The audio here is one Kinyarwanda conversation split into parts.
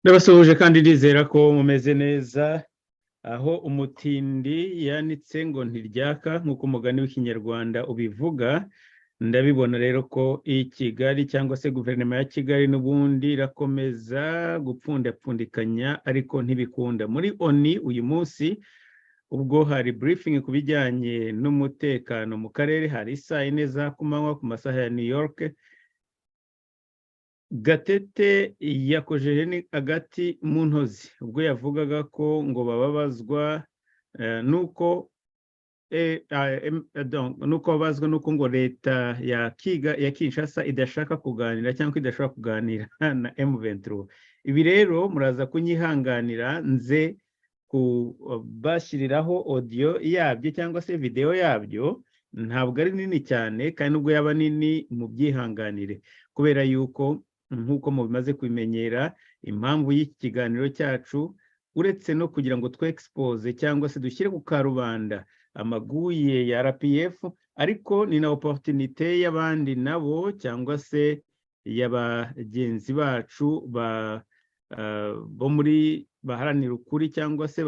Ndabasuhuje kandi ndizera ko mumeze neza aho umutindi yanitse ngo ntiryaka nk'uko umugani w'ikinyarwanda ubivuga. Ndabibona rero ko i Kigali cyangwa se guverinoma ya Kigali n'ubundi irakomeza gupfundapfundikanya ariko ntibikunda. Muri ONI uyu munsi ubwo hari briefing ku bijyanye n'umutekano mu karere, hari saa 4 za kumanywa ku masaha ya New York. Gatete yakojeje ni agati mu ntozi ubwo yavugaga ko ngo bababazwa nuko babazwa nuko ngo leta ya Kinshasa idashaka kuganira cyangwa idashaka kuganira na M23. Ibi rero muraza kunyihanganira nze kubashyiriraho audio yabyo cyangwa se video yabyo, ntabwo ari nini cyane kandi ubwo yaba nini mu byihanganire kubera yuko nk'uko mubimaze kubimenyera impamvu y'iki kiganiro cyacu uretse no kugira ngo expose cyangwa se dushyire ku karubanda amaguye ya RPF, ariko ni na opportunité y'abandi nabo cyangwa se y'abagenzi bacu bo muri baharanira ukuri cyangwa se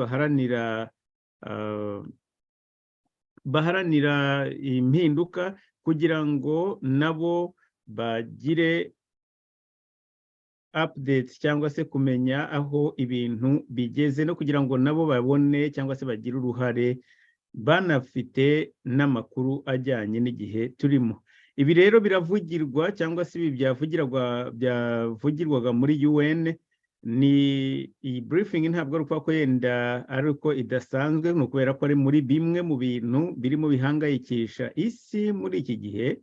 baharanira impinduka kugira ngo nabo bagire update cyangwa se kumenya aho ibintu bigeze no kugira ngo nabo babone cyangwa se bagire uruhare banafite n'amakuru ajyanye n'igihe turimo. Ibi rero biravugirwa cyangwa se ibi byavugirwaga muri UN. Ni iyi briefing ntabwo ari uko yenda ariko idasanzwe, no kubera ko ari muri bimwe mu bintu birimo bihangayikisha isi muri iki gihe.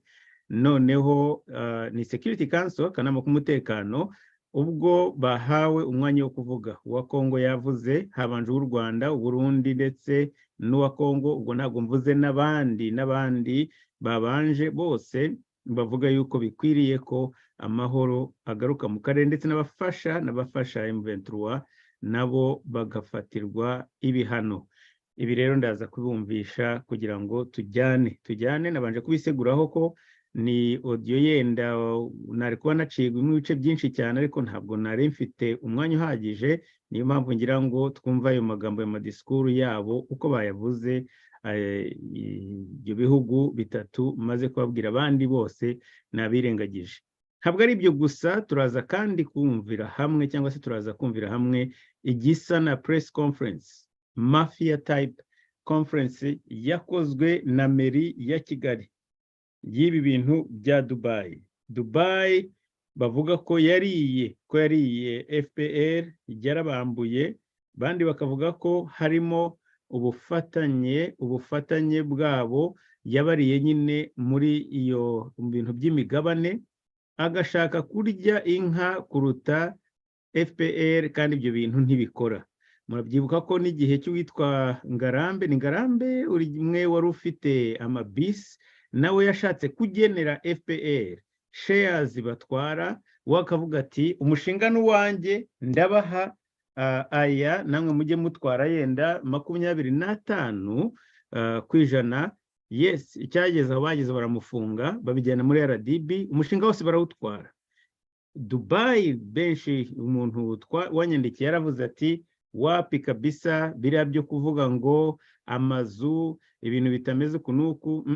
Noneho ni Security Council, Akanama k'umutekano, ubwo bahawe umwanya wo kuvuga. Uwa Congo yavuze, habanje u Rwanda, u Burundi ndetse n'uwa Congo, ubwo ntabwo mvuze n'abandi babanje, bose bavuga yuko bikwiriye ko amahoro agaruka mu karere ndetse n'abafasha M23 nabo bagafatirwa ibihano. Ibi rero ndaza kubumvisha kugira ngo tujyane. Nabanje kubiseguraho ko ni audio yenda nari kuba nacigwa mu bice byinshi cyane, ariko ntabwo nari mfite umwanya uhagije. Niyo mpamvu ngira ngo twumva ayo magambo ya madiskuru yabo uko bayavuze, ibyo bihugu bitatu maze kubabwira, abandi bose nabirengagije. Ntabwo ari ibyo gusa, turaza kandi kumvira hamwe cyangwa se turaza kumvira hamwe igisa na press conference, mafia type conference yakozwe na meri ya Kigali y'ibi bintu bya Dubai bavuga ko yariye FPR yarabambuye, bandi bakavuga ko harimo ubufatanye bwabo yabariye nyine muri iyo bintu by'imigabane, agashaka kurya inka kuruta FPR kandi ibyo bintu ntibikora. Murabyibuka ko n'igihe cy'uwitwa Ngarambe uri mwe wari ufite amabisi, nawe yashatse kugenera FPR shares batwara, wakavuga ati umushinga n'uwanjye ndabaha aya namwe mujye mutwara yenda 25%. Yes, icyageze aho bageze baramufunga babijyana muri RDB, umushinga wose barawutwara. Dubai benshi umuntu wanyandikiye yaravuze ati wapi kabisa biriya byo kuvuga ngo amazu ibintu bitameze kunuku.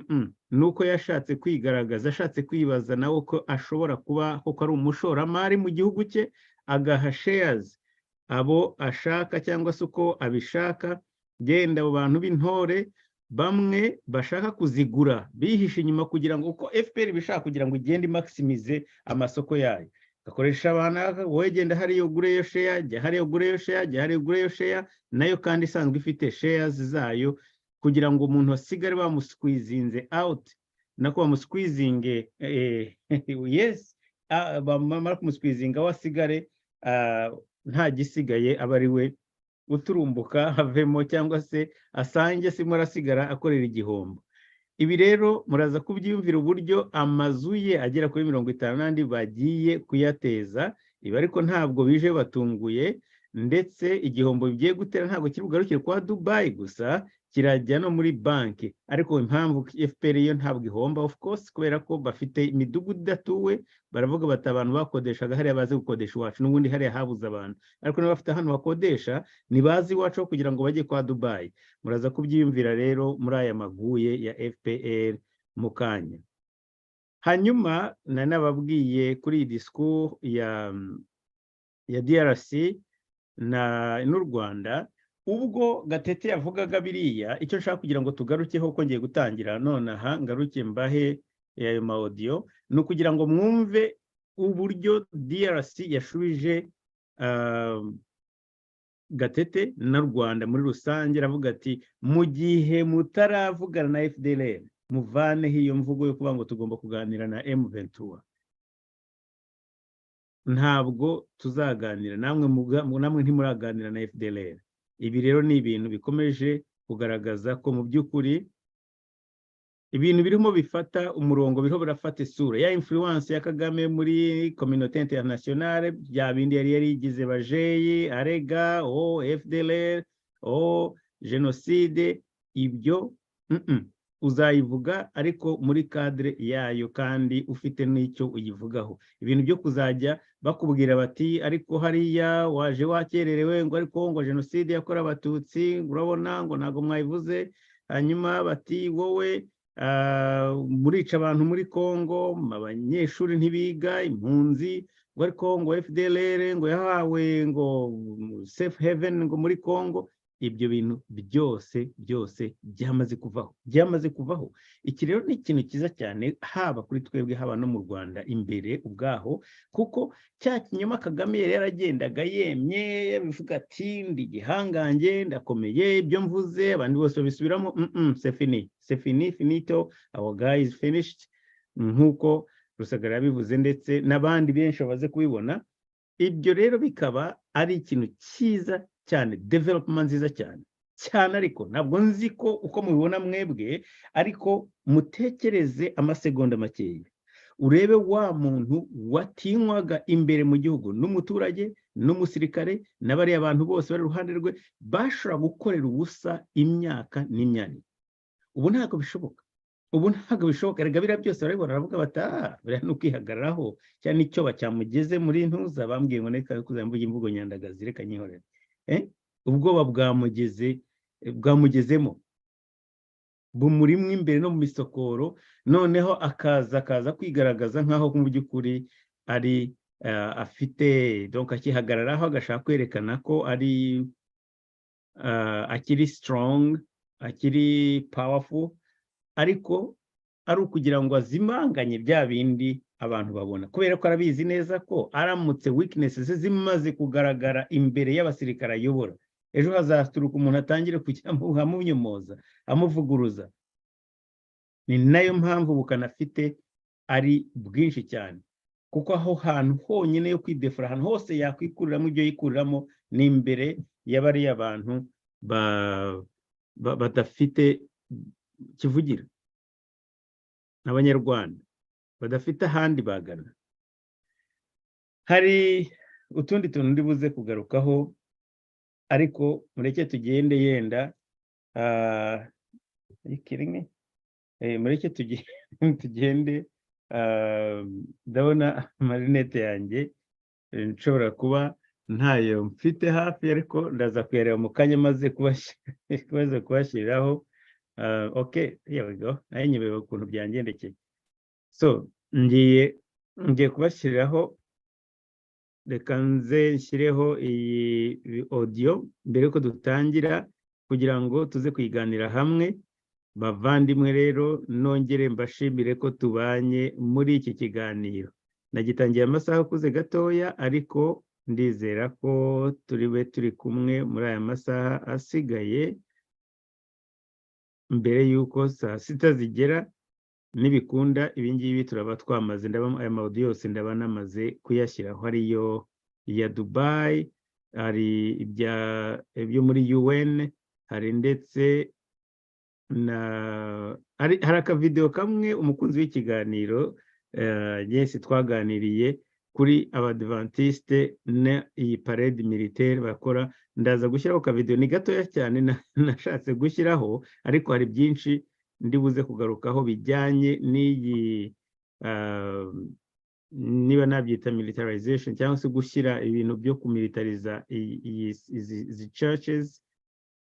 Nuko yashatse kwigaragaza, ashatse kwibaza nawe ko ashobora kuba koko ari umushoramari mu gihugu cye, agaha shares abo ashaka cyangwa se uko abishaka. Genda abo bantu b'intore bamwe bashaka kuzigura bihisha inyuma kugira ngo uko FPR bishaka kugira ngo igende maximize amasoko yayo, gakoresha abana wowe genda hariyo gureyo share, jya hariyo gureyo share, jya hariyo gureyo share, nayo kandi isanzwe ifite shares zayo kugira ngo umuntu asigare bamusqueezinze out, nako bamusqueezinge yes, bamara kumusqueezinga wasigare nta gisigaye aba ari we uturumbuka havemo cyangwa se asange simo arasigara akorera igihombo. Ibi rero muraza kubyiyumvira uburyo amazu ye agera kuri 50 n'andi bagiye kuyateza. Ibi ariko ntabwo bije batunguye, ndetse igihombo bigiye gutera ntabwo kiri bugarukire kwa Dubai gusa, kirajya no muri banki, ariko impamvu FPR yo ntabwo ihomba of course kubera ko bafite imidugudu idatuwe, baravuga bati abantu bakodeshaga hariya baze gukodesha iwacu, n'ubundi hariya habuze abantu, ariko niba bafite hano bakodesha nibazi iwacu kugira ngo bajye kwa Dubai. Muraza kubyiyumvira rero muri aya maguye ya FPR mu kanya. Hanyuma nababwiye kuri iyi discours ya DRC n'u Rwanda, ubwo Gatete yavugaga biriya, icyo nshaka kugira ngo tugarukeho ko ngiye gutangira nonaha ngaruke mbahe ayo ma audio, ni ukugira ngo mwumve uburyo DRC yashubije Gatete na Rwanda muri rusange. Aravuga ati mu gihe mutaravugana na FDLR muvaneho iyo mvugo yo kuvuga ngo tugomba kuganira na M23, ntabwo tuzaganira namwe ntimuraganira na FDLR. Ibi rero ni ibintu bikomeje kugaragaza ko mu by'ukuri ibintu birimo bifata umurongo, biriho birafata isura ya influence ya Kagame muri communauté internationale, bya bindi yari yarigize bajeyi arega FDLR genocide. Ibyo uzayivuga ariko muri cadre yayo kandi ufite n'icyo uyivugaho. Ibintu byo kuzajya bakubwira bati ariko hariya waje wakererewe ngo ariko ngo genocide yakora abatutsi urabona ngo ntago mwayivuze, hanyuma bati wowe murica abantu muri Congo, abanyeshuri ntibiga, impunzi, ngo ariko ngo FDLR ngo yahawe ngo safe haven ngo muri Congo. Ibyo bintu byose byamaze kuvaho. Iki rero ni ikintu cyiza cyane haba kuri twebwe haba no mu Rwanda imbere ubwaho, kuko cya kinyoma Kagame yari yaragendaga yemye bivuga ati ndi gihangange ndakomeye, ibyo mvuze abandi bose babisubiramo. C'est fini, finito, our guy is finished, nkuko Rusagara yabivuze ndetse n'abandi benshi baze kubibona. Ibyo rero bikaba ari ikintu cyiza cyane, development nziza cyane, ariko ntabwo nzi ko uko mubibona mwebwe, ariko mutekereze amasegonda makeya urebe wa muntu watinywaga imbere mu gihugu n'umuturage n'umusirikare n'abari abantu bose bari ruhande rwe bashobora gukorera ubusa imyaka n'imyanya. Ubu ntabwo bishoboka, erega biriya byose barabibona, baravuga bati biriya ni ukwihagararaho cyane icyo bacyamugeze muri ntuza, bambwiye ngo neka kuzamvuga imvugo nyandagazi reka nyihorere. Ubwoba bwamugezemo bumurimwe imbere no mu misokoro, noneho akaza kwigaragaza nkaho mu by'ukuri ari afite donc akihagararaho agashaka kwerekana ko ari akiri strong, akiri powerful, ariko ari ukugira ngo azimanganye bya bindi abantu babona, kubera ko arabizi neza ko aramutse weaknesses zimaze kugaragara imbere y'abasirikare ayobora, ejo hazaturuka umuntu atangire kujya amunyomoza amuvuguruza. Ni nayo mpamvu bukanafite ari bwinshi cyane, kuko aho hantu honyine yo kwidefura, ahantu hose yakwikuriramo ibyo yikuriramo ni imbere y'abari abantu badafite kivugira, abanyarwanda badafite ahandi bagana. Hari utundi tuntu ndibuze kugarukaho, ariko mureke tugende yenda mureke tugende. Ndabona marinete yanjye nshobora kuba ntayo mfite hafi, ariko ndaza kuyareba mu kanya maze kubashyiriraho. Okay, here we go. Nayenyebeye ukuntu byangendekeye. So ngiye kubashyiriraho, reka nze nshyireho iyi audio mbere ko dutangira kugira ngo tuze kuyiganira hamwe. Bavandimwe rero nongere mbashimire ko tubanye muri iki kiganiro. Nagitangiye amasaha akuze gatoya, ariko ndizera ko turi kumwe muri aya masaha asigaye mbere yuko saa sita zigera. Nibikunda ibingibi turaba twamaze, ndaba aya audio yose ndaba namaze kuyashyiraho. Hariyo ya Dubai, hari ibyo muri UN, hari ndetse hari akavideo kamwe umukunzi w'ikiganiro Yes twaganiriye kuri abadventiste na iyi parade militaire bakora. Ndaza gushyiraho ka video ni gatoya cyane nashatse gushyiraho, ariko hari byinshi ndibuze kugarukaho bijyanye n'iyi niba nabyita militarization cyangwa se gushyira ibintu byo kumilitariza izi churches.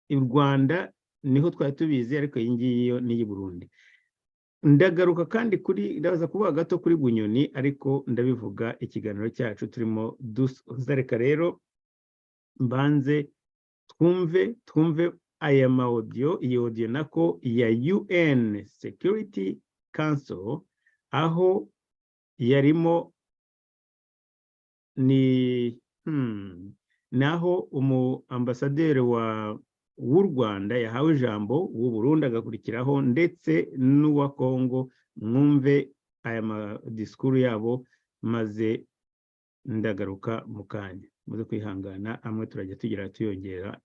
I Rwanda niho twari tubizi, ariko iyi ngiyi yo ni Burundi. Ndagaruka kandi kuri ndaza kuvuga gato kuri Bunyoni, ariko ndabivuga ikiganiro cyacu turimo duzareka. Rero mbanze twumve aya ma audio, iyi audio nako ya UN Security Council, aho yarimo ni naho ambasaderi w'u Rwanda yahawe ijambo, w'u Burundi agakurikiraho, ndetse n'uwa Congo. Mwumve aya ma disikuru yabo, maze ndagaruka mu kanya. Muze kwihangana, amwe turajya tugira tuyogeza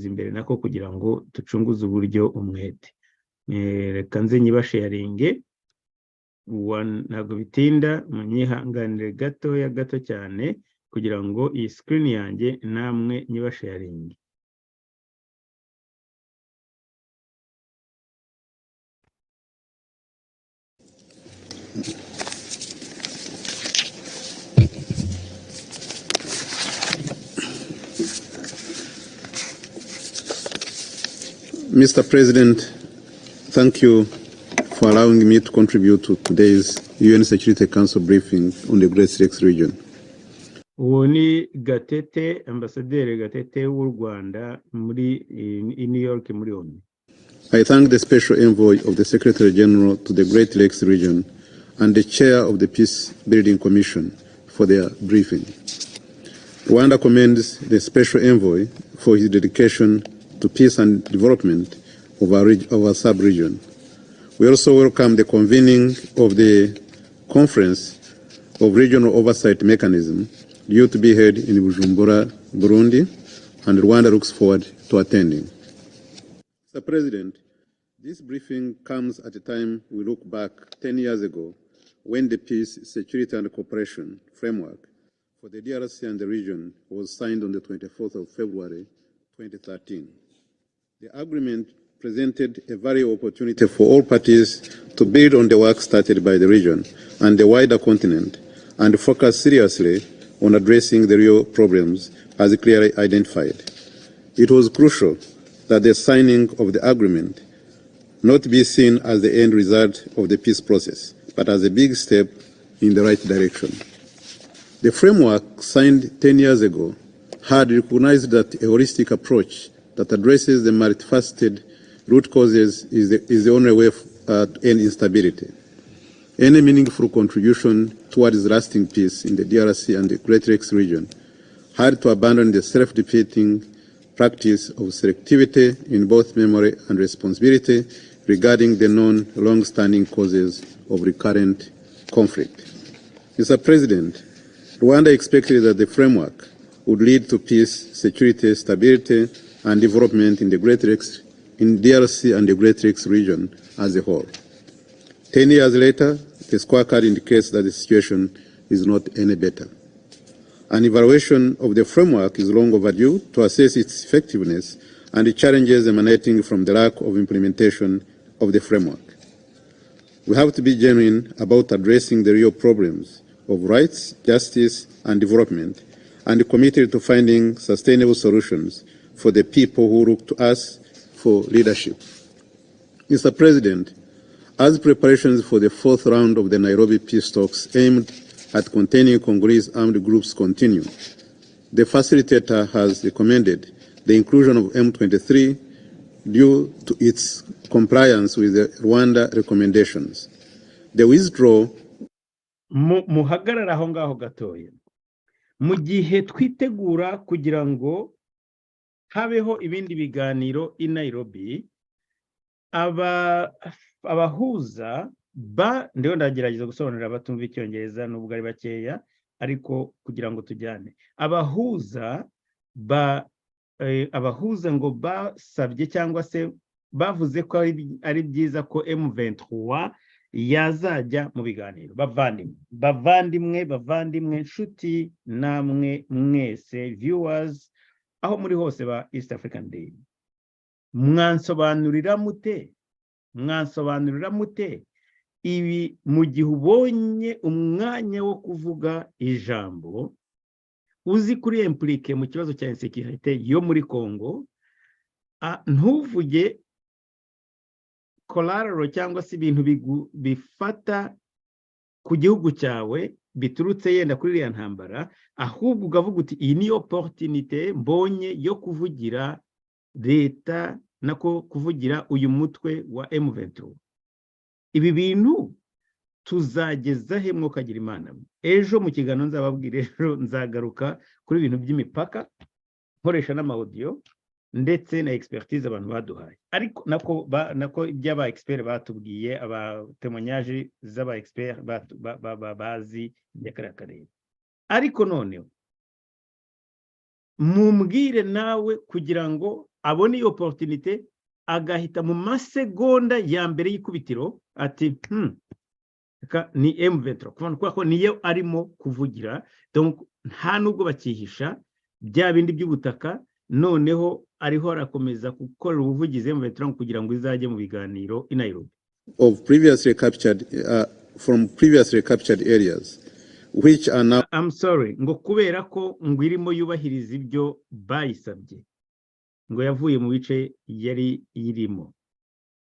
imbere nako, kugira ngo tucunguze uburyo umwete. Reka nze nyibasharinge, ntabwo bitinda, munyihanganire gato cyane, kugira ngo iyi screen yanjye namwe nyibasharinge. Mr. President, thank you for allowing me to contribute to today's UN Security Council briefing on the Great Lakes region. Uwo ni Gatete, ambasaderi Gatete w'u Rwanda muri New York muri ONU. I thank the Special Envoy of the Secretary General to the Great Lakes region and the Chair of the Peace Building Commission for their briefing. Rwanda commends the Special Envoy for his dedication to peace and development of our sub-region. We also welcome the convening of the Conference of Regional Oversight Mechanism due to be held in Bujumbura, Burundi, and Rwanda looks forward to attending. Mr. President, this briefing comes at a time we look back 10 years ago, when the Peace, Security and Cooperation Framework for the DRC and the region was signed on the 24th of February 2013. The agreement presented a valuable opportunity for all parties to build on the work started by the region and the wider continent, and focus seriously on addressing the real problems as clearly identified. It was crucial that the signing of the agreement not be seen as the end result of the peace process, but as a big step in the right direction. The framework signed 10 years ago had recognized that a holistic approach that addresses the multifaceted root causes is the only way to end instability. Any meaningful contribution towards lasting peace in the DRC and the Great Lakes region had to abandon the self-defeating practice of selectivity in both memory and responsibility regarding the known long-standing causes of recurrent conflict. Mr. President, Rwanda expected that the framework would lead to peace, security, stability, and development in the Great Lakes, in DRC and the Great Lakes region as a whole. 10 years later, the scorecard indicates that the situation is not any better. An evaluation of the framework is long overdue to assess its effectiveness and the challenges emanating from the lack of implementation of the framework. We have to be genuine about addressing the real problems of rights, justice, and development, and committed to finding sustainable solutions for the people who look to us for leadership. Mr. President, as preparations for the fourth round of the Nairobi peace talks aimed at containing Congolese armed groups continue, the facilitator has recommended the inclusion of M23 due to its compliance with the Rwanda recommendations. The withdrawal muhagarara aho ngaho gatoya mu gihe twitegura kugira ngo habeho ibindi biganiro i Nairobi. Abahuza ndeho ndagerageza gusobanurira abatumva icyongereza nubwo ari bakeya, ariko kugira ngo tujyane. Abahuza ngo basabye cyangwa se bavuze ko ari byiza ko M23 yazajya mu biganiro. Bavandimwe nshuti namwe mwese viewers aho muri hose ba East African Day, mwansobanurira mute ibi mu gihe ubonye umwanya wo kuvuga ijambo uzi kuri implique mu kibazo cya insécurité yo muri Congo, ntuvuge collateral cyangwa se ibintu bifata ku gihugu cyawe biturutse yenda kuri iriya ntambara, ahubwo ugavuga uti iyi ni opportunité mbonye yo kuvugira leta nako kuvugira uyu mutwe wa M23. Ibi bintu tuzageza he mwokagira Imana? Ejo mu kiganiro nzababwira, ejo nzagaruka kuri ibintu by'imipaka nkoresha n'amaudio ndetse na expertise abantu baduhaye, ariko nako iby'aba expert batubwiye, aba témoignage z'aba expert bazi by'akarere. Ariko noneho mumbwire nawe kugira ngo abone iyo opportunité agahita mu masegonda ya mbere y'ikubitiro ati ni M23 kuko niyo arimo kuvugira. Donc nta nubwo bakihisha bya bindi by'ubutaka, noneho ariho arakomeza gukora ubuvugizi M23 kugira ngo izajye mu biganiro i Nairobi of previously captured from previously captured areas which are now I'm sorry ngo kubera ko ngo irimo yubahiriza ibyo bayisabye, ngo yavuye mu bice yari yirimo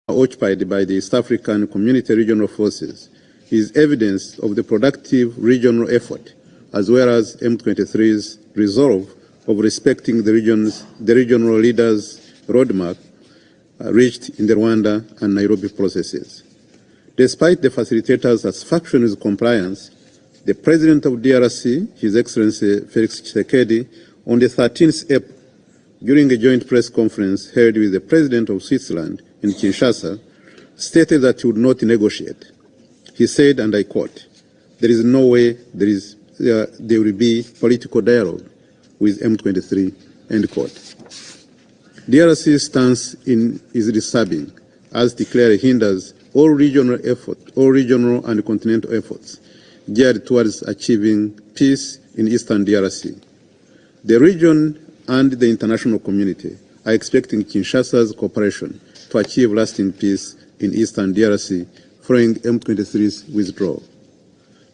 occupied by the East African Community Regional Forces is evidence of the productive regional effort as well as M23's resolve of respecting the regional leaders' roadmap reached in the Rwanda and Nairobi processes. Despite the facilitators' satisfaction with compliance, the President of DRC, His Excellency Felix Tshisekedi, on the 13th April, during a joint press conference held with the President of Switzerland in Kinshasa, stated that he would not negotiate. He said, and I quote, "There is no way there will be political dialogue with M23," end quote. DRC's stance is disturbing, as declared hinders all regional and continental efforts geared towards achieving peace in Eastern DRC. The region and the international community are expecting Kinshasa's cooperation to achieve lasting peace in Eastern DRC following M23's withdrawal.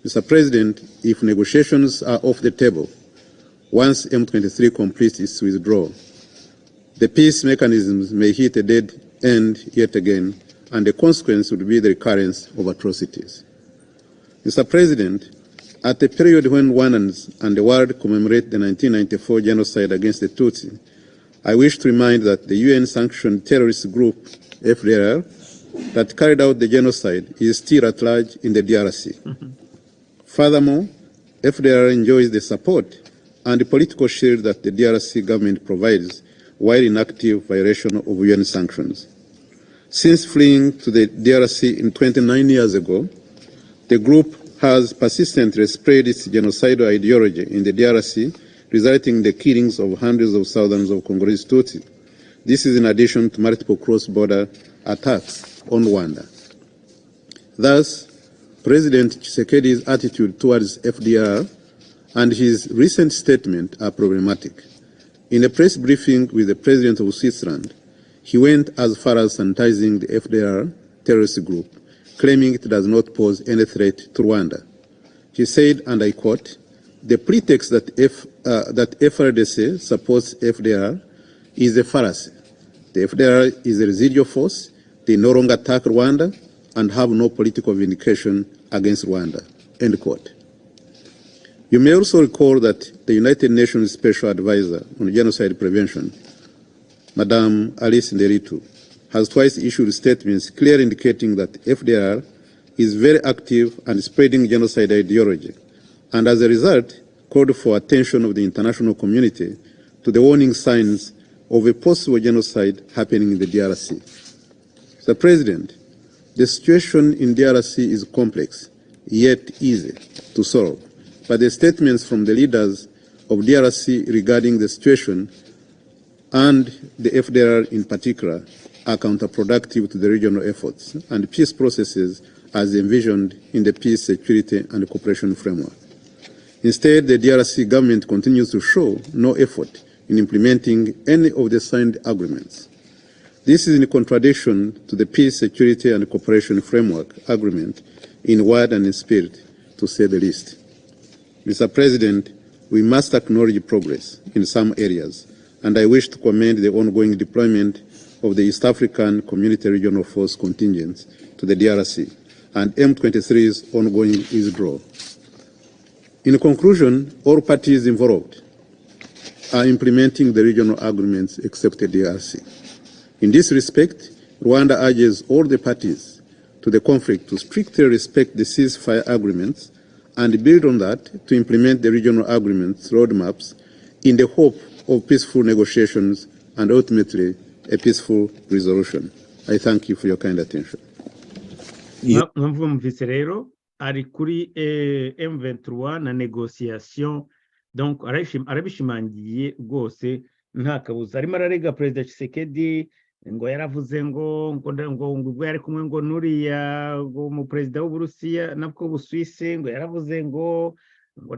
Mr. President, if negotiations are off the table, once M23 completes its withdrawal, the peace mechanisms may hit a dead end yet again, and the consequence would be the recurrence of atrocities. Mr. President, at a period when Rwandans and the world commemorate the 1994 genocide against the Tutsi, I wish to remind that the UN-sanctioned terrorist group, FDLR, that carried out the genocide is still at large in the DRC. Furthermore, FDLR enjoys the support and the political shield that the DRC government provides while in active violation of UN sanctions. Since fleeing to the DRC 29 years ago, the group has persistently spread its genocidal ideology in the DRC, resulting in the killings of hundreds of thousands of Congolese Tutsi. This is in addition to multiple cross-border attacks on Rwanda. Thus, President Tshisekedi's attitude towards FDLR and his recent statement are problematic. In a press briefing with the President of Switzerland, he went as far as sanitizing the FDLR terrorist group, claiming it does not pose any threat to Rwanda. He said, and I quote, "The pretext that FRDC supports FDLR is a fallacy. The FDLR is a residual force. They no longer attack Rwanda and have no political vindication against Rwanda," end quote. You may also recall that the United Nations Special Advisor on Genocide Prevention, Madame Alice Nderitu, has twice issued statements clearly indicating that FDLR is very active and spreading genocide ideology, and as a result, called for attention of the international community to the warning signs of a possible genocide happening in the DRC. Mr. President, the situation in DRC is complex, yet easy to solve, but the statements from the leaders of DRC regarding the situation and the FDLR in particular are counterproductive to the regional efforts, and peace processes as envisioned in the Peace, Security and Cooperation Framework. Instead, the DRC government continues to show no effort in implementing any of the signed agreements. This is in contradiction to the Peace, Security and Cooperation Framework Agreement in word and in spirit, to say the least. Mr. President, we must acknowledge progress in some areas, and I wish to commend the ongoing deployment of the East African Community Regional Force contingents to the DRC and M23's ongoing withdrawal. In conclusion, all parties involved are implementing the regional agreements except the DRC. In this respect, Rwanda urges all the parties to the conflict to strictly respect the ceasefire agreements and build on that to implement the regional agreements roadmaps in the hope of peaceful negotiations and ultimately a peaceful resolution. I thank you for your kind attention. Mwumvise rero ari kuri M23 na negotiation, donc arabishimangiye rwose nta kabuza. Arimo ararega Perezida Tshisekedi ngo yaravuze ngo yari kumwe ngo nuriya mu Perezida w'Uburusiya nabwo Busuwisi ngo yaravuze ngo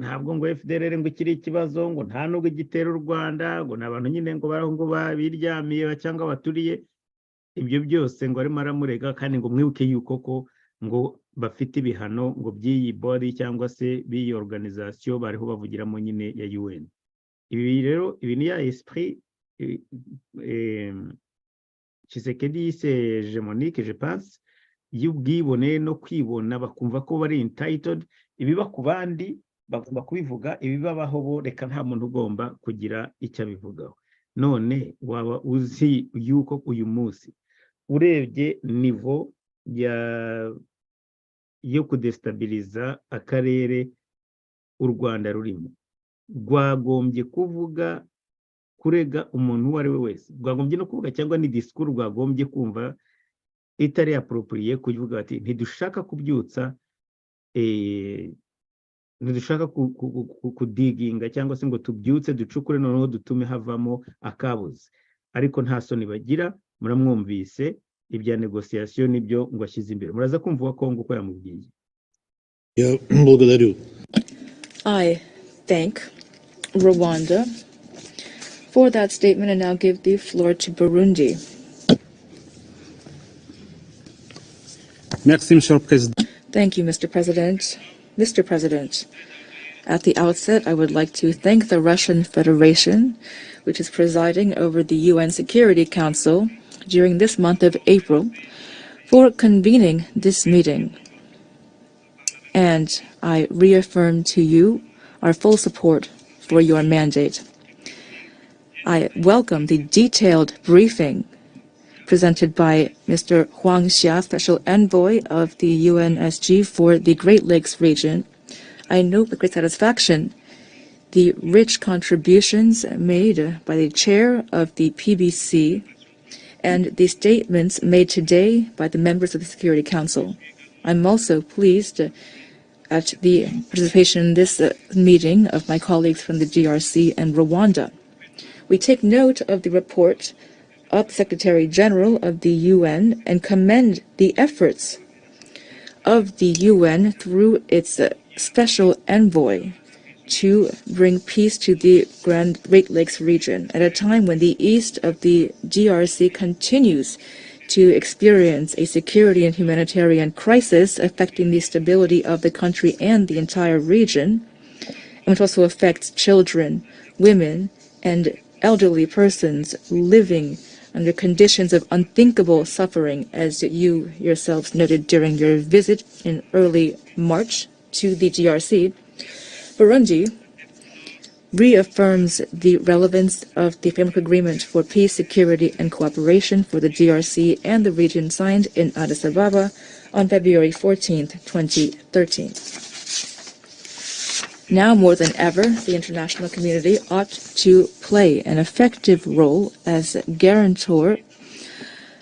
ntabwo ngo FDLR ngo ikiri ikibazo ngo nta nubwo igitera u Rwanda ngo n'abantu nyine ngo baraho ngo babiryamiye cyangwa baturiye. Ibyo byose ngo arimo aramurega, kandi ngo mwibuke yuko ko ngo bafite ibihano ngo by'iyi body cyangwa se b'iyi organisation bariho bavugiramo nyine ya UN. Ibi rero ibi ni ya esprit Tshisekedi yise hegemonique, je pense, y'ubwibone no kwibona, bakumva ko bari entitled, ibiba ku bandi bagomba kubivuga, ibibabaho bo reka nta muntu ugomba kugira icyo abivugaho. None waba uzi yuko uyu munsi urebye niveau yo kudestabiliza akarere u Rwanda rurimo, rwagombye kuvuga kurega umuntu uwo ari we wese, rwagombye no kuvuga cyangwa ni discours rwagombye kumva itari approprié kuvuga bati ntidushaka kubyutsa ntidushaka kudiginga cyangwa se ngo tubyutse ducukure noneho dutume havamo akabuze. Ariko nta soni bagira, muramwumvise ibya negotiation nibyo ngo ashyize imbere. Muraza kumva wa Congo ko yamubwiye. I thank Rwanda for that statement and now give the floor to Burundi. Merci, Monsieur le Président. Thank you, Mr. President. Mr. President, at the outset, I would like to thank the Russian Federation, which is presiding over the UN Security Council during this month of April, for convening this meeting. And I reaffirm to you our full support for your mandate. I welcome the detailed briefing presented by Mr. Huang Xia, Special Envoy of the UNSG for the Great Lakes region. I note with great satisfaction the rich contributions made by the chair of the PBC and the statements made today by the members of the Security Council. I'm also pleased at the participation in this meeting of my colleagues from the DRC and Rwanda. We take note of the report of the Secretary General of the UN and commend the efforts of the UN through its special envoy to bring peace to the Great Lakes region at a time when the east of the DRC continues to experience a security and humanitarian crisis affecting the stability of the country and the entire region, and which also affects children, women, and elderly persons living under conditions of unthinkable suffering, as you yourselves noted during your visit in early March to the DRC. Burundi reaffirms the relevance of the Framework Agreement for Peace, Security, and Cooperation for the DRC and the region signed in Addis Ababa on February 14, 2013. Now more than ever, the international community ought to play an effective role as guarantor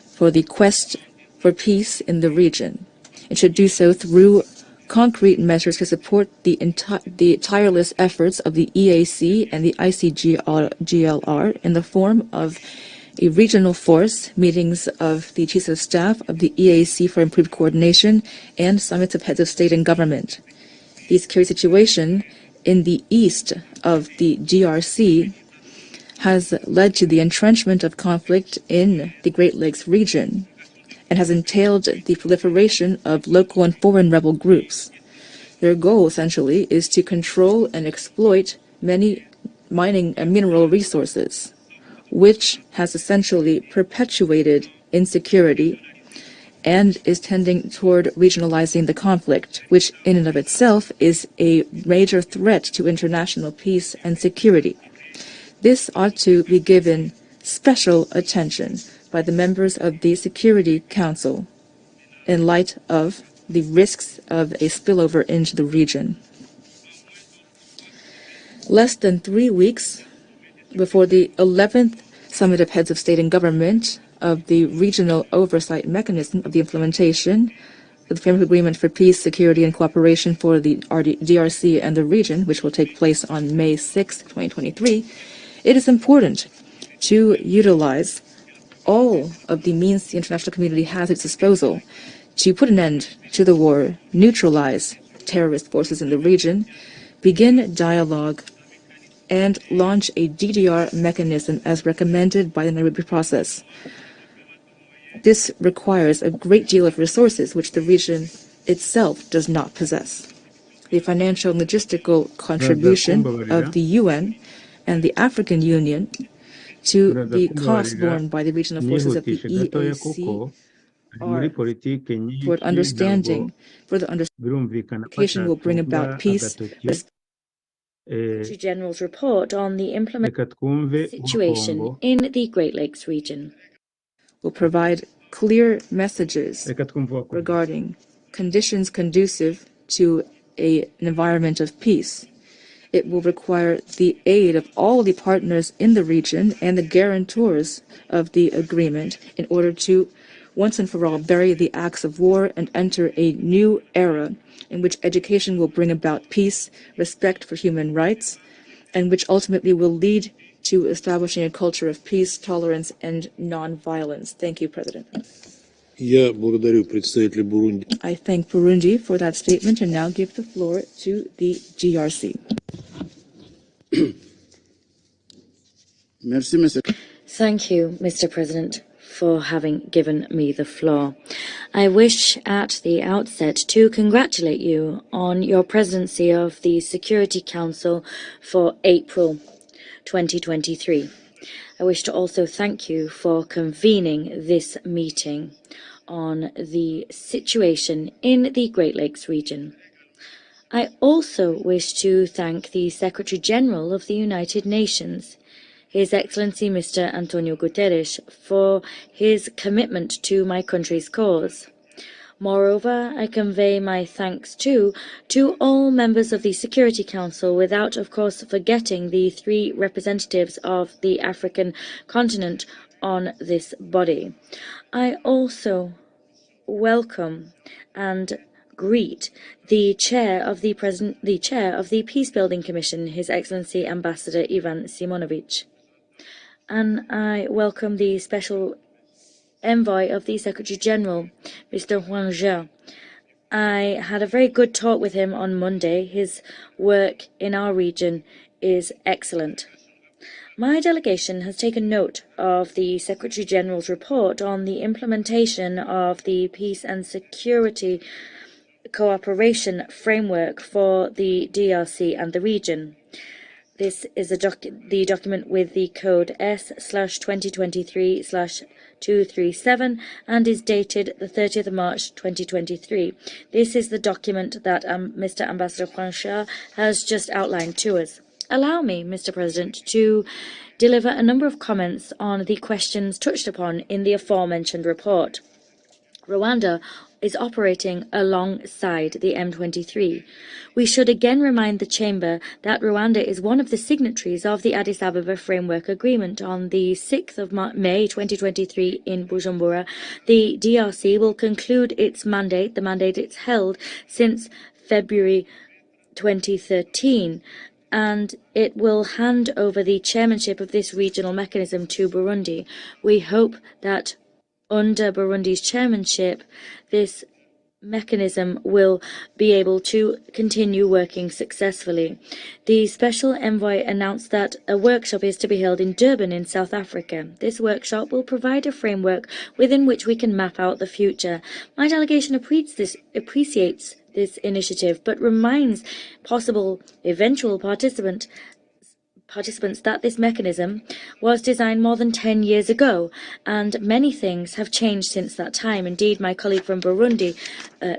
for the quest for peace in the region. It should do so through concrete measures to support the tireless efforts of the EAC and the ICGLR in the form of a regional force, meetings of the chiefs of staff of the EAC for improved coordination, and summits of heads of state and government. The security situation in the east of the DRC has led to the entrenchment of conflict in the Great Lakes region and has entailed the proliferation of local and foreign rebel groups. Their goal, essentially, is to control and exploit many mining and mineral resources, which has essentially perpetuated insecurity and is tending toward regionalizing the conflict, which in and of itself is a major threat to international peace and security. This ought to be given special attention by the members of the Security Council in light of the risks of a spillover into the region. Less than 3 weeks before the 11th Summit of Heads of State and Government of the Regional Oversight Mechanism of the implementation of the Framework Agreement for Peace, Security, and Cooperation for the DRC and the region, which will take place on May 6, 2023, it is important to utilize all of the means the international community has at its disposal to put an end to the war, neutralize terrorist forces in the region, begin dialogue, and launch a DDR mechanism as recommended by the Nairobi process. This requires a great deal of resources which the region itself does not possess. The financial and logistical contribution of the UN and the African Union to the costs borne by the regional forces of the EAC are toward understanding. Further understanding will bring about peace. Secretary General's report on the implementation situation in the Great Lakes region will provide clear messages regarding conditions conducive to an environment of peace. It will require the aid of all the partners in the region and the guarantors of the agreement in order to, once and for all, bury the acts of war and enter a new era in which education will bring about peace, respect for human rights, and which ultimately will lead to establishing a culture of peace, tolerance, and non-violence. Thank you, President. Я благодарю представителя Бурунди. I thank Burundi for that statement and now give the floor to the DRC. Merci, Monsieur. Thank you, Mr. President, for having given me the floor. I wish at the outset to congratulate you on your presidency of the Security Council for April 2023. I wish to also thank you for convening this meeting on the situation in the Great Lakes region. I also wish to thank the Secretary General of the United Nations, His Excellency Mr. Antonio Guterres, for his commitment to my country's cause. Moreover, I convey my thanks to all members of the Security Council, without, of course, forgetting the 3 representatives of the African continent on this body. I also welcome and greet the chair of the Peacebuilding Commission, His Excellency Ambassador Ivan Simonovic. And I welcome the Special Envoy of the Secretary General, Mr. Huang Zhe. I had a very good talk with him on Monday. His work in our region is excellent. My delegation has taken note of the Secretary General's report on the implementation of the Peace and Security Cooperation Framework for the DRC and the region. This is the document with the code S/2023/237 and is dated the 30th of March 2023. This is the document that Mr. Ambassador Huang Zhe has just outlined to us. Allow me, Mr. President, to deliver a number of comments on the questions touched upon in the aforementioned report. Rwanda is operating alongside the M23. We should again remind the Chamber that Rwanda is one of the signatories of the Addis Ababa Framework Agreement. On the 6th of May 2023 in Bujumbura, the DRC will conclude its mandate, the mandate it's held since February 2013, and it will hand over the chairmanship of this regional mechanism to Burundi. We hope that under Burundi's chairmanship, this mechanism will be able to continue working successfully. The Special Envoy announced that a workshop is to be held in Durban in South Africa. This workshop will provide a framework within which we can map out the future. My delegation appreciates this initiative, but reminds possible eventual participants that this mechanism was designed more than 10 years ago, and many things have changed since that time. Indeed, my colleague from Burundi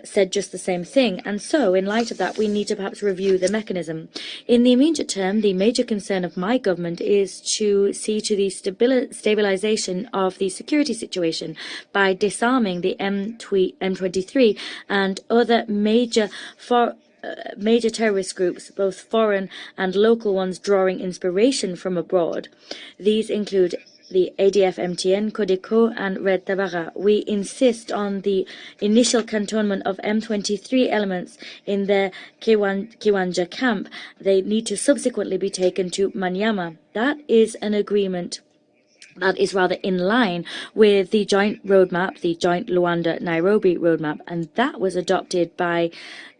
said just the same thing, and so, in light of that, we need to perhaps review the mechanism. In the immediate term, the major concern of my government is to see to the stabilization of the security situation by disarming the M23 and other major terrorist groups, both foreign and local ones, drawing inspiration from abroad. These include the ADF-MTN, Codeco, and Red Tabara. We insist on the initial cantonment of M23 elements in their Kiwanja camp. They need to subsequently be taken to Manyama. That is an agreement that is rather in line with the joint roadmap, the joint Luanda-Nairobi roadmap, and that was adopted by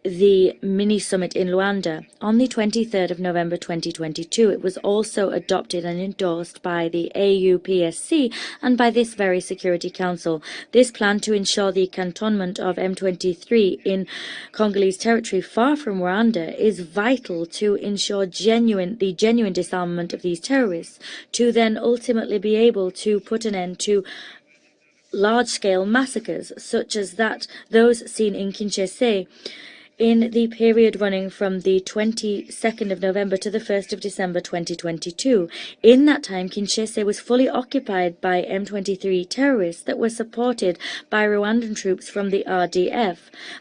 the mini-summit in Luanda on the 23rd of November 2022. It was also adopted and endorsed by the AUPSC and by this very Security Council. This plan to ensure the cantonment of M23 in Congolese territory far from Rwanda is vital to ensure the genuine disarmament of these terrorists, to then ultimately be able to put an end to large-scale massacres such as those seen in Kinshasa in the period running from the 22nd of November to the 1st of December 2022. In that time, Kinshasa was fully occupied by M23 terrorists that were supported by Rwandan troops from the RDF.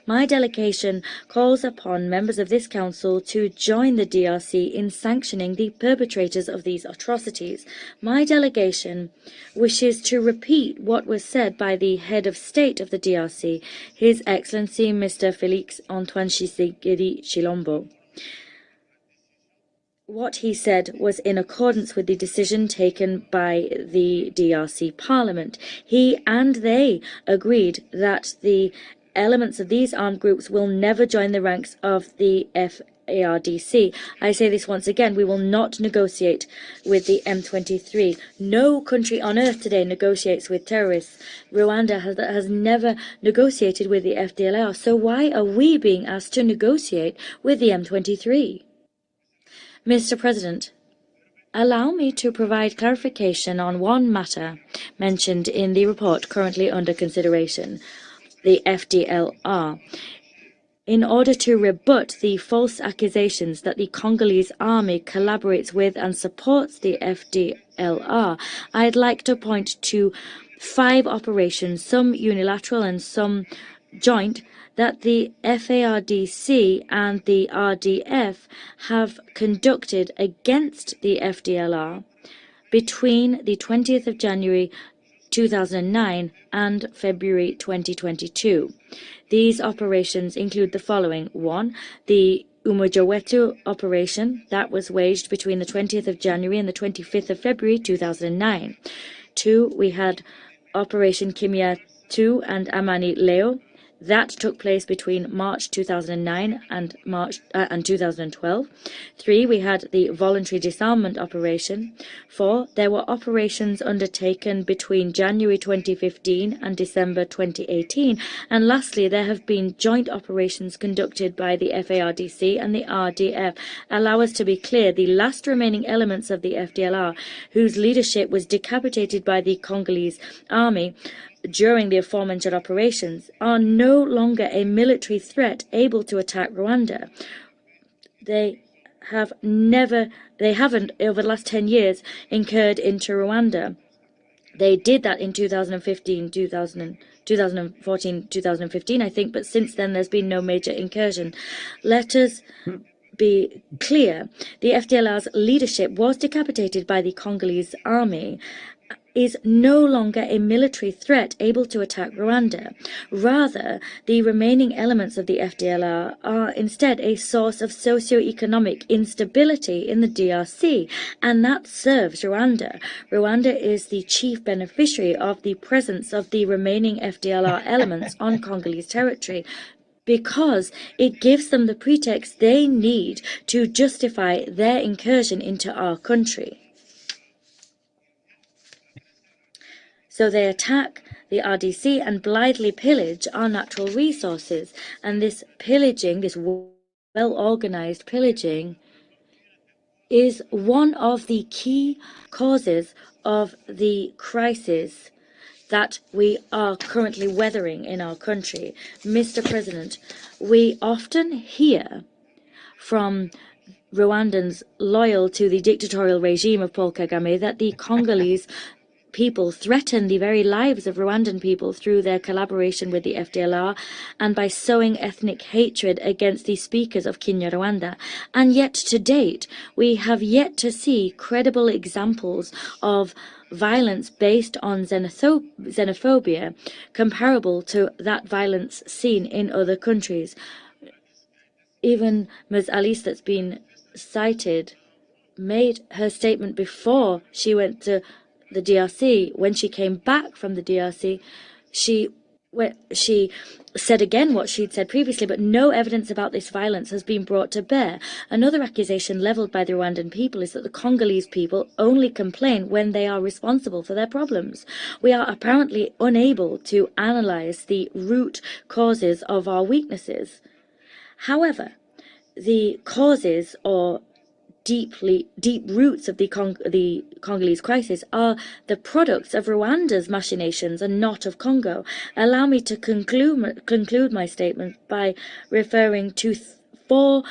My delegation calls upon members of this council to join the DRC in sanctioning the perpetrators of these atrocities. My delegation wishes to repeat what was said by the head of state of the DRC, His Excellency Mr. Félix Antoine Tshisekedi Tshilombo. What he said was in accordance with the decision taken by the DRC Parliament. He and they agreed that the elements of these armed groups will never join the ranks of the FARDC. I say this once again, we will not negotiate with the M23. No country on earth today negotiates with terrorists. Rwanda has never negotiated with the FDLR, so why are we being asked to negotiate with the M23? Mr. President, allow me to provide clarification on one matter mentioned in the report currently under consideration, the FDLR. In order to rebut the false accusations that the Congolese army collaborates with and supports the FDLR, I'd like to point to 5 operations, some unilateral and some joint, that the FARDC and the RDF have conducted against the FDLR between the 20th of January 2009 and February 2022. These operations include the following. 1. The Umojawetu operation that was waged between the 20th of January and the 25th of February 2009. 2. We had Operation Kimia 2 and Amani Leo. That took place between March 2009 and 2012. 3. We had the voluntary disarmament operation. 4. There were operations undertaken between January 2015 and December 2018. And lastly, there have been joint operations conducted by the FARDC and the RDF. Allow us to be clear, the last remaining elements of the FDLR, whose leadership was decapitated by the Congolese army during the aforementioned operations, are no longer a military threat able to attack Rwanda. They haven't over the last 10 years incurred into Rwanda. They did that in 2014, 2015, I think, but since then there's been no major incursion. Let us be clear. The FDLR's leadership was decapitated by the Congolese army, is no longer a military threat able to attack Rwanda. Rather, the remaining elements of the FDLR are instead a source of socio-economic instability in the DRC, and that serves Rwanda. Rwanda is the chief beneficiary of the presence of the remaining FDLR elements on Congolese territory, because it gives them the pretext they need to justify their incursion into our country. So they attack the RDC and blithely pillage our natural resources. And this pillaging, this well-organized pillaging, is one of the key causes of the crisis that we are currently weathering in our country. Mr. President, we often hear from Rwandans loyal to the dictatorial regime of Paul Kagame that the Congolese people threaten the very lives of Rwandan people through their collaboration with the FDLR and by sowing ethnic hatred against the speakers of Kinyarwanda. And yet to date, we have yet to see credible examples of violence based on xenophobia comparable to that violence seen in other countries. Even Ms. Alice, that's been cited, made her statement before she went to the DRC. When she came back from the DRC, she said again what she'd said previously, but no evidence about this violence has been brought to bear. Another accusation leveled by the Rwandan people is that the Congolese people only complain when they are responsible for their problems. We are apparently unable to analyze the root causes of our weaknesses. However, the causes or deep roots of the Congolese crisis are the products of Rwanda's machinations and not of Congo. Allow me to conclude my statement by referring to four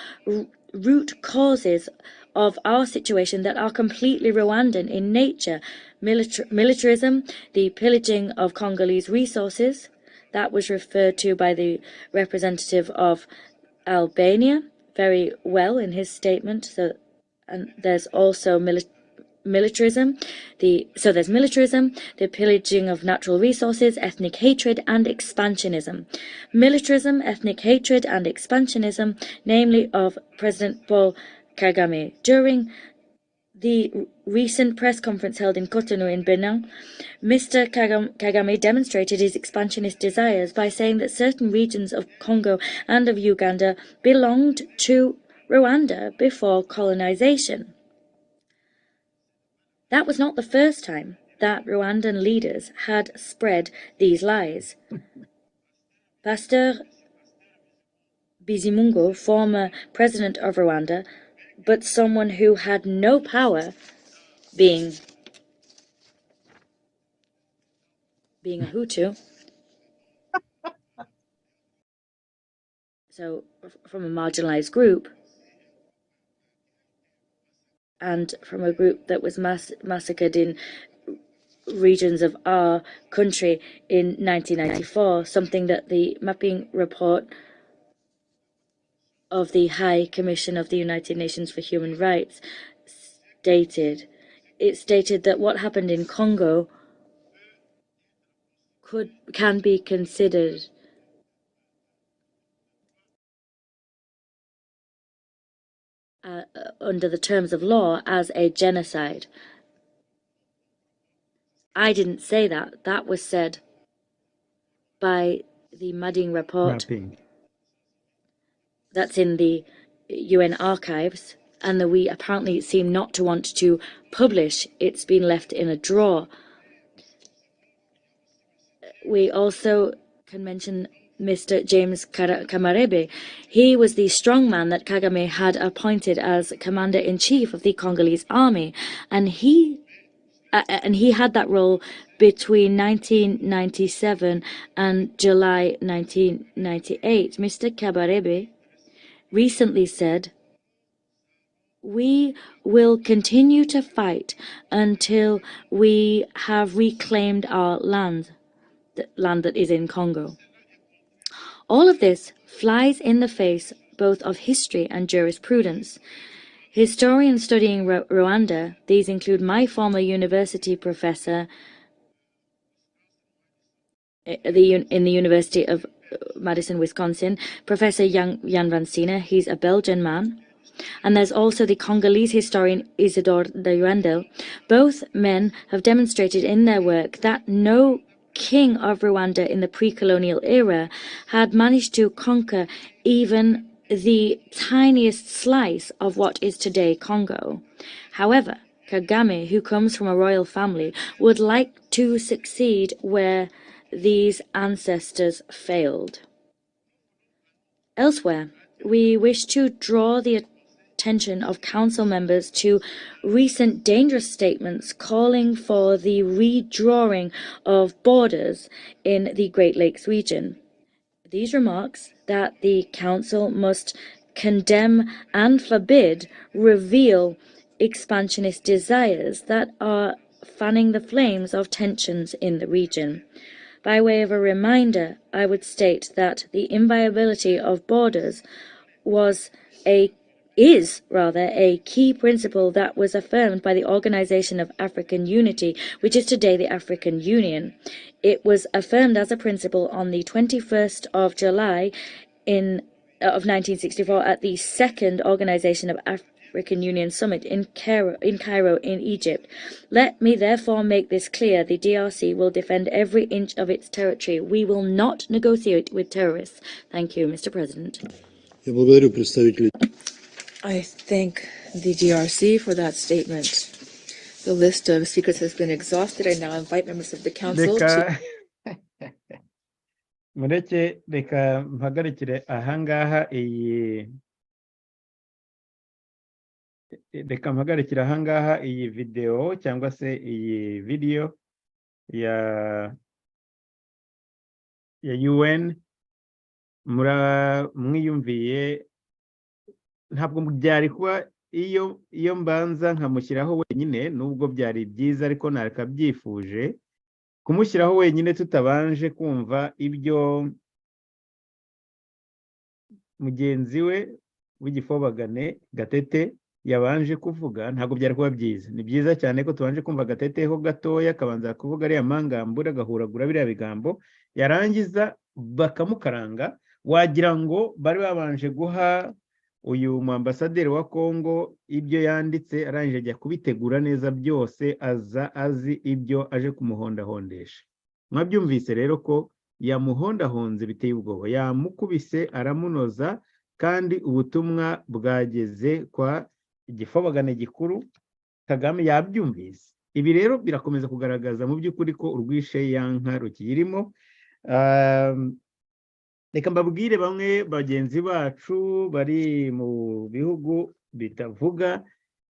root causes of our situation that are completely Rwandan in nature. Militarism, the pillaging of Congolese resources, that was referred to by the representative of Albania very well in his statement. And there's also militarism, the pillaging of natural resources, ethnic hatred, and expansionism. Militarism, ethnic hatred, and expansionism, namely of President Paul Kagame. During the recent press conference held in Cotonou in Benin, Mr. Kagame demonstrated his expansionist desires by saying that certain regions of Congo and of Uganda belonged to Rwanda before colonization. That was not the first time that Rwandan leaders had spread these lies. Pasteur Bizimungu, former president of Rwanda, but someone who had no power, being a Hutu, so from a marginalized group, and from a group that was massacred in regions of our country in 1994, something that the mapping report of the High Commission of the United Nations for Human Rights stated. It stated that what happened in Congo can be considered under the terms of law as a genocide. I didn't say that. That was said by the Mapping report. That's in the UN archives, and that we apparently seem not to want to publish. It's been left in a drawer. We also can mention Mr. James Kamarebe. He was the strongman that Kagame had appointed as commander-in-chief of the Congolese army, and he had that role between 1997 and July 1998. Mr. Kabarebe recently said, "We will continue to fight until we have reclaimed our land, the land that is in Congo." All of this flies in the face both of history and jurisprudence. Historians studying Rwanda, these include my former university professor in the University of Madison, Wisconsin, Professor Jan van Sina. He's a Belgian man. And there's also the Congolese historian Isidore de Rwendel. Both men have demonstrated in their work that no king of Rwanda in the pre-colonial era had managed to conquer even the tiniest slice of what is today Congo. However, Kagame, who comes from a royal family, would like to succeed where these ancestors failed. Elsewhere, we wish to draw the attention of council members to recent dangerous statements calling for the redrawing of borders in the Great Lakes region. These remarks that the council must condemn and forbid reveal expansionist desires that are fanning the flames of tensions in the region. By way of a reminder, I would state that the inviolability of borders is a key principle that was affirmed by the Organization of African Unity, which is today the African Union. It was affirmed as a principle on the 21st of July of 1964 at the Second Organization of African Union Summit in Cairo, in Egypt. Let me therefore make this clear. The DRC will defend every inch of its territory. We will not negotiate with terrorists. Thank you, Mr. President. Я благодарю представителей. I thank the DRC for that statement. The list of speakers has been exhausted. I now invite members of the council to... reka mpagarikire ahangaha iyi video cyangwa se iyi video ya UN. Mwiyumviye ntabwo byari kuba iyo mbanza nkamushyiraho wenyine, nubwo byari byiza ariko nakabyifuje kumushyiraho wenyine tutabanje kumva ibyo mugenzi we w'igifobagane Gatete yabanje kuvuga. Ntabwo byari kuba byiza. Ni byiza cyane ko tubanje kumva Gatete ho gatoya akabanza kuvuga ariya mangambura agahuragura biriya bigambo, yarangiza bakamukaranga, wagira ngo bari babanje guha uyu muambasaderi wa Congo ibyo yanditse, arangije ajya kubitegura neza byose, aza azi ibyo aje kumuhondahondesha. Mwabyumvise rero ko yamuhondahonze biteye ubwoba, yamukubise aramunoza, kandi ubutumwa bwageze kwa igifobagane gikuru. Kagame yabyumvise. Ibi rero birakomeza kugaragaza mu by'ukuri ko urwishe yanka rukiyirimo. Reka mbabwire bamwe bagenzi bacu bari mu bihugu bitavuga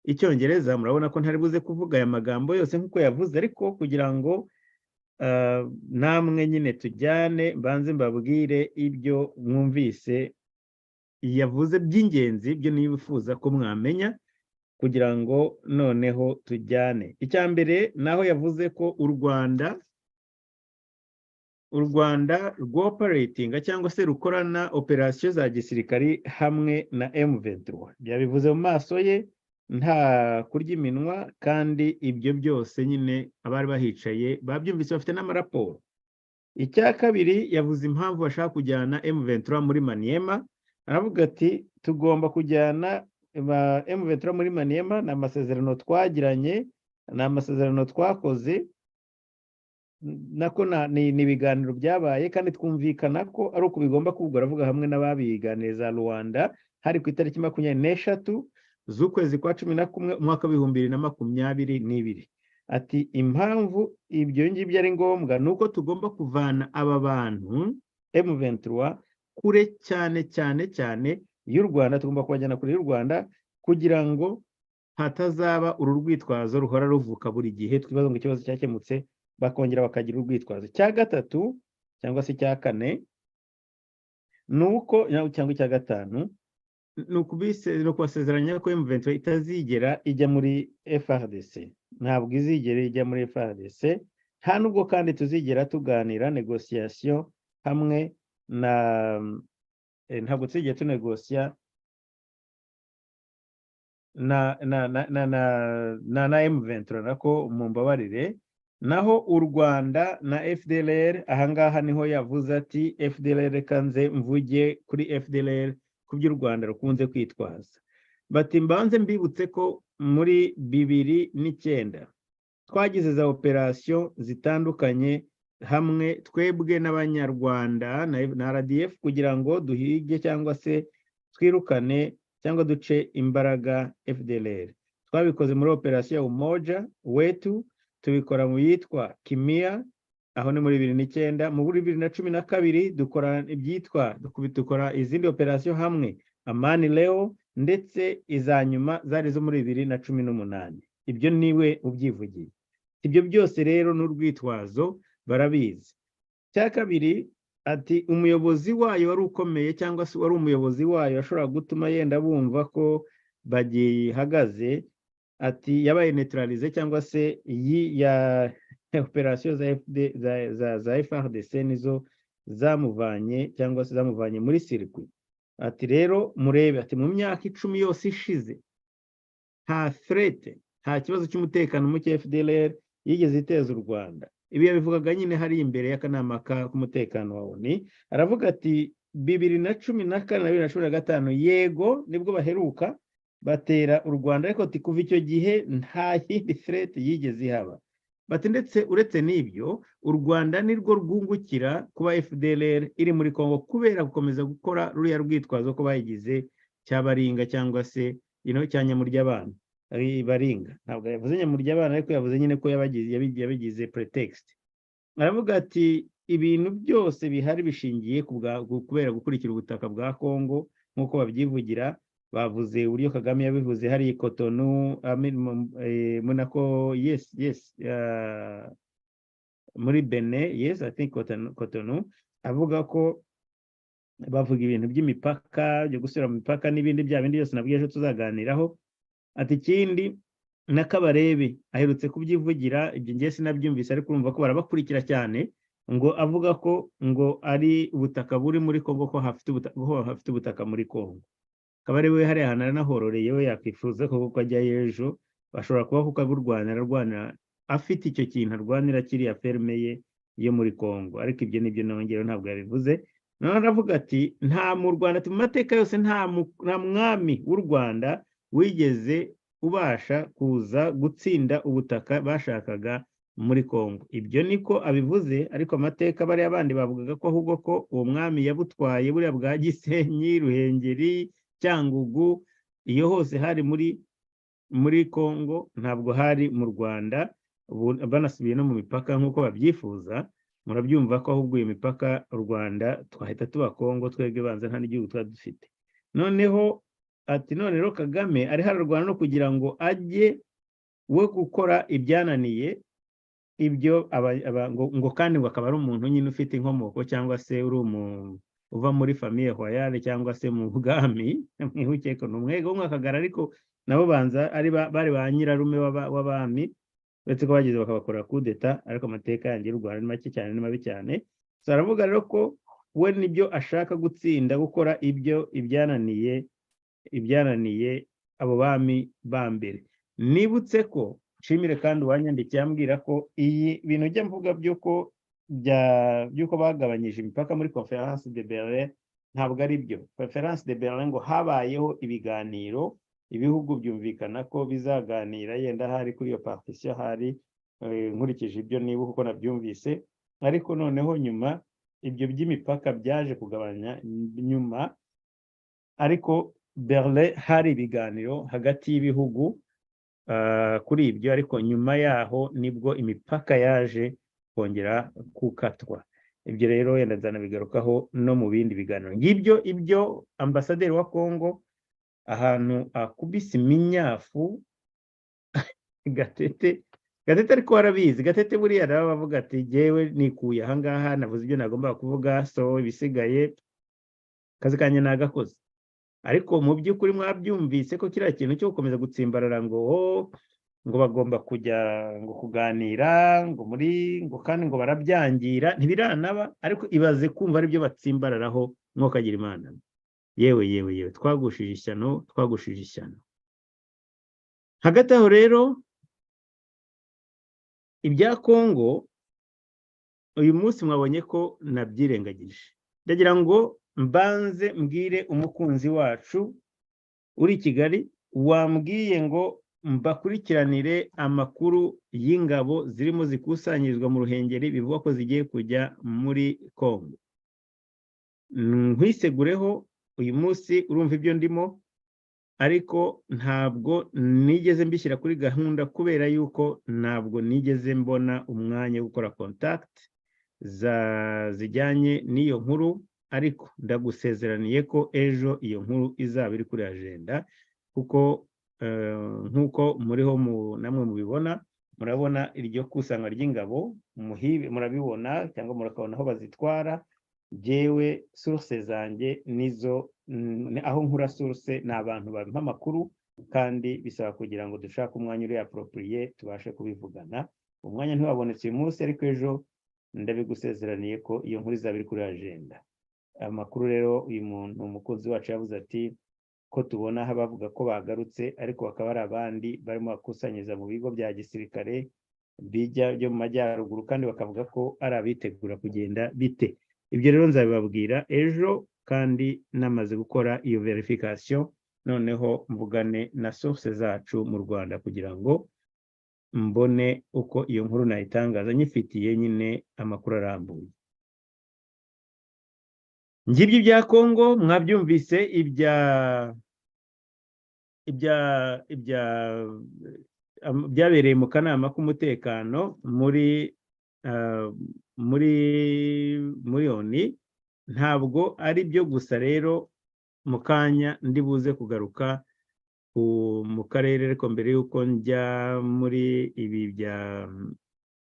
icyongereza, murabona ko ntari buze kuvuga aya magambo yose nk'uko yavuze, ariko kugira ngo namwe nyine tujyane, mbanze mbabwire ibyo mwumvise yavuze by'ingenzi, ibyo nifuza ko mwamenya kugira ngo noneho tujyane. Icya mbere naho yavuze ko u Rwanda rwoperatinga cyangwa se rukorana operasiyo za gisirikari hamwe na M23. Byabivuze mu maso ye nta kurya iminwa, kandi ibyo byose nyine abari bahicaye babyumvise, bafite n'amaraporo. Icya kabiri yavuze impamvu bashaka kujyana M23 muri Maniema. Aravuga ati tugomba kujyana M23 muri Maniema, ni amasezerano twagiranye, ni amasezerano twakoze, nako ni ibiganiro byabaye, kandi twumvikana ko ari uko bigomba kugura. Avuga hamwe n'ababiganiriza Rwanda hari ku itariki 23 z'ukwezi kwa 11 umwaka wa 2022. Ati impamvu ibyo ngibyo ari ngombwa nuko tugomba kuvana aba bantu M23 kure cyane y'u Rwanda, tugomba kubajyana kure y'u Rwanda kugira ngo hatazaba uru rwitwazo ruhora ruvuka buri gihe, twibaza ngo ikibazo cyakemutse bakongera bakagira urwitwazo. Cya gatatu cyangwa se cya kane nuko cyangwa icya gatanu nukubise no kubasezeranya ko M23 itazigera ijya muri FRDC. Ntabwo izigera ijya muri FRDC, nta nubwo kandi tuzigera tuganira negotiation hamwe na ntabwo tuzigera tunegosya na M23 nako mumbabarire, naho u Rwanda na FDLR ahangaha niho yavuze ati FDLR kanze mvuge kuri FDLR kubyo u Rwanda rukunze kwitwaza. Bati mbanze mbibutse ko muri 2009 twagize za operation zitandukanye hamwe twebwe n'abanyarwanda na RDF kugira ngo duhige cyangwa se twirukane cyangwa duce imbaraga FDLR. Twabikoze muri operation Umoja Wetu, tubikora mu yitwa Kimia aho ni muri 2009. Mu 2012 dukora ibyitwa dukora izindi operation hamwe Amani Leo, ndetse izanyuma zari zo muri 2018. Ibyo niwe ubyivugiye. Ibyo byose rero n'urwitwazo barabizi. Cya kabiri ati umuyobozi wayo wari ukomeye cyangwa se wari umuyobozi wayo ashobora gutuma yenda bumva ko bagihagaze, ati yabaye neutralize cyangwa se ya operation za FARDC nizo zamuvanye cyangwa se zamuvanye muri circuit. Ati rero murebe, ati mu myaka 10 yose ishize nta threat, nta kibazo cy'umutekano muke FDLR yigeze iteza u Rwanda. Ibi yabivugaga nyine hari imbere y'akanama k'umutekano wa LONI. Aravuga ati 2014 na 2015 yego nibwo baheruka batera u Rwanda, ariko ati kuva icyo gihe nta yindi threat yigeze ihaba. Bati ndetse uretse n'ibyo u Rwanda nirwo rwungukira kuba FDLR iri muri Congo kubera gukomeza gukora ruriya rwitwazo ko bayigize cyabaringa cyangwa se cya Nyamuryabana. Baringa ntabwo yavuze Nyamuryabana, ariko yavuze nyine ko yabigize pretext. Aravuga ati ibintu byose bihari bishingiye kubera gukurikira ubutaka bwa Congo nk'uko babyivugira. Bavuze uburyo Kagame yabivuze hari Cotonou, Monaco, yes, muri Benin, yes, I think Cotonou, avuga ko bavuga ibintu by'imipaka, byo gusubira mu mipaka n'ibindi bya bindi byose nabwiye ejo tuzaganiraho. Ati ikindi na Kabarebe aherutse kubyivugira, ibyo ngiye sinabyumvise ariko urumva ko barabakurikira cyane, ngo avuga ko ngo ari ubutaka buri muri Congo, ko hafite ubutaka muri Congo. Kabarebe hari ahantu aranahororeye, we yakwifuza ko ajya ejo bashobora kuba kuko arwana afite icyo kintu arwanira kiriya ferme ye yo muri Congo, ariko ibyo nibyo nongero ntabwo yabivuze. None aravuga ati nta mu Rwanda, mu mateka yose nta mwami w'u Rwanda wigeze ubasha kuza gutsinda ubutaka bashakaga muri Congo. Ibyo niko abivuze, ariko amateka bari abandi bavugaga ko ahubwo ko uwo mwami yabutwaye buriya bwa Gisenyi, Ruhengeri, Cyangugu, iyo hose hari muri Congo, ntabwo hari mu Rwanda. Banasubiye no mu mipaka nk'uko babyifuza. Murabyumva ko ahubwo iyo mipaka u Rwanda twahita tuba Congo, twebwe banza nta n'igihugu tuba dufite. Noneho ati none rero Kagame ari hararwana no kugira ngo ajye we gukora ibyananiye ibyo ngo kandi ngo akaba ari umuntu nyine ufite inkomoko cyangwa se uri uva muri famille royale cyangwa se mu bwami, mwihuke ko n'umwego w'umwakagara, ariko nabo banza bari ba nyirarume w'abami, uretse ko bagize bakabakora coup d'etat, ariko amateka yanjye y'u Rwanda ni make cyane, ni mabi cyane. So aravuga rero ko we nibyo ashaka gutsinda, gukora ibyo ibyananiye abo bami ba mbere. Nibutse ko nshimire kandi uwanyandikiye ambwira ko iyi bintu ujya mvuga by'uko bagabanyije imipaka muri Conference de Berlin ntabwo ari byo. Conference de Berlin ngo habayeho ibiganiro, ibihugu byumvikana ko bizaganira, yenda hari kuri iyo partition hari nkurikije ibyo niba uko nabyumvise, ariko noneho nyuma ibyo by'imipaka byaje kugabanya nyuma, ariko Berlin hari ibiganiro hagati y'ibihugu kuri ibyo, ariko nyuma yaho nibwo imipaka yaje kongera kukatwa. Ibyo rero yenda nzanabigarukaho no mu bindi biganiro. Ngibyo ibyo ambasaderi wa Congo ahantu akubise iminyafu Gatete ariko warabizi, Gatete buriya raba bavuga ati jewe nikuye ahangaha navuze ibyo nagomba kuvuga, so ibisigaye kazi kanye nagakoze. Ariko mu by'ukuri mwabyumvise ko kiriya kintu cyo gukomeza gutsimbarara ngo bagomba kujya ngo kuganira ngo kandi ngo barabyangira ntibiranaba, ariko ibaze kumva ari byo batsimbararaho mwokagira Imana. Yewe twagushije ishyano. hagati aho rero ibya Congo uyu munsi mwabonye ko nabyirengagije. Ndagira ngo mbanze mbwire umukunzi wacu uri Kigali wambwiye ngo mbakurikiranire amakuru y'ingabo zirimo zikusanyirizwa mu Ruhengeri bivuga ko zigiye kujya muri Congo. Nkwisegureho uyu munsi urumva ibyo ndimo, ariko ntabwo nigeze mbishyira kuri gahunda kubera yuko ntabwo nigeze mbona umwanya wo gukora contact zijyanye n'iyo nkuru, ariko ndagusezeraniye ko ejo iyo nkuru izaba iri kuri agenda, kuko nk'uko muriho namwe mubibona, murabona iryo kusanywa ry'ingabo muhibe, murabibona cyangwa murakabona aho bazitwara. Jewe source zanjye nizo, aho nkura source ni abantu bampa amakuru, kandi bisaba kugira ngo dushake umwanya uri approprié tubashe kubivugana. Umwanya ntiwabonetse uyu munsi, ariko ejo ndabigusezeraniye ko iyo nkuru izaba iri kuri agenda. Amakuru rero uyu muntu umukunzi wacu yavuze ati ko tubona aho bavuga ko bagarutse, ariko bakaba ari abandi barimo bakusanyiriza mu bigo bya gisirikare byo mu majyaruguru, kandi bakavuga ko ari abitegura kugenda bite. Ibyo rero nzabibabwira ejo, kandi namaze gukora iyo verification, noneho mvugane na source zacu mu Rwanda kugira ngo mbone uko iyo nkuru nayitangaza nyifitiye nyine amakuru arambuye. Ngibyo ibya Congo mwabyumvise, byabereye mu kanama k'umutekano muri LONI. Ntabwo ari byo gusa rero, mu kanya ndibuze kugaruka mu karere, ariko mbere yuko njya muri ibi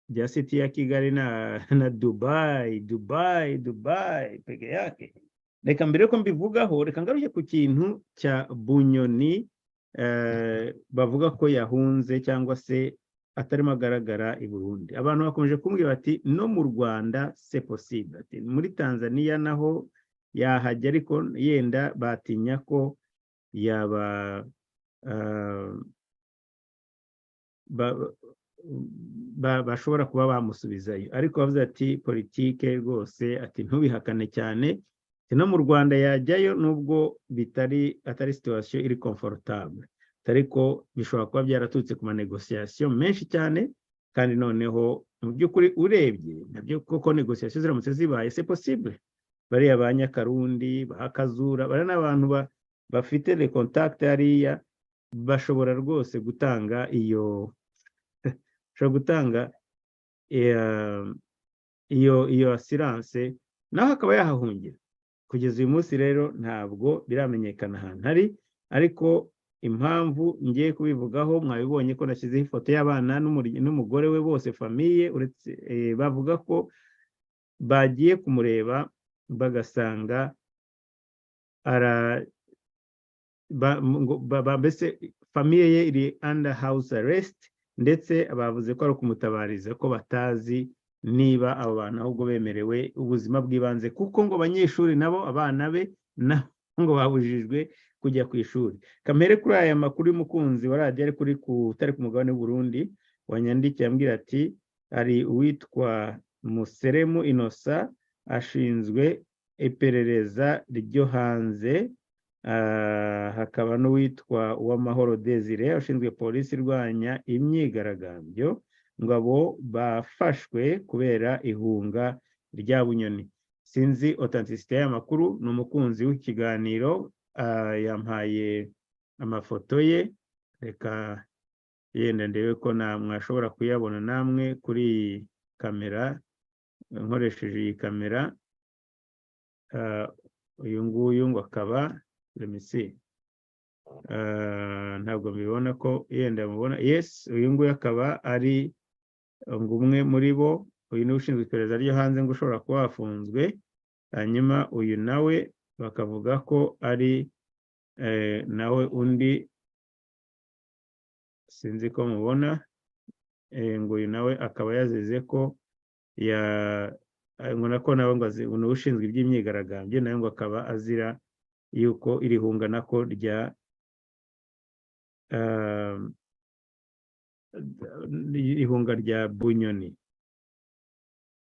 bya city ya Kigali na Dubai peke yake, reka mbere yuko mbivugaho, reka ngaruke ku kintu cya Bunyoni bavuga ko yahunze cyangwa se atarimo agaragara i Burundi. Abantu bakomeje kumbwira bati no mu Rwanda c'est possible, ati muri Tanzania naho yahajya, ariko yenda batinya ko yaba bashobora kuba bamusubizayo, ariko bavuze ati politike rwose, ati ntubihakane cyane, no mu Rwanda yajyayo nubwo atari situation iri comfortable, ariko bishobora kuba byaraturutse ku manegociation menshi cyane, kandi noneho mu by'ukuri urebye nabyo koko negociation ziramutse zibaye c'est possible. Bariya ba Nyakarundi, ba Kazura, bari n'abantu bafite les contacts hariya, bashobora rwose gutanga iyo assurance, naho akaba yahahungira. Kugeza uyu munsi rero ntabwo biramenyekana ahantu hari, ariko impamvu ngiye kubivugaho mwabibonye ko nashyizeho ifoto y'abana n'umugore we, bose famille, uretse bavuga ko bagiye kumureba bagasanga mbese famille ye iri under house arrest, ndetse bavuze ko ari ukumutabariza, ko batazi niba abo bantu ahubwo bemerewe ubuzima bw'ibanze, kuko ngo abanyeshuri nabo, abana be nabo ngo babujijwe kujya ku ishuri. Kamere kuri aya makuru y'umukunzi wa radiyo utari ku mugabane w'u Burundi wanyandikiye ambwira ati hari uwitwa Museremu Innocent ashinzwe iperereza ryo hanze, hakaba n'uwitwa Uwamahoro Desire ashinzwe polisi irwanya imyigaragambyo, ngo abo bafashwe kubera ihunga rya Bunyoni. Sinzi authenticité y'amakuru, ni umukunzi w'ikiganiro yampaye amafoto ye, reka yenda ndebe ko mwashobora kuyabona namwe kuri kamera, nkoresheje iyi kamera. Uyu nguyu ngo akaba ntabwo mbibona ko yenda mubona. Yes, uyu nguyu akaba ari umwe muri bo. Uyu ni ushinzwe iperereza ryo hanze ngo ushobora kuba wafunzwe. Hanyuma uyu nawe bakavuga ko ari nawe undi, sinzi ko mubona, ngo uyu nawe akaba yazize ko ngo nako nawe ngo ni ushinzwe iby'imyigaragambyo, nawe ngo akaba azira yuko iri hunga nako ihunga rya Bunyoni.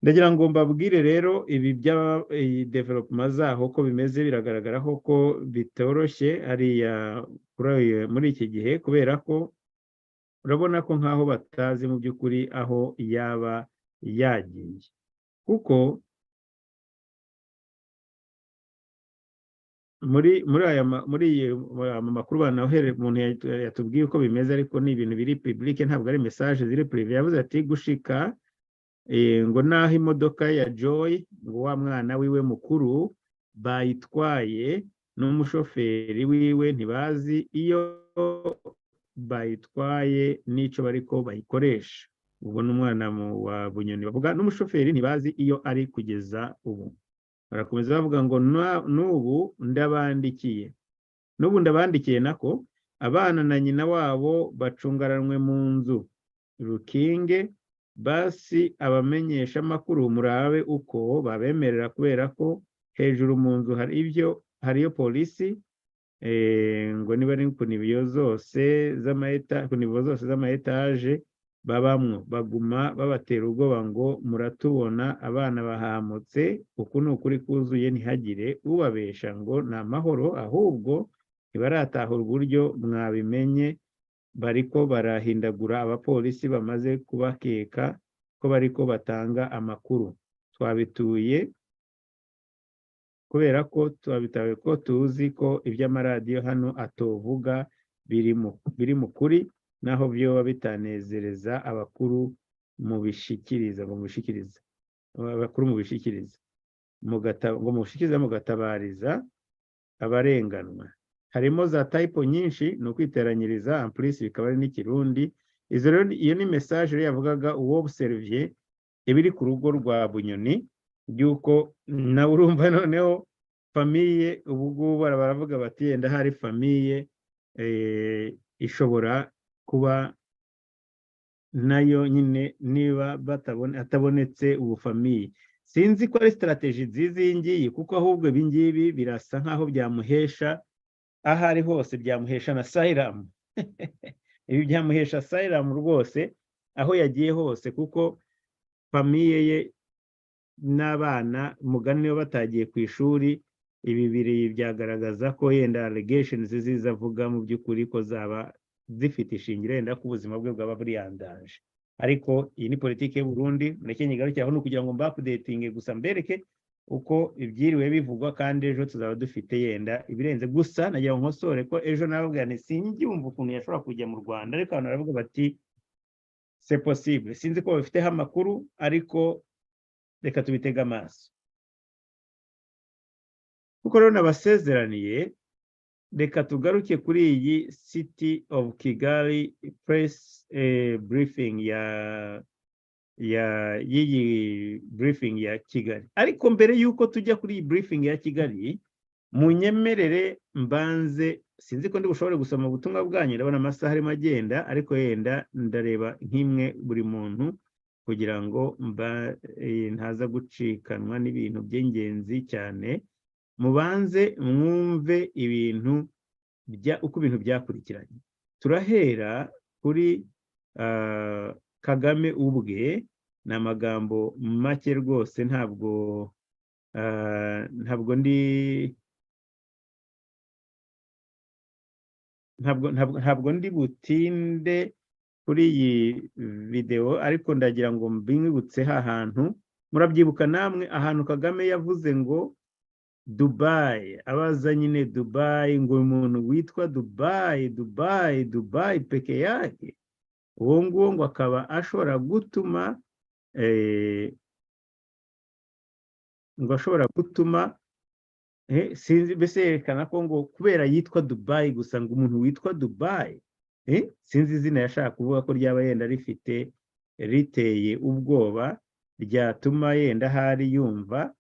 Ndagira ngo mbabwire rero ibi bya development zaho ko bimeze, biragaragaraho ko bitoroshye hariya muri iki gihe, kubera ko urabona ko nkaho batazi mu by'ukuri aho yaba yagiye, kuko muri aya makuru banahere umuntu yatubwiye uko bimeze, ariko ni ibintu biri public, ntabwo ari message ziri privé. Yavuze ati gushika ngo naho imodoka ya Joy ngo wa mwana wiwe mukuru bayitwaye n'umushoferi wiwe, ntibazi iyo bayitwaye n'ico bariko bayikoresha. Ubwo n'umwana wa Bunyoni bavuga, n'umushoferi ntibazi iyo ari kugeza ubu. Barakomeza bavuga ngo n'ubu ndabandikiye nako abana na nyina wabo bacungaranwe mu nzu Rukinge, basi abamenyesha makuru murabe uko babemerera, kubera ko hejuru mu nzu hariyo polisi ngo niba ari ku nivo zose z'amaetaje babamwo, baguma babatera ubwoba ngo muratubona abana bahamutse, uku ni ukuri kuzuye, ntihagire ubabesha ngo ni amahoro, ahubwo ntibaratahura uburyo mwabimenye, bariko barahindagura abapolisi bamaze kubakeka ko bariko batanga amakuru. Twabituye kubera ko twabitawe ko tuzi ko iby'amaradiyo hano atovuga biri mu kuri, naho byo bitanezereza abakuru mubishikiriza mugatabariza abarenganwa. Harimo za typo nyinshi, no kwiteranyiriza amplisi bikaba ari n'ikirundi. Izo rero iyo ni message yavugaga uwo observier ibiri ku rugo rwa Bunyoni, byuko na urumva noneho famille ubugu baravuga bati yenda hari famille ishobora kuba nayo nyine niba atabonetse ubu famille. Sinzi ko ari strategy zizingiye, kuko ahubwo ibingibi birasa nkaho byamuhesha ahari hose, byamuhesha na Asylum ibi byamuhesha Asylum rwose aho yagiye hose, kuko famille ye n'abana mugani niyo batagiye ku ishuri. Ibi biri byagaragaza ko yenda allegations zizavuga mu by'ukuri ko zaba zifite ishingiro, yenda ku buzima bwe bwaba buriyandanje. Ariko iyi ni politiki y'u Burundi, mureke nyigarukiraho no kugira ngo updating gusa mbereke uko ibyiriwe bivugwa, kandi ejo tuzaba dufite yenda ibirenze. Gusa nagira ngo nkosore ko ejo nababwira nti sinjyumva ukuntu yashobora kujya mu Rwanda, ariko abantu baravuga bati c'est possible. Sinzi ko bafiteho amakuru, ariko reka tubitega amaso. Kuko rero nabasezeraniye, reka tugaruke kuri iyi City of Kigali press briefing y'iyi briefing ya Kigali. Ariko mbere yuko tujya kuri iyi briefing ya Kigali, munyemerere mbanze, sinzi ko ndi bushobore gusoma ubutumwa bwanyu, ndabona amasaha arimo agenda, ariko yenda ndareba nk'imwe buri muntu kugira ngo ntaza gucikanwa n'ibintu by'ingenzi cyane. Mubanze mwumve ibintu uko ibintu byakurikiranye. Turahera kuri Kagame ubwe, ni amagambo make rwose, ntabwo ndi butinde kuri iyi video, ariko ndagira ngo mbinibutse hantu. Murabyibuka namwe ahantu Kagame yavuze ngo Dubai, abaza nyine Dubai, ngo umuntu witwa Dubai peke yake, uwo nguwo ngo akaba ashobora gutuma sinzi, mbese yerekana ko ngo kubera yitwa Dubai gusa, ngo umuntu witwa Dubai, sinzi izina yashaka kuvuga ko ryaba yenda rifite riteye ubwoba, ryatuma yenda hari yumva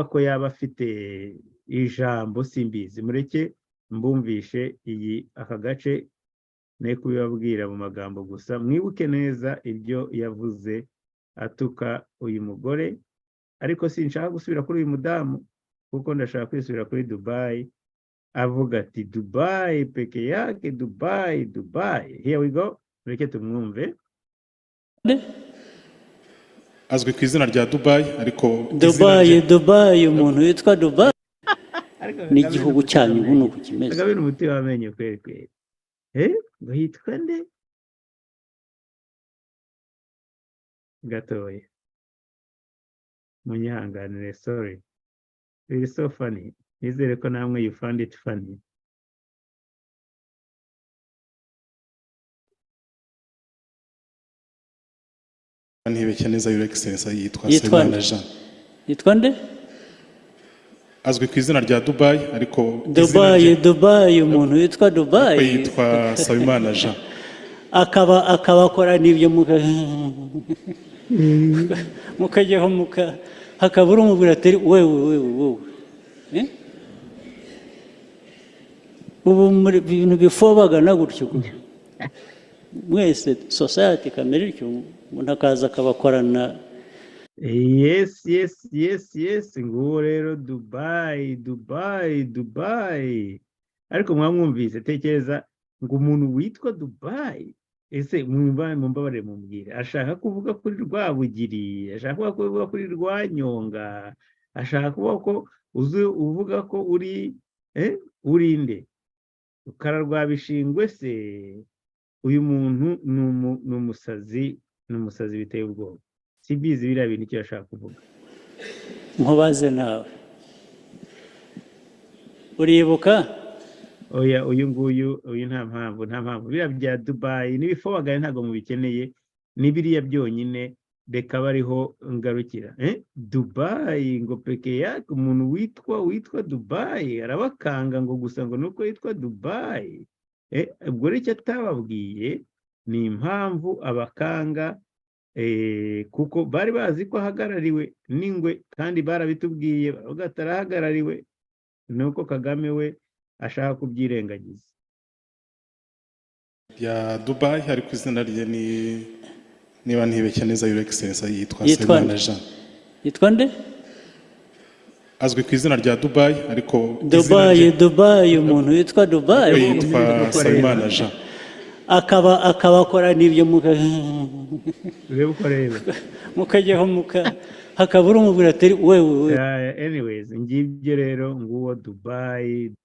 ko yaba afite ijambo, simbizi. Mureke mbumvishe aka gace, ne kubibabwira mu magambo gusa, mwibuke neza ibyo yavuze atuka uyu mugore. Ariko sinshaka gusubira kuri uyu mudamu, kuko ndashaka kwisubira kuri Dubai, avuga ati Dubai peke yake, Dubai, Dubai. Here we go, reke tumwumve. Azwi ku izina rya Dubai, ariko Dubai umuntu witwa Dubai ni igihugu cyanyu buno kukimeze. Agabira umuti wamenye kweri kweri. Ngo hitwa nde? Gatoya. Munyihanganire, sorry. It is so funny. Nizere ko namwe you found it funny. ntibeshya neza Your Excellency yitwa Nsabimana Jean. Yitwa nde? Azwi ku izina rya Dubai, ariko Dubai umuntu witwa Dubai yitwa Nsabimana Jean. akaba akora n'ibyo mukajyaho hakabura umubwira ati wewe ubu muri bintu bifobagana gutyo mwese society kamere cyo umuntu akaza akabakorana. Yes. Nguwo rero Dubai. Ariko mwamwumvise, tekereza ngo umuntu witwa Dubai. Ese mumbabare mumbwire, ashaka kuvuga kuri Rwabugiri, ashaka kuvuga kuri Rwanyonga, ashaka kuvuga ko uvuga ko urinde Rukara rwa Bishingwe se? Uyu muntu ni umusazi biteye ubwoba. Sibizi biriya bintu icyo yashaka kuvuga. Nkubaze nawe uribuka? Oya, uyu nta mpamvu. Biriya bya Dubai n'ibifobagane ntabwo mubikeneye, ni biriya byonyine, reka bariho ngarukira. Dubai ngo peke yake umuntu witwa Dubai arabakanga ngo gusa ngo nuko yitwa Dubai. Ubwo rero icyo atababwiye ni impamvu abakanga, kuko bari bazi ko ahagarariwe n'ingwe, kandi barabitubwiye bavuga atarahagarariwe, nuko Kagame we ashaka kubyirengagiza. Ya Dubai hari ku izina rye niba ntibeshya neza Your Excellency yitwa Nsabimana Jean. Yitwa nde? Azwi ku izina rya Dubai, ariko Dubai umuntu witwa Dubai yitwa Nsabimana Jean. akaba akora n'ibyo mukajyaho hakabura umubwira ati wewe. Anyways, ngibyo rero nguwo Dubai.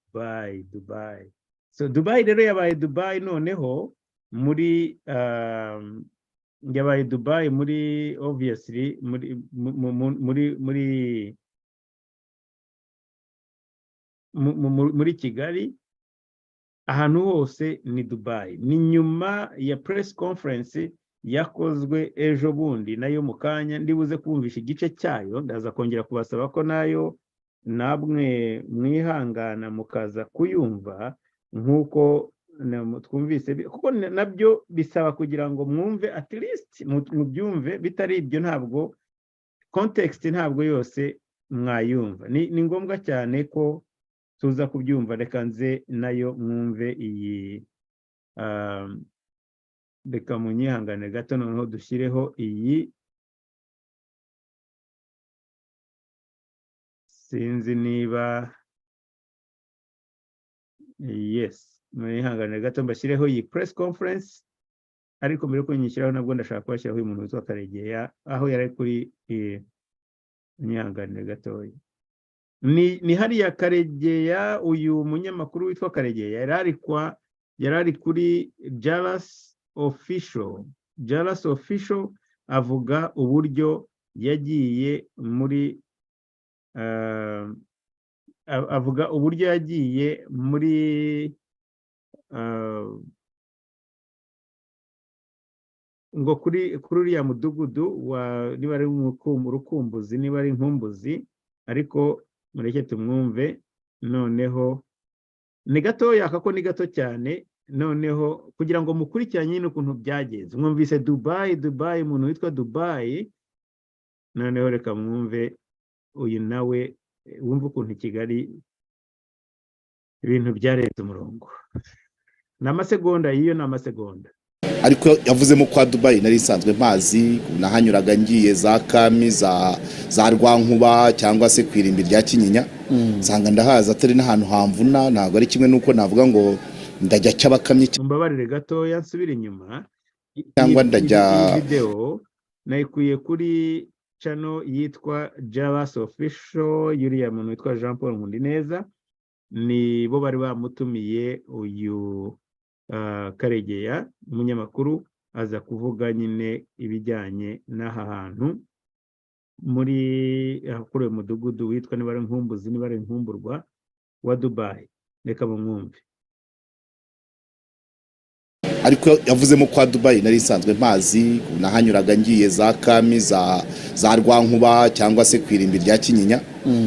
So Dubai rero yabaye Dubai noneho muri yabaye Dubai muri obviously muri Kigali, ahantu hose ni Dubai. Ni nyuma ya press conference yakozwe ejo bundi, nayo mukanya ndibuze kumvisha igice cyayo, ndaza kongera kubasaba ko nayo nabwe mwihangana mukaza kuyumva nkuko twumvise, kuko nabyo bisaba kugira ngo mwumve at least mubyumve, bitari ibyo ntabwo context ntabwo yose mwayumva. Ni ngombwa cyane ko tuza kubyumva. Reka nze nayo mwumve iyi, reka munyihangane gato noneho dushyireho iyi, sinzi niba yes, munyihangane gato mbashyireho iyi press conference, ariko mbere ko nyishyiraho nabwo ndashaka kubashyiraho uyu muntu witwa Karegeya aho yari kuri munyihangane gatoya. Ni hariya Karegeya, uyu munyamakuru witwa Karegeya yari ari kuri Jalas official avuga uburyo yagiye muri ngo kuri uriya mudugudu niba ari Rukumbuzi, niba ari Nkumbuzi, ariko mureke tumwumve noneho. Ni gatoya kako, ni gato cyane noneho, kugira ngo mukurikiranye n'ukuntu byagenze. Mwumvise Dubai, umuntu witwa Dubai, noneho reka mwumve uyu nawe, wumva ukuntu Kigali ibintu byarenze umurongo. N'amasegonda iyo n'amasegonda. Ariko yavuzemo kwa Dubai nari isanzwe mpazi, nahanyuraga ngiye za Kami za Rwankuba cyangwa se kwirimbi rya Kinyinya. nsanga ndahaza atari n'ahantu hamvuna ntabwo ari kimwe nuko navuga ngo ndajya cyabakamye mumbabarire gatoya nsubira inyuma cyangwa ndajya iyi video nayikuye kuri channel yitwa Javas Official yuriya muntu witwa Jean Paul Nkundineza ni bo bari bamutumiye uyu Karegeya umunyamakuru aza kuvuga nyine ibijyanye n'aha hantu muri kuri uyu mudugudu witwa nibare nkumbuzi nibare nkumburwa wa Dubai reka bamwumve. ariko yavuzemo kwa Dubai nari nsanzwe mpazi nahanyuraga ngiye za Kami za Rwankuba cyangwa se kwirimbi rya Kinyinya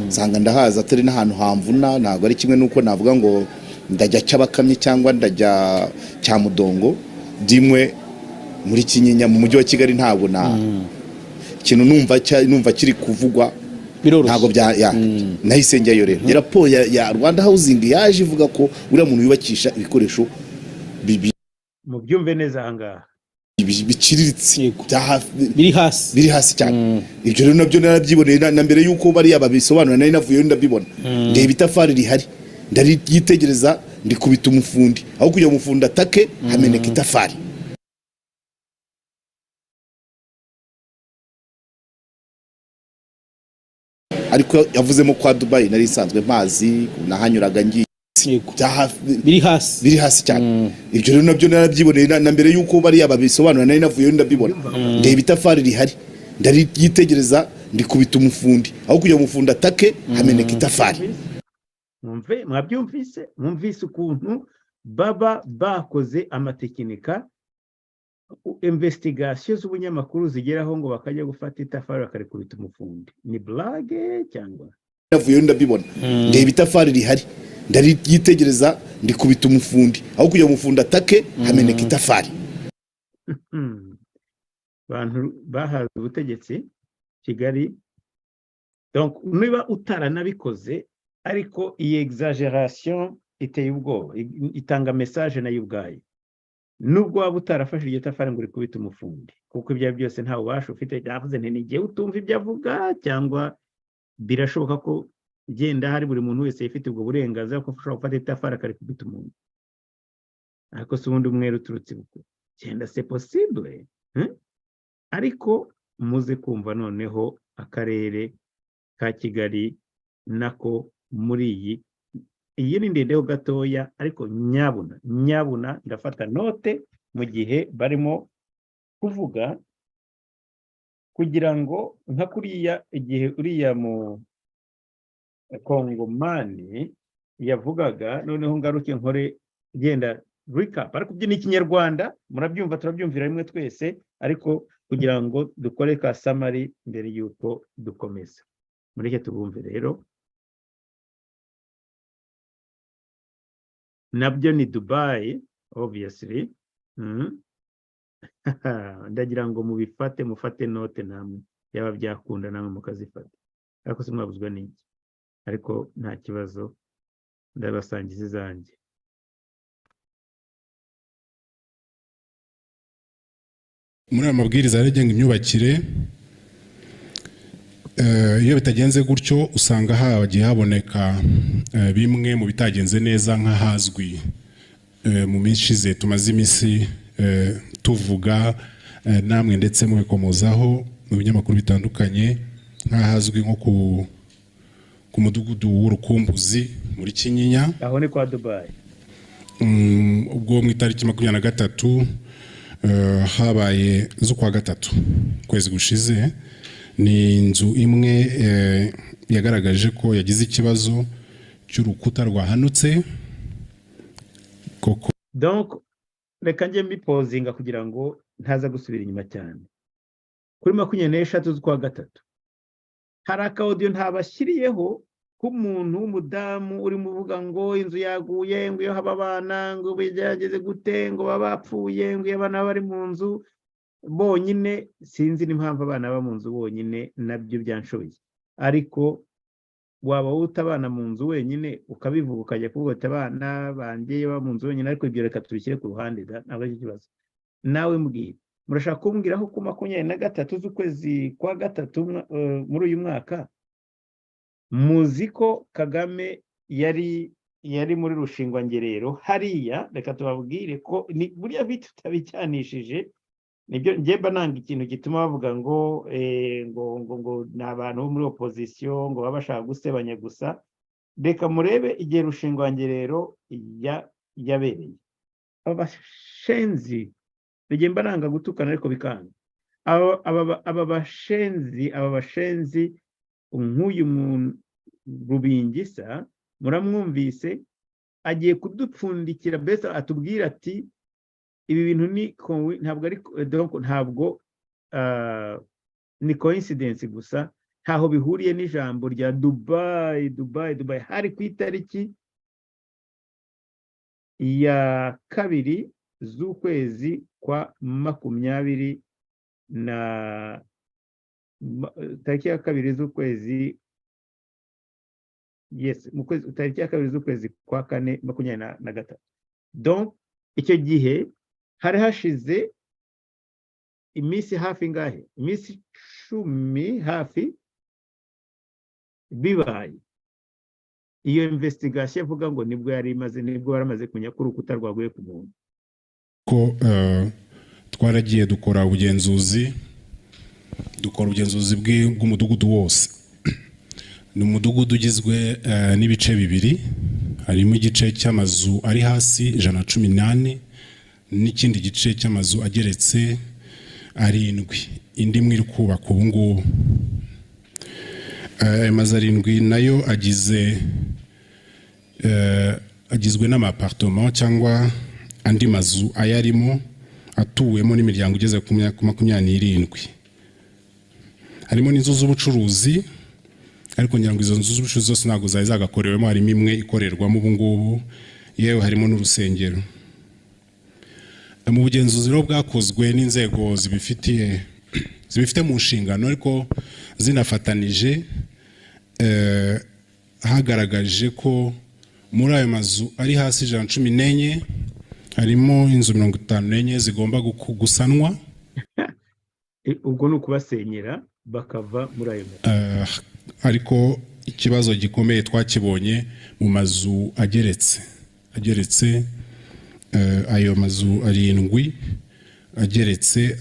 nsanga ndahaza atari n'ahantu hamvuna ntabwo ari kimwe nuko navuga ngo ndajya cyabakamye cyangwa ndajya Cyamudongo dimwe muri Kinyinya mu mujyi wa Kigali ntabwo ikintu numva kiri kuvugwa ntabwo bya nahise njyayo rero raporo ya Rwanda Housing yaje ivuga ko uriya muntu yubakisha ibikoresho mu byumve neza ahangaha biciriritse biri hasi cyane ibyo rero nabyo narabyiboneye na mbere yuko bari babisobanura nari navuye ndabibona ndeba itafari rihari ndaryitegereza ndikubita umufundi aho kujya umufundi atake hameneka itafari. ariko yavuzemo kwa Dubai nari nsanzwe mpazi nahanyuraga ngiye biri hasi cyane ibyo rero nabyo narabyiboneye na mbere yuko bari babisobanura nari navuye ndabibona ndeba itafari rihari ndaryitegereza ndikubita umufundi aho kujya umufundi atake hameneka itafari. mwumvise ukuntu baba bakoze amatekinika investigation z'ubunyamakuru zigeraho ngo bakajya gufata itafari bakarikubita umufundi ni blague cyangwa navuye ndabibona ndeba itafari rihari ndaryitegereza ndikubita umufundi aho kujya umufundi atake hameneka itafari. abantu bahaza ubutegetsi Kigali donc niba utaranabikoze ariko iyi exaggeration iteye ubwoba itanga message nayo ubwayo nubwo waba utarafashe iryo tafari ngo rikubita umufundi kuko ibyo byose ntawe ubasha ufite yavuze nti nigiye utumva ibyo avuga cyangwa birashoboka ko genda hari buri muntu wese yifite ubwo burenganzira ko ashobora gufata itafari akarikubita umuntu ariko se ubundi umwe ruturutse buko genda c'est possible ariko muze kumva noneho akarere ka Kigali nako muri iyi ni ndendeho gatoya ariko nyabuna ndafata note mu gihe barimo kuvuga kugira ngo nka kuriya igihe uriya mu Kongomani yavugaga noneho ngaruke nkore genda recap ariko byo ni Kinyarwanda murabyumva turabyumvira rimwe twese ariko kugira ngo dukore ka summary mbere yuko dukomeza mureke tubumve rero. Nabyo ni Dubai obviously ndagira ngo mufate note namwe yaba byakunda namwe mukazifata ariko simwabuzwa n'iki ariko nta kibazo ndabasangiza izanjye. muri aya mabwiriza agenga imyubakire iyo bitagenze gutyo usanga hagiye haboneka bimwe mu bitagenze neza nk'ahazwi mu minsi ishize tumaze iminsi tuvuga namwe ndetse mubikomozaho mu binyamakuru bitandukanye nk'ahazwi nko ku mudugudu w'urukumbuzi muri Kinyinya aho ni kwa Dubai ubwo mu itariki 23 habaye z'ukwa gatatu kwezi gushize ni inzu imwe yagaragaje ko yagize ikibazo cy'urukuta rwahanutse koko donc reka nje mbipozinga kugira ngo ntaza gusubira inyuma cyane kuri 23 z'ukwa gatatu hari akaudio ntabashyiriyeho k'umuntu w'umudamu uri muvuga ngo inzu yaguye ngo iyo haba abana ngo bijyageze gute ngo babapfuye ngo abana bari mu nzu bonyine sinzi n'impamvu abana baba mu nzu bonyine nabyo byanshoboye ariko waba utabana mu nzu wenyine ukabivuga ukajya kuvuga ati abana bangiye baba mu nzu wenyine ariko ibyo reka tubishyire ku ruhande ntabwo ari ikibazo nawe mbwira murashaka kumbwiraho ku 23 z'ukwezi kwa gatatu muri uyu mwaka muzi ko Kagame yari muri rushingwangerero hariya, reka tubabwire ko ni buriya bitu tutabicyanishije. Nibyo njyemba nanga ikintu gituma bavuga ngo ni abantu bo muri opposition ngo baba bashaka gusebanya gusa. Reka murebe igihe rushingwangerero yabereye, abashenzi njyemba nanga gutukana ariko bikanga. Aba bashenzi nk'uyu muntu Rubingisa muramwumvise agiye kudupfundikira mbese atubwira ati ibi bintu ntabwo ni coincidence gusa, ntaho bihuriye n'ijambo rya Dubai. Hari ku itariki ya 2 z'ukwezi kwa 20 na tariki ya 2 z'ukwezi tariki ya 2 z'ukwezi kwa 4 23. Donc icyo gihe hari hashize iminsi hafi ngahe, iminsi 10 hafi bibaye iyo investigation ivuga ngo nibwo baramaze kumenya ko urukuta rwaguye ku muntu. Ko twaragiye dukora ubugenzuzi bw'umudugudu wose. Ni umudugudu ugizwe n'ibice bibiri, harimo igice cy'amazu ari hasi 118 n'ikindi gice cy'amazu ageretse 7, indi imwe iri kubaka ubu ngubu. Amazu 7 nayo agizwe n'amapartement cyangwa andi mazu ayarimo atuwemo n'imiryango igeze ku 27. Harimo n'inzu z'ubucuruzi, ariko ngira ngo izo nzu z'ubucuruzi zose ntabwo zari zagakorewemo, harimo imwe ikorerwamo ubu ngubu, yewe harimo n'urusengero. Mu bugenzuzi rero bwakozwe n'inzego zibifite mu nshingano ariko zinafatanije, hagaragaje ko muri ayo mazu ari hasi 114 harimo inzu 54 zigomba gusanwa. Ubwo ni ukubasenyera bakava muri ayo mazu. Ariko ikibazo gikomeye twakibonye mu mazu ageretse ayo mazu 7 ageretse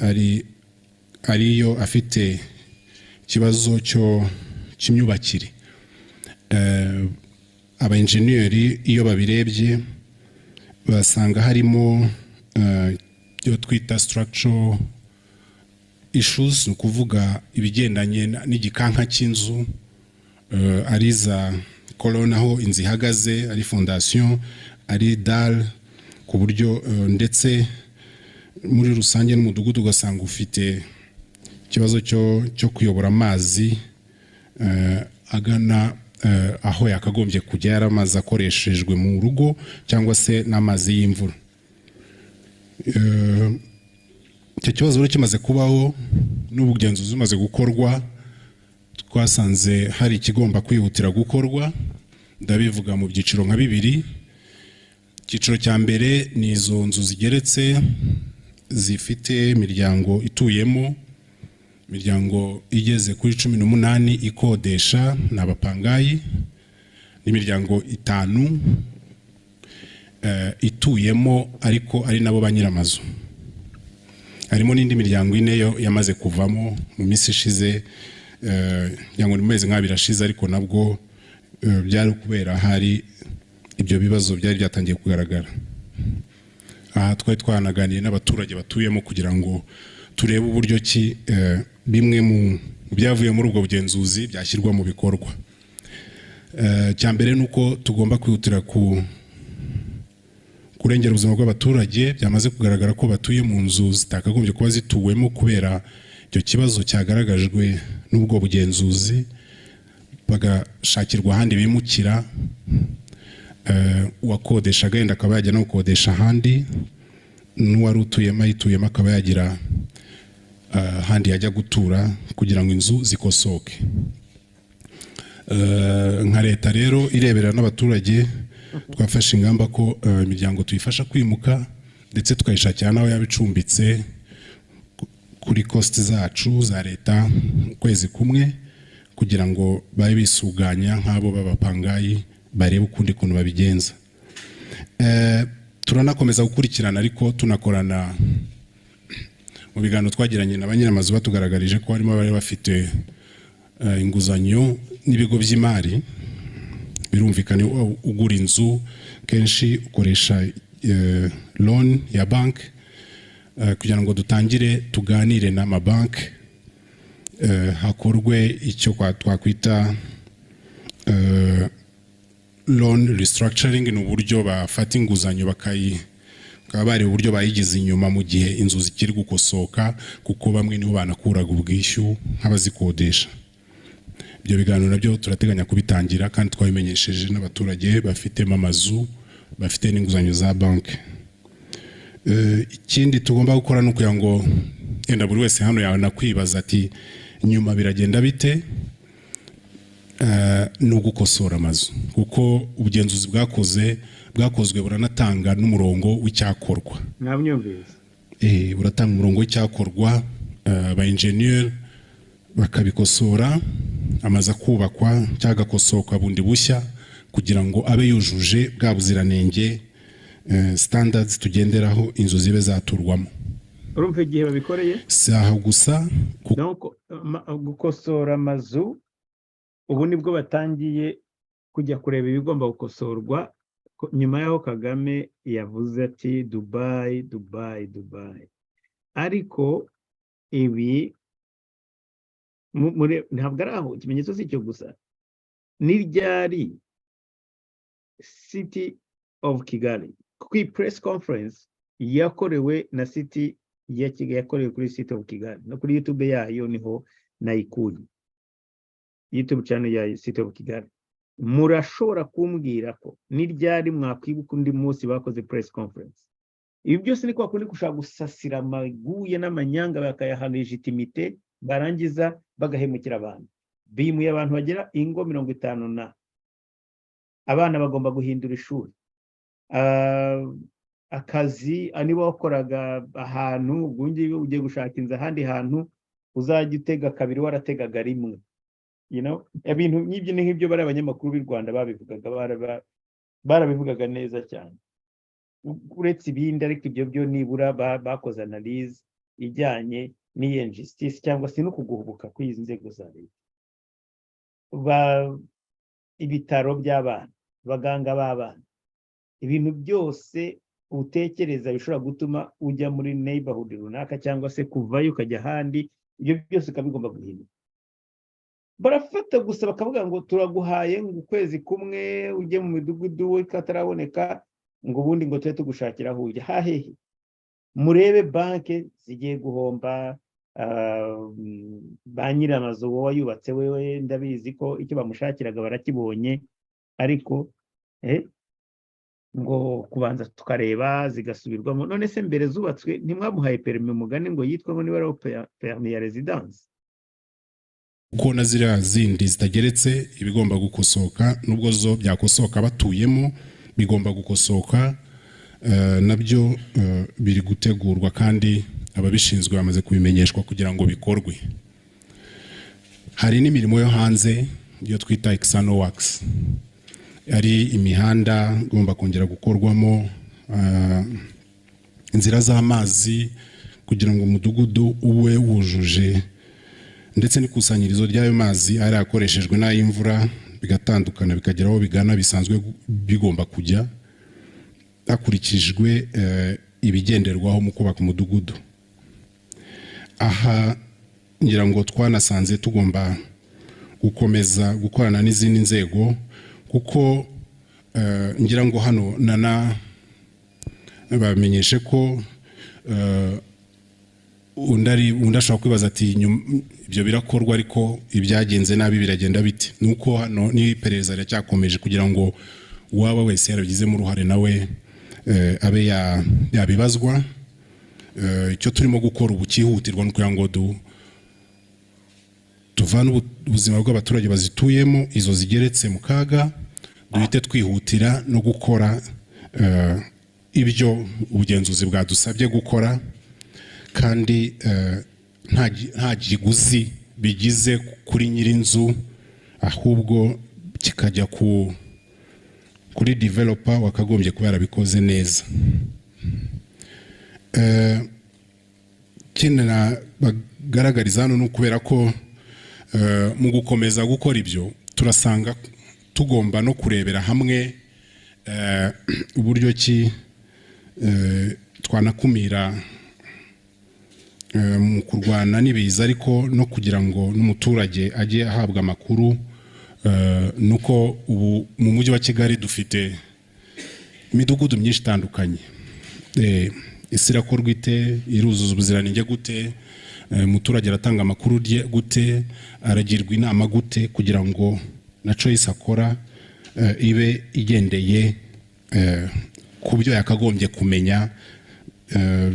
ariyo afite ikibazo cy'imyubakire. Aba engineer iyo babirebye basanga harimo yo twita structural issues, ni kuvuga ibigendanye n'igikanka cy'inzu, ari za colonne aho inzu ihagaze, ari fondation, ari dalle, ku buryo ndetse muri rusange n'umudugudu ugasanga ufite ikibazo cyo kuyobora amazi agana aho yakagombye kujya yaramazi akoreshejwe mu rugo cyangwa se n'amazi y'imvura. Icyo kibazo rero kimaze kubaho n'ubugenzuzi bumaze gukorwa, twasanze hari ikigomba kwihutira gukorwa. Ndabivuga mu byiciro nka 2. Icyiciro cya mbere ni izo nzu zigeretse zifite imiryango ituyemo, imiryango igeze kuri 18 ikodesha n'abapangayi, n'imiryango 5 ituyemo ariko ari nabo banyiramazu. Harimo n'indi miryango 4 yo yamaze kuvamo mu minsi ishize, yango ni mezi nka 2 ashize, ariko nabwo byari kubera hari ibyo bibazo byari byatangiye kugaragara. Aha twari twanaganiye n'abaturage batuyemo kugira ngo turebe uburyo ki bimwe mu byavuye muri ubwo bugenzuzi byashyirwa mu bikorwa. Cyambere nuko tugomba kwihutira kurengera ubuzima bw'abaturage. Byamaze kugaragara ko batuye mu nzu zitakagombye kuba zituwemo kubera icyo kibazo cyagaragajwe n'ubwo bugenzuzi, bagashakirwa ahandi bimukira. Uwakodesha agenda akaba yajya no gukodesha ahandi, n'uwari utuyemo ayituyemo akaba yagira ahandi yajya gutura kugira ngo inzu zikosoke. Nka leta rero irebera n'abaturage, twafashe ingamba ko imiryango tuyifasha kwimuka ndetse tukayishakira naho yabicumbitse kuri cost zacu za leta ukwezi kumwe, kugira ngo babe bisuganya nk'abo b'abapangayi barebe ukundi kuntu babigenza. Turanakomeza gukurikirana ariko tunakorana mu biganiro twagiranye n'abanyiramazu batugaragarije ko harimo bari bafite inguzanyo n'ibigo by'imari. Birumvikana ugura inzu kenshi ukoresha loan ya bank kugira ngo dutangire tuganire n'amabanki hakorwe icyo twakwita loan restructuring, ni uburyo bafata inguzanyo bakaba bari uburyo bayigize inyuma mu gihe inzu zikiri gukosoka, kuko bamwe nibo banakuraga ubwishyu nk'abazikodesha. Ibyo biganiro nabyo turateganya kubitangira kandi twabimenyesheje n'abaturage bafitemo amazu bafite n'inguzanyo za banki. Ikindi tugomba gukora ni ukugira ngo enda buri wese hano yawe nakwibaza ati nyuma biragenda bite, no gukosora amazu, kuko ubugenzuzi bwakozwe buranatanga n'umurongo w'icyakorwa. Namyumvise. Buratanga umurongo w'icyakorwa, ba engineer bakabikosora, amaza kubakwa cyangwa gakosoka bundi bushya kugira ngo abe yujuje bwa buziranenge standards tugenderaho inzu zibe zaturwamo. Urumva igihe babikoreye? Saho gusa gukosora amazu ubu nibwo batangiye kujya kureba ibigomba gukosorwa. Nyuma yaho Kagame yavuze ati Dubai Dubai Dubai, ariko ibi ntabwo ari aho ikimenyetso si cyo gusa. Ni ryari City of Kigali ku press conference yakorewe na City ya Kigali, yakorewe kuri City of Kigali no kuri YouTube yayo niho nayikuye, YouTube channel ya City of Kigali. Murashobora kumbwira ko ni ryari mwakwibuka undi munsi bakoze press conference? Ibi byose ni kwa kundi gushaka gusasira amaguye n'amanyanga bakayaha legitimite, barangiza bagahemukira abantu. Bimuye abantu bagera ingo 50 na abana bagomba guhindura ishuri, akazi anibo wakoraga ahantu gungi ugiye gushaka inza ahandi hantu uzajya utega kabiri warategaga rimwe. Ibintu nk'ibyo ni nk'ibyo bari abanyamakuru b'u Rwanda babivugaga, barabivugaga neza cyane. Uretse ibindi ariko ibyo byo nibura bakoze analyse ijyanye n'injustice cyangwa se no kuguhubuka kw'izi nzego za leta. Ibitaro by'abana, baganga b'abana, ibintu byose utekereza bishobora gutuma ujya muri neighborhood runaka cyangwa se kuvayo ukajya ahandi, ibyo byose ukabigomba guhinduka. Barafata gusa bakavuga ngo turaguhaye ngo ukwezi kumwe ujye mu midugudu we kataraboneka, ngo ubundi ngo tujye tugushakira aho ujya. Hahehe murebe banke zigiye guhomba, ba nyiramazu wowe yubatse wewe ndabizi ko icyo bamushakiraga barakibonye, ariko ngo kubanza tukareba zigasubirwamo. None se mbere zubatswe ntimwamuhaye permis mugani ngo yitwa ngo niba ari permis ya residence? Uko na ziriya zindi zitageretse ibigomba gukosoka, nubwo zo byakosoka batuyemo bigomba gukosoka, nabyo biri gutegurwa kandi ababishinzwe bamaze kubimenyeshwa kugira ngo bikorwe. Hari n'imirimo yo hanze iyo twita external works, ari imihanda igomba kongera gukorwamo, inzira z'amazi kugira ngo umudugudu ube wujuje, ndetse n'ikusanyirizo ry'ayo mazi ari akoreshejwe n'ay'imvura bigatandukana bikagera aho bigana bisanzwe bigomba kujya hakurikijwe ibigenderwaho mu kubaka umudugudu. Aha ngira ngo twanasanze tugomba gukomeza gukorana n'izindi nzego, kuko ngira ngo hano bamenyeshe ko undashaka kwibaza ati ibyo birakorwa ariko ibyagenze nabi biragenda bite. Nuko hano n'iperereza racyakomeje kugira ngo uwaba wese yarabigizemo uruhare nawe abe yabibazwa. Icyo turimo gukora ubu cyihutirwa kugira ngo tuvane ubuzima bw'abaturage bazituyemo izo zigeretse mu kaga, duhite twihutira no gukora ibyo ubugenzuzi bwadusabye gukora, kandi nta kiguzi bigize kuri nyirinzu ahubwo kikajya kuri developer wakagombye kuba yarabikoze neza. Kinena bagaragariza hano no kubera ko mu gukomeza gukora ibyo turasanga tugomba no kurebera hamwe uburyo ki twanakumira mu kurwana n'ibiza ariko no kugira ngo n'umuturage ajye ahabwa amakuru nuko ubu mu mujyi wa Kigali dufite imidugudu myinshi itandukanye. Isirakorwa ite, iruzuza ubuziranenge gute, umuturage aratanga amakuru gute, aragirwa inama gute kugira ngo na choice akora ibe igendeye ku byo yakagombye kumenya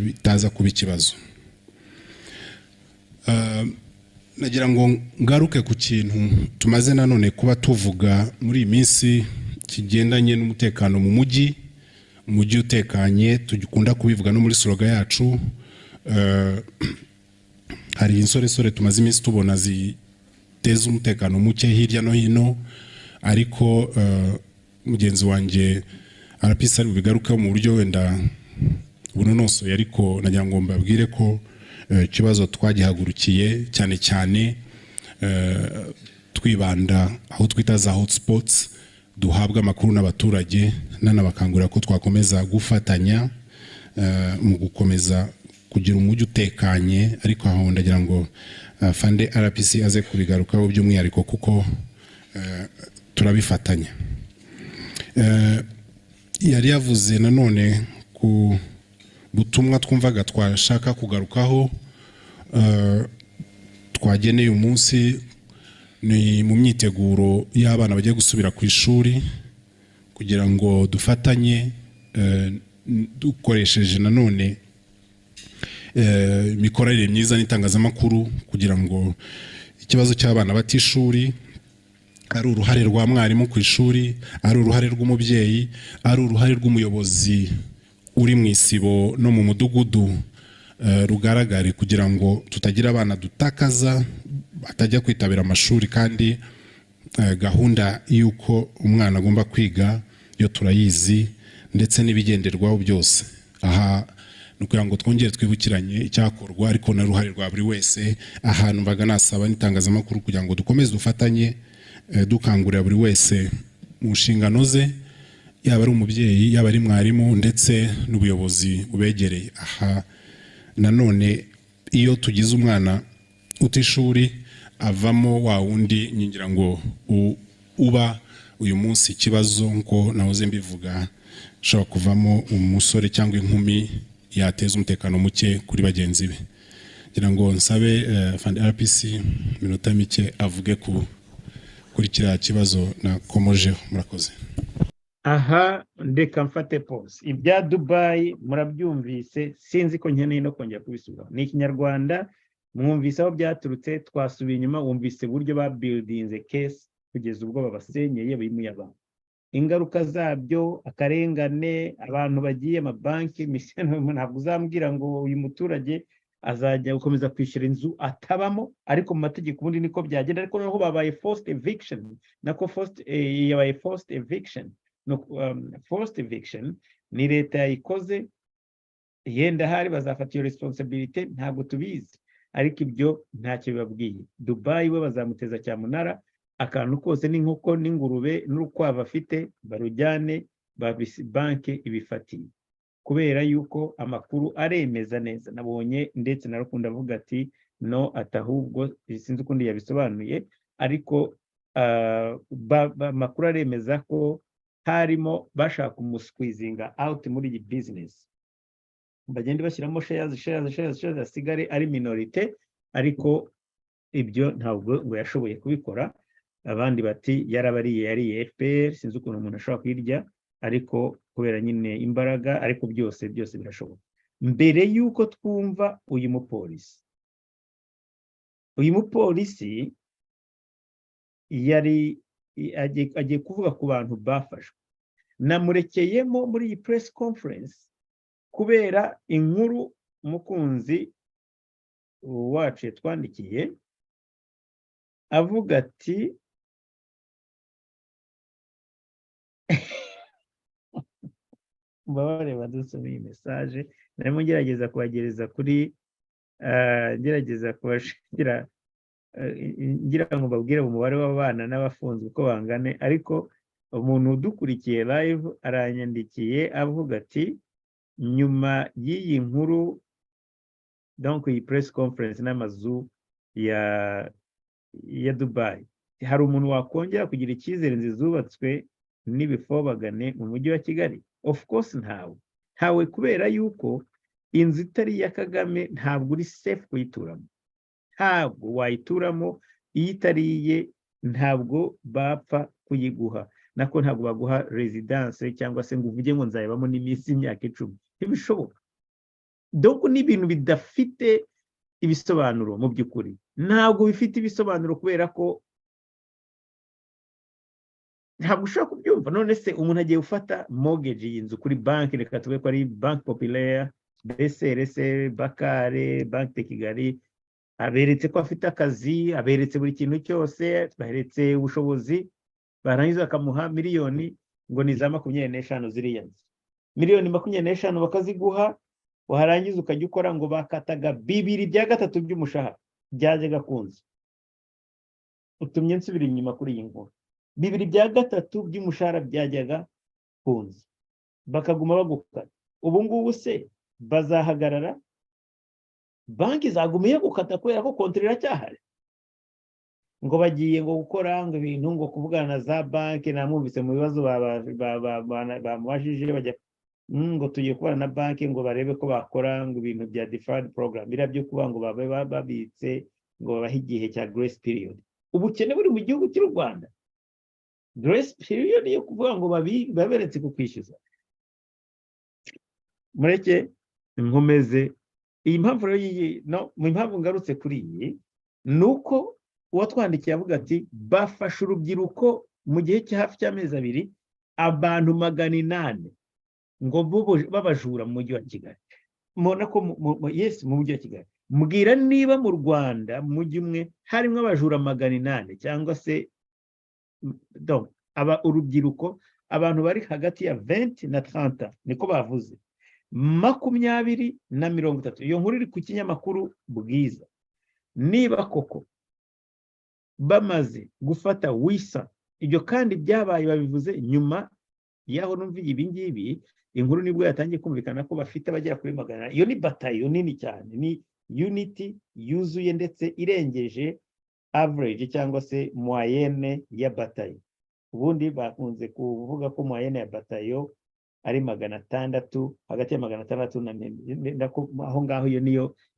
bitaza kuba ikibazo. Nagira ngo ngaruke ku kintu tumaze nanone kuba tuvuga muri iminsi kigendanye n'umutekano mu mujyi utekanye, tugikunda kubivuga no muri slogan yacu. Hari insoresore tumaze iminsi tubona ziteza umutekano muke hirya no hino, ariko mugenzi wanjye RPF ari bigaruka mu buryo wenda bunonosoye, ariko nagira ngo mbabwire ko ikibazo twagihagurukiye cyane cyane twibanda aho twita za hotspots, duhabwa amakuru n'abaturage nanabakangurira ko twakomeza gufatanya mu gukomeza kugira umujyi utekanye. Ariko aho ndagira ngo fande RPC aze kubigarukaho by'umwihariko kuko turabifatanya. Yari yavuze nanone ku butumwa twumvaga twashaka kugarukaho twageneye umunsi ni mu myiteguro y'abana bagiye gusubira ku ishuri, kugira ngo dufatanye dukoresheje nanone imikorere myiza n'itangazamakuru kugira ngo ikibazo cy'abana batishuri ari uruhare rwa mwarimu ku ishuri, ari uruhare rw'umubyeyi, ari uruhare rw'umuyobozi uri mu isibo no mu mudugudu rugaragare, kugira ngo tutagira abana dutakaza batajya kwitabira amashuri. Kandi gahunda y'uko umwana agomba kwiga yo turayizi, ndetse n'ibigenderwaho byose. Aha nukugira ngo twongere twibukiranye icyakorwa, ariko na ruhare rwa buri wese. Ahantu mbaga nasaba n'itangazamakuru kugira ngo dukomeze dufatanye dukangurira buri wese mu nshingano ze, yaba ari umubyeyi, yaba ari mwarimu, ndetse n'ubuyobozi bubegereye. Aha nanone iyo tugize umwana utishuri avamo wa wundi nyingira ngo uba uyu munsi ikibazo, ngo nahoze mbivuga, shobora kuvamo umusore cyangwa inkumi yateza umutekano muke kuri bagenzi be. Ngira ngo nsabe fande RPC minota mike avuge kuri kiriya kibazo nakomojeho. Murakoze. Aha ndeka mfate pause. Ibya Dubai murabyumvise, sinzi ko nkeneye no kongera kubisubira. Ni Ikinyarwanda, mwumvise aho byaturutse, twasubiye inyuma, wumvise buryo ba buildinze case kugeza ubwo babasenyeye bimuye abantu. Ingaruka zabyo, akarengane, abantu bagiye amabanki, misiyano. Ntabwo uzambwira ngo uyu muturage azajya gukomeza kwishyura inzu atabamo, ariko mu mategeko ubundi niko byagenda. Ariko noneho babaye forced eviction, nako yabaye forced eviction. Forced eviction ni leta yayikoze, yenda hari bazafata iyo responsibility, ntabwo tubizi, ariko ibyo ntacyo bibabwiye. Dubai we bazamuteza cyamunara, akantu kose n'inkoko n'ingurube n'urukwavu afite barujyane banki ibifatiye, kubera yuko amakuru aremeza neza. Nabonye ndetse narakunda avuga ati no atahubwo, sinzi ukundi yabisobanuye, ariko amakuru aremeza ko harimo bashaka umusqueezinga out muri iyi business, bagende bashyiramo shares asigare ari minorite, ariko ibyo ntabwo ngo yashoboye kubikora. Abandi bati yarabariye yari FPR, sinzi ukuntu umuntu ashobora kwirya, ariko kubera nyine imbaraga, ariko byose birashoboka. Mbere yuko twumva uyu mupolisi yari agiye kuvuga ku bantu bafashwe, namurekeyemo muri iyi press conference kubera inkuru umukunzi wacu yatwandikiye avuga ati mbabare badusomeye iyi message narimo ngerageza kubagereza kuri ngerageza kubashira ngira ngo mbabwire umubare w'abana n'abafunzwe uko bangane, ariko umuntu udukurikiye live aranyandikiye avuga ati nyuma y'iyi nkuru, donc iyi press conference n'amazu ya Dubai, hari umuntu wakongera kugira icyizere inzu zubatswe n'ibifobagane mu mujyi wa Kigali? Of course ntawe, kubera yuko inzu itari ya Kagame ntabwo uri safe kuyituramo, ntabwo wayituramo, iyo itariye ntabwo bapfa kuyiguha, nako ntabwo baguha residence cyangwa se ngo uvuge ngo nzayibamo n'iminsi imyaka 10, ntibishoboka. Donc ni ibintu bidafite ibisobanuro mu by'ukuri, ntabwo bifite ibisobanuro kubera ko ntabwo ushobora kubyumva. None se umuntu agiye gufata mortgage y'inzu kuri banki, reka tuvuge ko ari Banque Populaire, BCRC, Bakare, Banque de Kigali, aberetse ko afite akazi, aberetse buri kintu cyose, baheretse ubushobozi, barangiza bakamuha miliyoni ngo ni za 25 ziriya nzu, miliyoni 25 bakaziguha, warangiza ukajya ukora ngo bakataga 2/3 by'umushahara byajyaga kunzu. Utumye nsubira inyuma kuri iyi nkuru, 2/3 by'umushahara byajyaga kunzu bakaguma bagukata. Ubu ngubu se bazahagarara? Banki zagumiye gukata kubera ko kontra iracyahari, ngo bagiye ngo gukora ngo ibintu ngo kuvugana na za banki. Namwumvise mu bibazo bamubajije bajya ngo tugiye kubana na banki ngo barebe ko bakora ngo ibintu bya deferred program, birabyo kuba ngo babe babitse ngo babahe igihe cya grace period. Ubukene buri mu gihugu cy'u Rwanda, grace period yo kuvuga ngo baberetse kukwishyuza. Mureke nkomeze iyi mpamvu mu mpamvu ngarutse kuri iyi nuko uwatwandikiye avuga ati bafashe urubyiruko mu gihe hafi cy'amezi 2 abantu 800 ngo babajura mu mujyi wa Kigali. Mubona ko yes mu mujyi wa Kigali, mbwira niba mu Rwanda mu mujyi umwe harimo abajura 800 cyangwa se donc urubyiruko, abantu bari hagati ya 20 na 30 niko bavuze, 20 na 30. Iyo nkuru iri ku kinyamakuru Bwiza. Niba koko bamaze gufata wisa, ibyo kandi byabaye babivuze nyuma yaho numviye ibi ngibi, inkuru nibwo yatangiye kumvikana ko bafite bagera kuri 100. Iyo ni batayo nini cyane, ni unity yuzuye ndetse irengeje average cyangwa se moyenne ya batayo. Ubundi bakunze kuvuga ko moyenne ya batayo ari 600, hagati ya 600 na aho ngaho. Iyo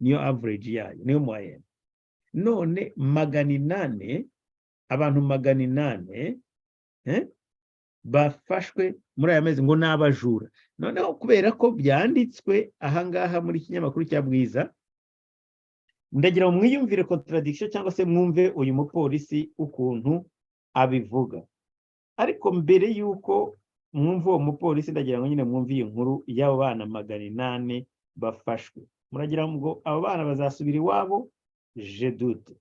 niyo average yayo, niyo moyenne. None 800, abantu 800 bafashwe muri aya mezi ngo n'abajura. Noneho kubera ko byanditswe ahangaha muri kinyamakuru cya Bwiza, ndagira ngo mwiyumvire contradiction cyangwa se mwumve uyu mupolisi ukuntu abivuga. Ariko mbere yuko mwumva uwo mupolisi, ndagira ngo nyine mwumve iyi nkuru y'abo bana 800 bafashwe. Muragira ngo abo bana bazasubira iwabo? Je doute.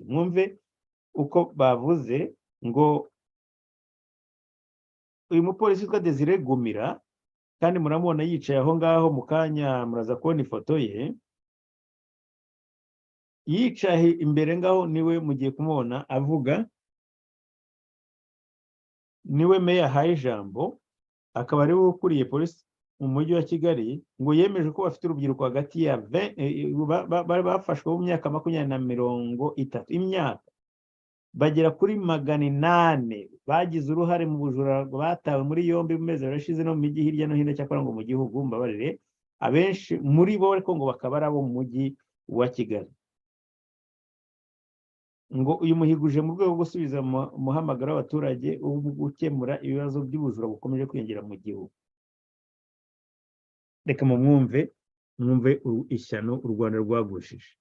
Mwumve uko bavuze ngo uyu mupolisi witwa Desire Gumira, kandi muramubona yicaye aho ngaho, mu kanya muraza kubona ifoto ye yicaye imbere ngaho, niwe mugiye kumubona avuga, niwe meya haye ijambo, akaba ari we ukuriye polisi mu mujyi wa Kigali. Ngo yemeje ko bafite urubyiruko hagati ya bari bafashwe mu myaka 20 na 30, imyaka bagera kuri 800 bagize uruhare mu bujura, batawe muri yombi mu mezi yarashize no mu mijyi hirya no hino, cyakora ngo mu gihugu mbabarire, abenshi muri bo ariko ngo bakaba ari abo mu mujyi wa Kigali. Ngo uyu muhiguje mu rwego rwo gusubiza umuhamagaro w'abaturage wo gukemura ibibazo by'ubujura bukomeje kwiyongera mu gihugu. Reka mwumve ishyano u Rwanda rwagushije.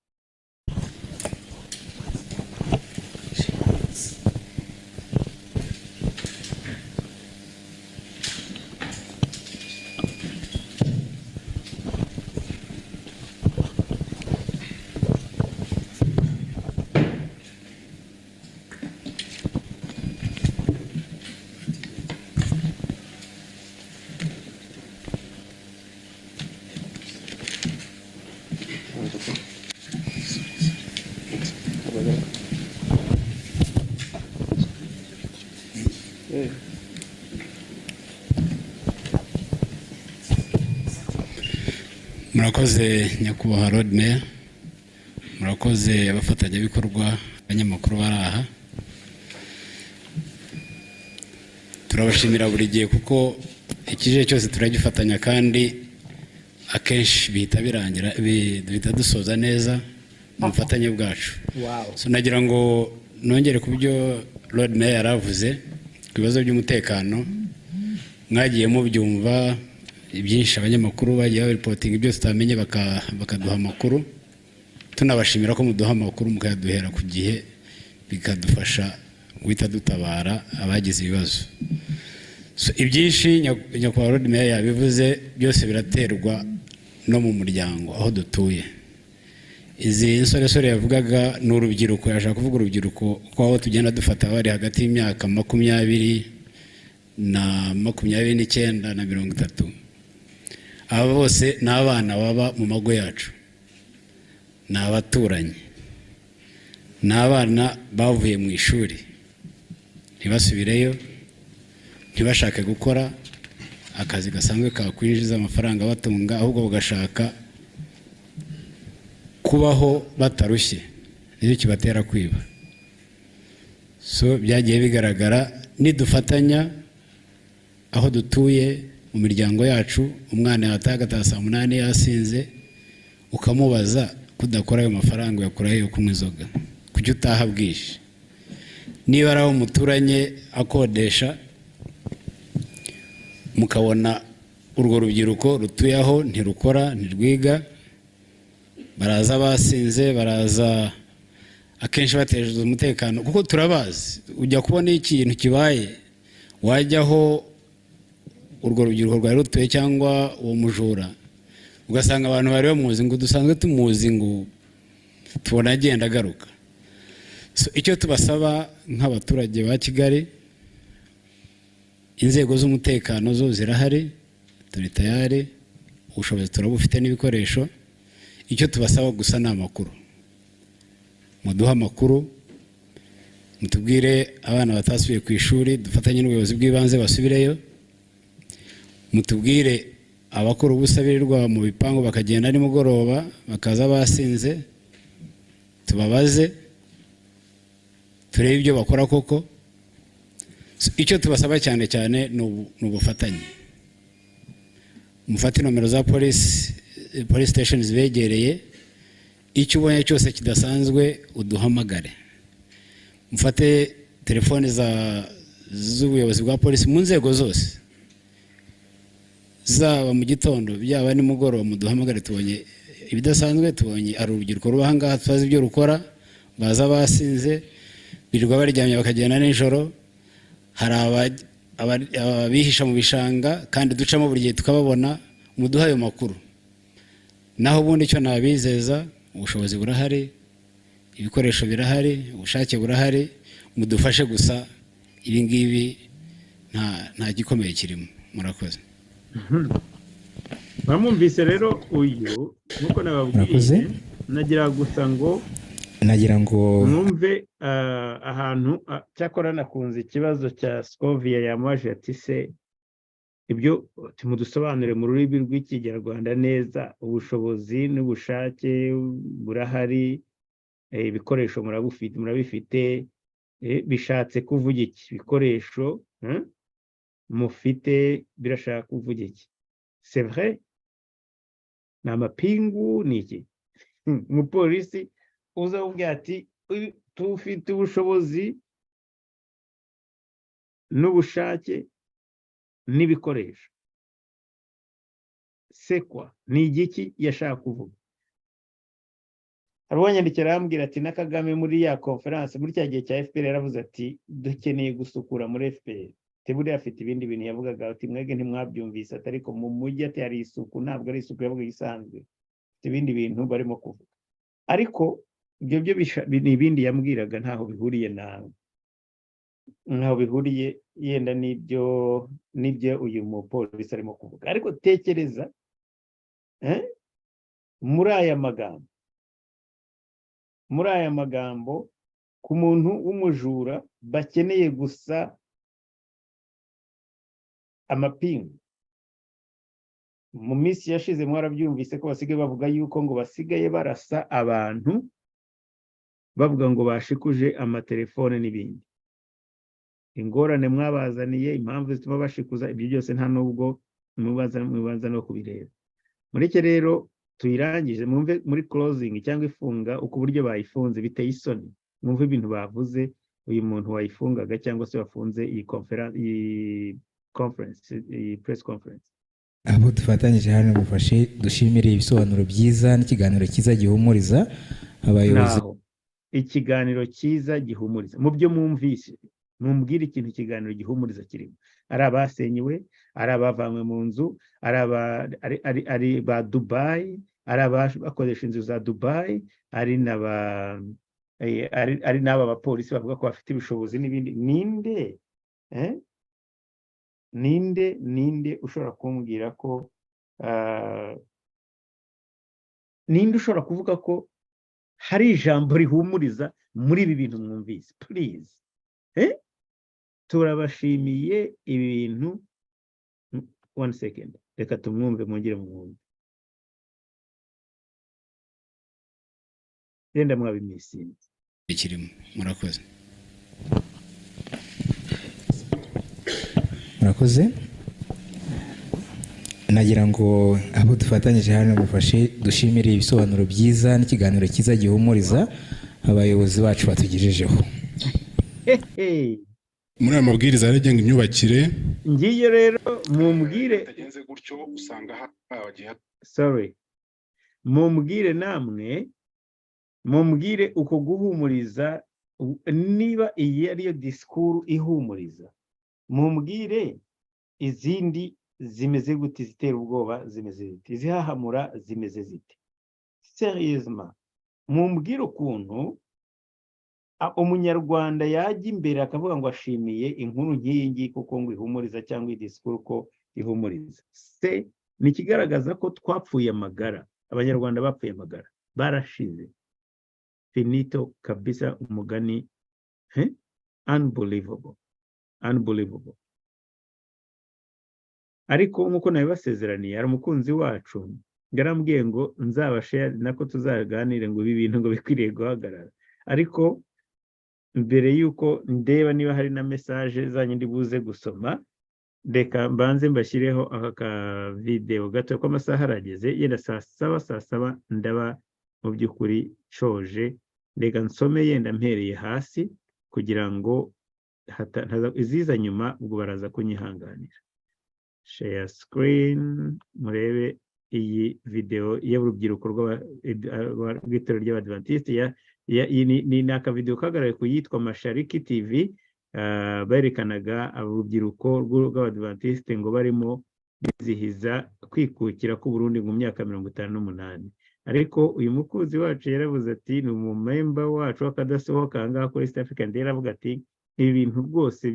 murakoze nyakubahwa Lord Mayor, murakoze abafatanyabikorwa abanyamakuru bari aha. Turabashimira buri gihe kuko ikije cyose turagifatanya kandi akenshi bihita birangira bihita dusoza neza mu bufatanye bwacu. So nagira ngo nongere ku byo Lord Mayor yaravuze ku bibazo by'umutekano, mwagiye mubyumva ibyinshi abanyamakuru bagiye reporting ibyo tutamenye bakaduha amakuru. Tunabashimira ko muduha amakuru mukayaduhera ku gihe bikadufasha guhita dutabara abagize ibibazo. So ibyinshi nyakubahwa Lord Mayor yabivuze byose biraterwa no mu muryango aho dutuye. Izi nsoresore yavugaga n'urubyiruko, yashaka kuvuga urubyiruko ko aho tugenda dufata bari hagati y'imyaka 20 na 29 na 30. Aba bose n'abana baba mu mago yacu, n'abaturanyi, n'abana bavuye mu ishuri ntibasubireyo, ntibashake gukora akazi gasanzwe kakwinjiza amafaranga batunga, ahubwo bagashaka kubaho batarushye, nicyo kibatera kwiba. So byagiye bigaragara nidufatanya aho dutuye mu miryango yacu, umwana yataha saa 8 yasinze ukamubaza kudakora ayo mafaranga yakura yo kunywa inzoga, kuki utaha bwije. Niba ari aho muturanye akodesha mukabona urwo rubyiruko rutuye aho ntirukora ntirwiga, baraza basinze, baraza akenshi bateje umutekano kuko turabazi. Ujya kubona ikintu kibaye wajyaho urwo rubyiruko rwari rutuye cyangwa uwo mujura, ugasanga abantu bari bamuzi ngo dusanzwe tumuzi ngo tubona agenda agaruka. So icyo tubasaba nk'abaturage ba Kigali, inzego z'umutekano zo zirahari, turi tayari, ubushobozi turabufite n'ibikoresho. Icyo tubasaba gusa ni amakuru. Muduha amakuru, mutubwire abana batasubiye ku ishuri dufatanye n'ubuyobozi bw'ibanze basubireyo, mutubwire abakora ubusabirirwa mu bipangu bakagenda nimugoroba bakaza basinze, tubabaze turebe ibyo bakora koko. Icyo tubasaba cyane cyane ni ubufatanye. Mufate nomero za police stations begereye, icyo ubonye cyose kidasanzwe uduhamagare. Mufate telefone z'ubuyobozi bwa polisi mu nzego zose, zaba mu gitondo byaba nimugoroba, muduhamagare tubonye ibidasanzwe, tubonye ari urubyiruko ruba hangaha tutazi ibyo rukora, baza basinze birirwa baryamye bakagenda nijoro, hari abihisha mu bishanga kandi ducamo buri gihe tukababona, muduha ayo makuru. Naho ubundi icyo nabizeza, ubushobozi burahari, ibikoresho birahari, ubushake burahari, mudufashe gusa ibi ngibi nta gikomeye kirimo. Murakoze. Bamwumvise rero uyu nuko nababwiye, nagira ngo mwumve ahantu cyakora nakunze ikibazo cya Scovia yamaje ati se ibyo timudusobanure mu rurimi rw'ikinyarwanda neza, ubushobozi n'ubushake burahari, ibikoresho murabifite, bishatse kuvuga iki? Ibikoresho mufite birashaka kuvuga iki? C'est vrai? Ni amapingu ni iki? Umupolisi uza ubwira ati tufite ubushobozi n'ubushake n'ibikoresho. C'est quoi? Ni igiki yashaka kuvuga? Arwanyandikira arambwira ati na Kagame muri ya conference muri cya gihe cya FPR yaravuze ati dukeneye gusukura muri FPR. Teburi afite ibindi bintu yavugaga ati mwege ntimwabyumvise, ariko mu mujyi ati hari isuku, ntabwo ari isuku yavuga isanzwe, ibindi bintu barimo kuvuga. Ariko ibyo ni ibindi yambwiraga ntaho bihuriye nawe, ntaho bihuriye yenda n'ibyo uyu mupolisi arimo kuvuga. Ariko tekereza muri aya magambo ku muntu w'umujura bakeneye gusa amapingu mu minsi yashize mwarabyumvise ko basigaye bavuga yuko ngo basigaye barasa abantu bavuga ngo bashikuje amatelefone n'ibindi. Ingorane mwabazaniye impamvu zituma bashikuza ibyo byose nta nubwo mubanza no kubireba. Mureke rero tuyirangije mwumve muri closing cyangwa ifunga uko buryo bayifunze biteye isoni. Mwumve ibintu bavuze uyu muntu wayifungaga cyangwa se wafunze iyi press conference. Abo dufatanyije hano mufashe dushimire ibisobanuro byiza n'ikiganiro cyiza gihumuriza abayobozi. Ikiganiro cyiza gihumuriza mu byo mwumvise mumbwira ikintu ikiganiro gihumuriza kirimo. Ari abasenyewe, ari abavanywe mu nzu, ari ba Dubai, ari abakoresha inzu za Dubai, ari n'aba bapolisi bavuga ko bafite ibishobozi n'ibindi. Ninde ushobora kumbwira ko ninde ushobora kuvuga ko hari ijambo rihumuriza muri ibi bintu mwumvise? Please. Turabashimiye ibintu. One second. Reka tumwumve mwongere mwumve. Yenda mwabimisinze. Ikirimo murakoze. Murakoze. Nagira ngo abo dufatanyije hano mufashe dushimire ibisobanuro byiza n'ikiganiro cyiza gihumuriza abayobozi bacu batugejejeho. Muri aya mabwiriza agenga imyubakire ngiye rero mumbwire tagenze gutyo usanga habagiye mumbwire namwe mumbwire uko guhumuriza niba iyi ariyo disikuru ihumuriza. Mumbwire izindi zimeze gute, zitera ubwoba zimeze zite, izihahamura zimeze zite. Seriousement mumbwire ukuntu umunyarwanda yajya imbere akavuga ngo ashimiye inkuru nk'iyi ngiyi kuko ngo ihumuriza cyangwa idisikuru ko ihumuriza. Ni ikigaragaza ko twapfuye amagara. Abanyarwanda bapfuye amagara barashize. Finito kabisa umugani. Unbelievable. Ariko nkuko nabibasezeraniye ari umukunzi wacu yarambwiye ngo nzabashare nako tuzaganire ngo ibi bintu ngo bikwiriye guhagarara. Ariko mbere yuko ndeba niba hari na message zanyu ndi buze gusoma, reka mbanze mbashyireho aka video gato ko amasaha arageze. Yenda saa saba ndaba mu by'ukuri coje. Reka nsome yenda mpereye hasi kugira ngo iziza nyuma ubwo baraza kunyihanganira. Share screen murebe iyi video y'urubyiruko rw'itorero ry'Abadventiste. Ni aka video kagaraye kuyitwa Mashariki TV. Berekanaga urubyiruko rw'Abadventiste ngo barimo bizihiza kwikukira ku Burundi mu myaka 58. Ariko uyu mukuzi wacu yaravuze ati ni umumemba wacu wakadasohoka ngaha kuri East African Day. Aravuga ati ibi bintu rwose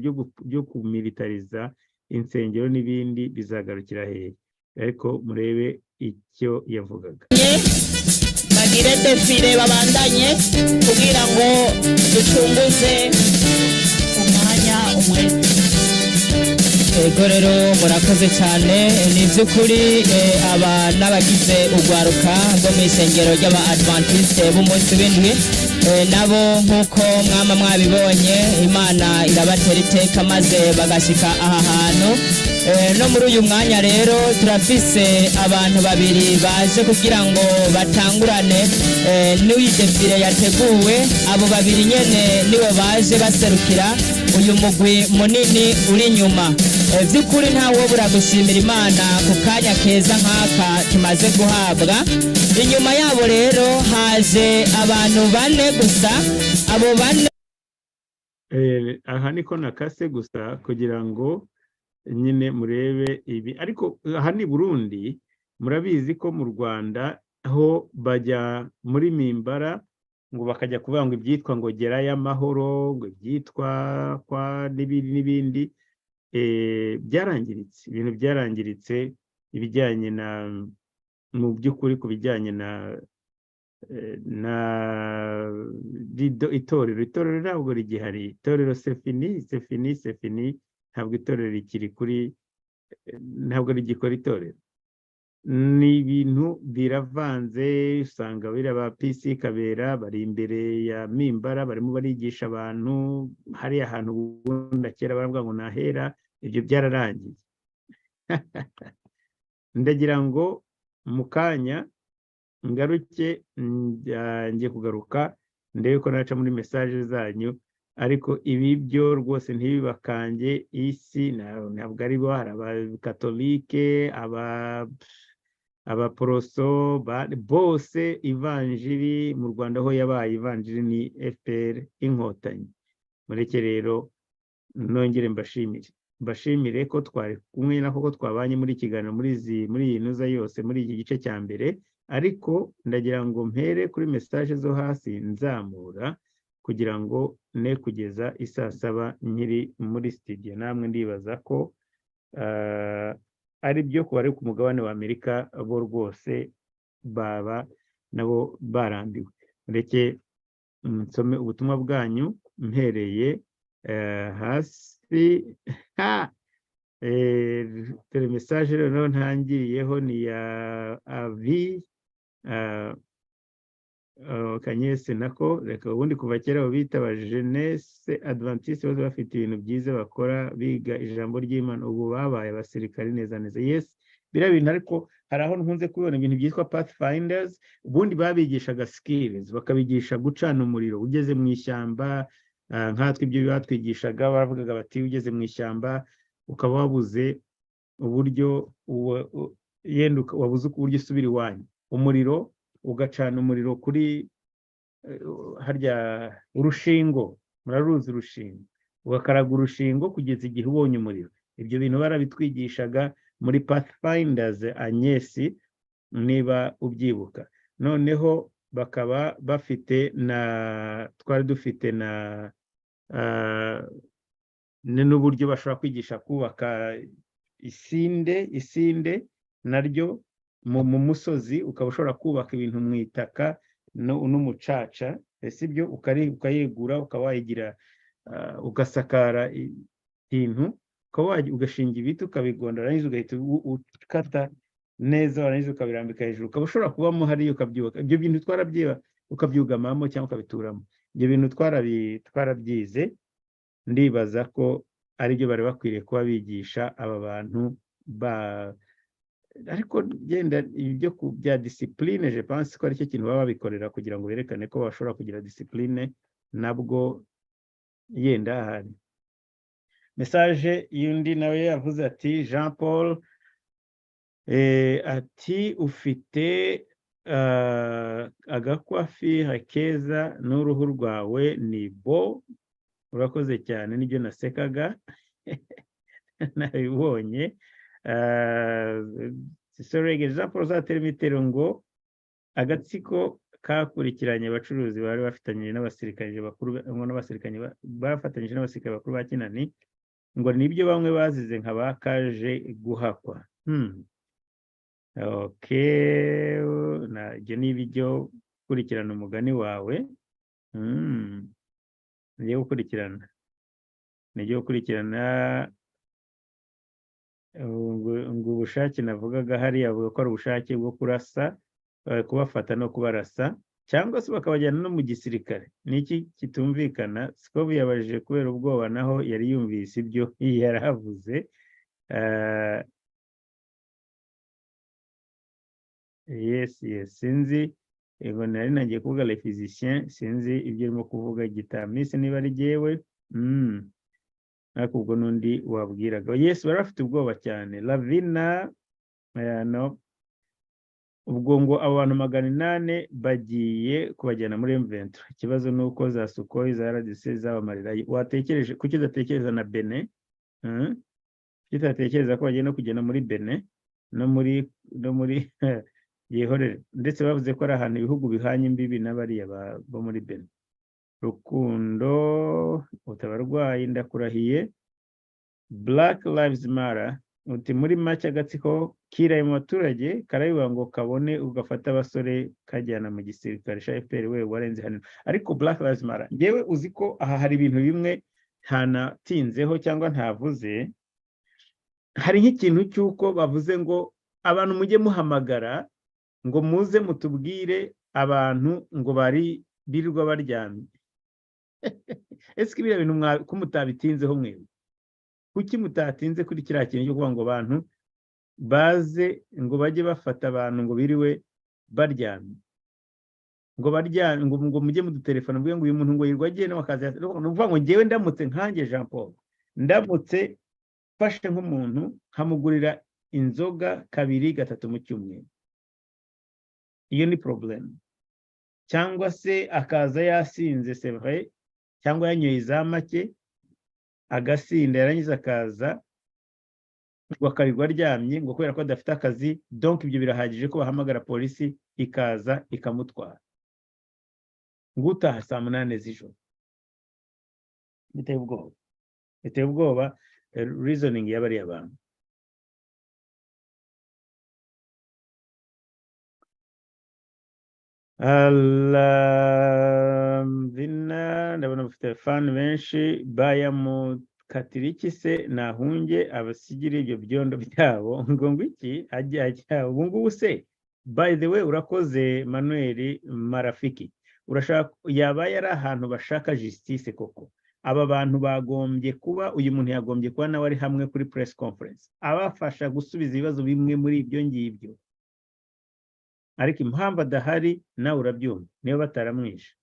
byo kumilitariza insengero n'ibindi bizagarukira hehe. Ariko murebe icyo yavugaga. Bagire defile babandanye kugira ngo ducunguze umwanya umwe. Ego rero murakoze cyane. Ni by'ukuri aba n'abagize urwaruka rwo mu isengero ry'Abadventiste b'umunsi w'indwi nabo nk'uko mwama mwabibonye Imana irabatera iteka maze bagashyika aha hantu. No muri uyu mwanya rero turafise abantu babiri baje kugira ngo batangurane n'uyu defile yateguwe. Abo babiri nyene nibo baje baserukira uyu mugwi munini uri nyuma. By'ukuri ntawe wobura gushimira Imana ku kanya keza nk'aka tumaze guhabwa. Inyuma yabo rero haje abantu bane gusa. Abo bane aha niko nakase gusa kugira ngo nyine murebe ibi. Ariko aha ni Burundi. Murabizi ko mu Rwanda aho bajya muri mimbara ngo bakajya kuvuga ngo ibyitwa ngo gerayo amahoro, ngo ibyitwa kwa n'ibindi byarangiritse. Ibintu byarangiritse ibijyanye na mu by'ukuri ku bijyanye na itorero ntabwo rigihari. Itorero sefini ntabwo itorero rikiri kuri ntabwo rigikora itorero, ni ibintu biravanze. Usanga biraba PC Kabera bari imbere ya Mimbara barimo barigisha abantu hari ahantu ubundi kera baravuga ngo nahera, ibyo byararangiye. Ndagira ngo mu kanya ngaruke ngiye kugaruka ndebe ko naca muri message zanyu, ariko ibi byo rwose ntibibakange. Isi ntabwo ari bo, hari abakatolike, abaporoso bose. Ivanjiri mu Rwanda ho yabaye ivanjiri ni FPR Inkotanyi. Mureke rero nongere mbashimire ko twari kumwe nako ko twabanye muri kiganiro muri iyi ntuza yose muri iki gice cya mbere, ariko ndagira ngo mpere kuri message zo hasi nzamura kugira ngo ne kugeza isaa 7 nkiri muri studio. Namwe ndibaza ko ari byo kuba ari ku mugabane wa Amerika bo rwose baba nabo barambiwe. Mureke nsome ubutumwa bwanyu mpereye hasi. Tere message rero ntangiriyeho ni ya avi Kanyese nako reka ubundi kuva kera bita ba jeunesse adventiste bose bafite ibintu byiza bakora biga ijambo ry'Imana, ubu babaye abasirikari neza neza. Yes, bira bintu, ariko hari aho nkunze kubona ibintu byitwa pathfinders. Ubundi babigishaga skills, bakabigisha gucana umuriro ugeze mu ishyamba. Nkatwe ibyo batwigishaga baravugaga bati ugeze mu ishyamba ukaba wabuze uburyo wabuze uburyo usubira iwanyu, umuriro ugacana umuriro kuri harya urushingo, muraruzi urushingo, ugakaraga urushingo kugeza igihe ubonye umuriro. Ibyo bintu barabitwigishaga muri Pathfinders Agnesi, niba ubyibuka. Noneho bakaba bafite twari dufite n'uburyo bashobora kwigisha kubaka isinde naryo mu musozi, ukaba ushobora kubaka ibintu mu itaka n'umucaca, sibyo, ukayegura ukaba wayigira ugasakara ikintu, ukaba ugashinga ibiti ukabigonda, warangiza ugahita ukata neza, warangiza ukabirambika hejuru, ukaba ushobora kubamo hariyo ukabyubaka. Ibyo bintu twarabyiba, ukabyugamamo cyangwa ukabituramo. Ibyo bintu twarabyize. Ndibaza ko ari byo bari bakwiriye kuba bigisha aba bantu ariko genda ibyo bya discipline, je pense ko ari cyo kintu baba bikorera kugira ngo berekane ko bashobora kugira discipline, nabwo yenda ahari. Message yundi nawe yavuze ati Jean Paul ati ufite agakwafi hakeza n'uruhu rwawe ni bo. Urakoze cyane, nibyo nasekaga nabibonye. Sorege Jean Paul zatera imitero ngo agatsiko kakurikiranye abacuruzi bari bafitanye n'abasirikare bakuru, bafatanyije n'abasirikare bakuru ba Kinani, ngo nibyo bamwe bazize nka bakaje guhakwa. Okay, ibyo ni ibyo gukurikirana umugani wawe. Ngiye gukurikirana ngo ubushake navugaga hariya avuga ko ari ubushake bwo kurasa, kubafata no kubarasa, cyangwa se bakabajyana no mu gisirikare. Niki kitumvikana, siko biyabajije kubera ubwoba, naho yari yumvise ibyo yaravuze. Yes, sinzi, ego nari nagiye kuvuga le physicien, sinzi ibyo urimo kuvuga gitamisi niba ari jewe. Ariko ubwo n'undi wabwiraga. Yes, barafite ubwoba cyane. Lavina no, ubwo ngo abantu 800 bagiye kubajyana muri M23. Ikibazo nuko za Sukhoi za RDC zabamarira. Watekereje kuki udatekereza na Benin? Kitatekereza ko bagiye no kugenda muri Benin no muri yehorere, ndetse bavuze ko ari ahantu ibihugu bihanye imbibi n'abariya bo muri Benin. Rukundo utabarwayi ndakurahiye. Black Lives Matter uti muri make agatsiko kiraye mu baturage karabivuga ngo kabone ugafata abasore kajyana mu gisirikare cya FPR, we warenze hano. Ariko Black Lives Matter ngewe uzi ko aha hari ibintu bimwe ntanatinzeho cyangwa ntavuze. hari nk'ikintu cy'uko bavuze ngo abantu mujye muhamagara ngo muze mutubwire abantu ngo bari birirwa baryamye. Ese biriya bintu ko mutabitinzeho mwe, kuki mutatinze kuri kiriya kintu cyo kuvuga ngo abantu baze ngo bajye bafata abantu ngo biriwe baryamye, ngo baryamye, ngo mujye mudutelefona mvuge ngo uyu muntu ngo yirwa agiye n'akazi. Ni ukuvuga ngo ngewe ndamutse nkanjye Jean Paul, ndamutse fashe nk'umuntu nkamugurira inzoga 2-3 mu cyumweru, iyo ni problem. Cyangwa se akaza yasinze, c'est vrai, cyangwa yanyoye za make agasinda, yarangiza akaza ngo akarirwa aryamye ngo kubera ko adafite akazi. Donc ibyo birahagije ko bahamagara polisi ikaza ikamutwara, ngutaha saa 8 z'ijoro. Biteye ubwoba, biteye ubwoba reasoning y'abari abantu. Vina ndabona bafite fan benshi baya mu katiriki se nahunge abasigira ibyo byondo byabo ngo ngwiki ajya ubu ngubu se. By the way, urakoze Manuel Marafiki, urashaka yaba yari ahantu bashaka justice koko. Aba bantu bagombye kuba, uyu muntu yagombye kuba nawe ari hamwe kuri press conference abafasha gusubiza ibibazo bimwe muri ibyo ngibyo, ariko impamvu adahari nawe urabyumva, niyo bataramwisha.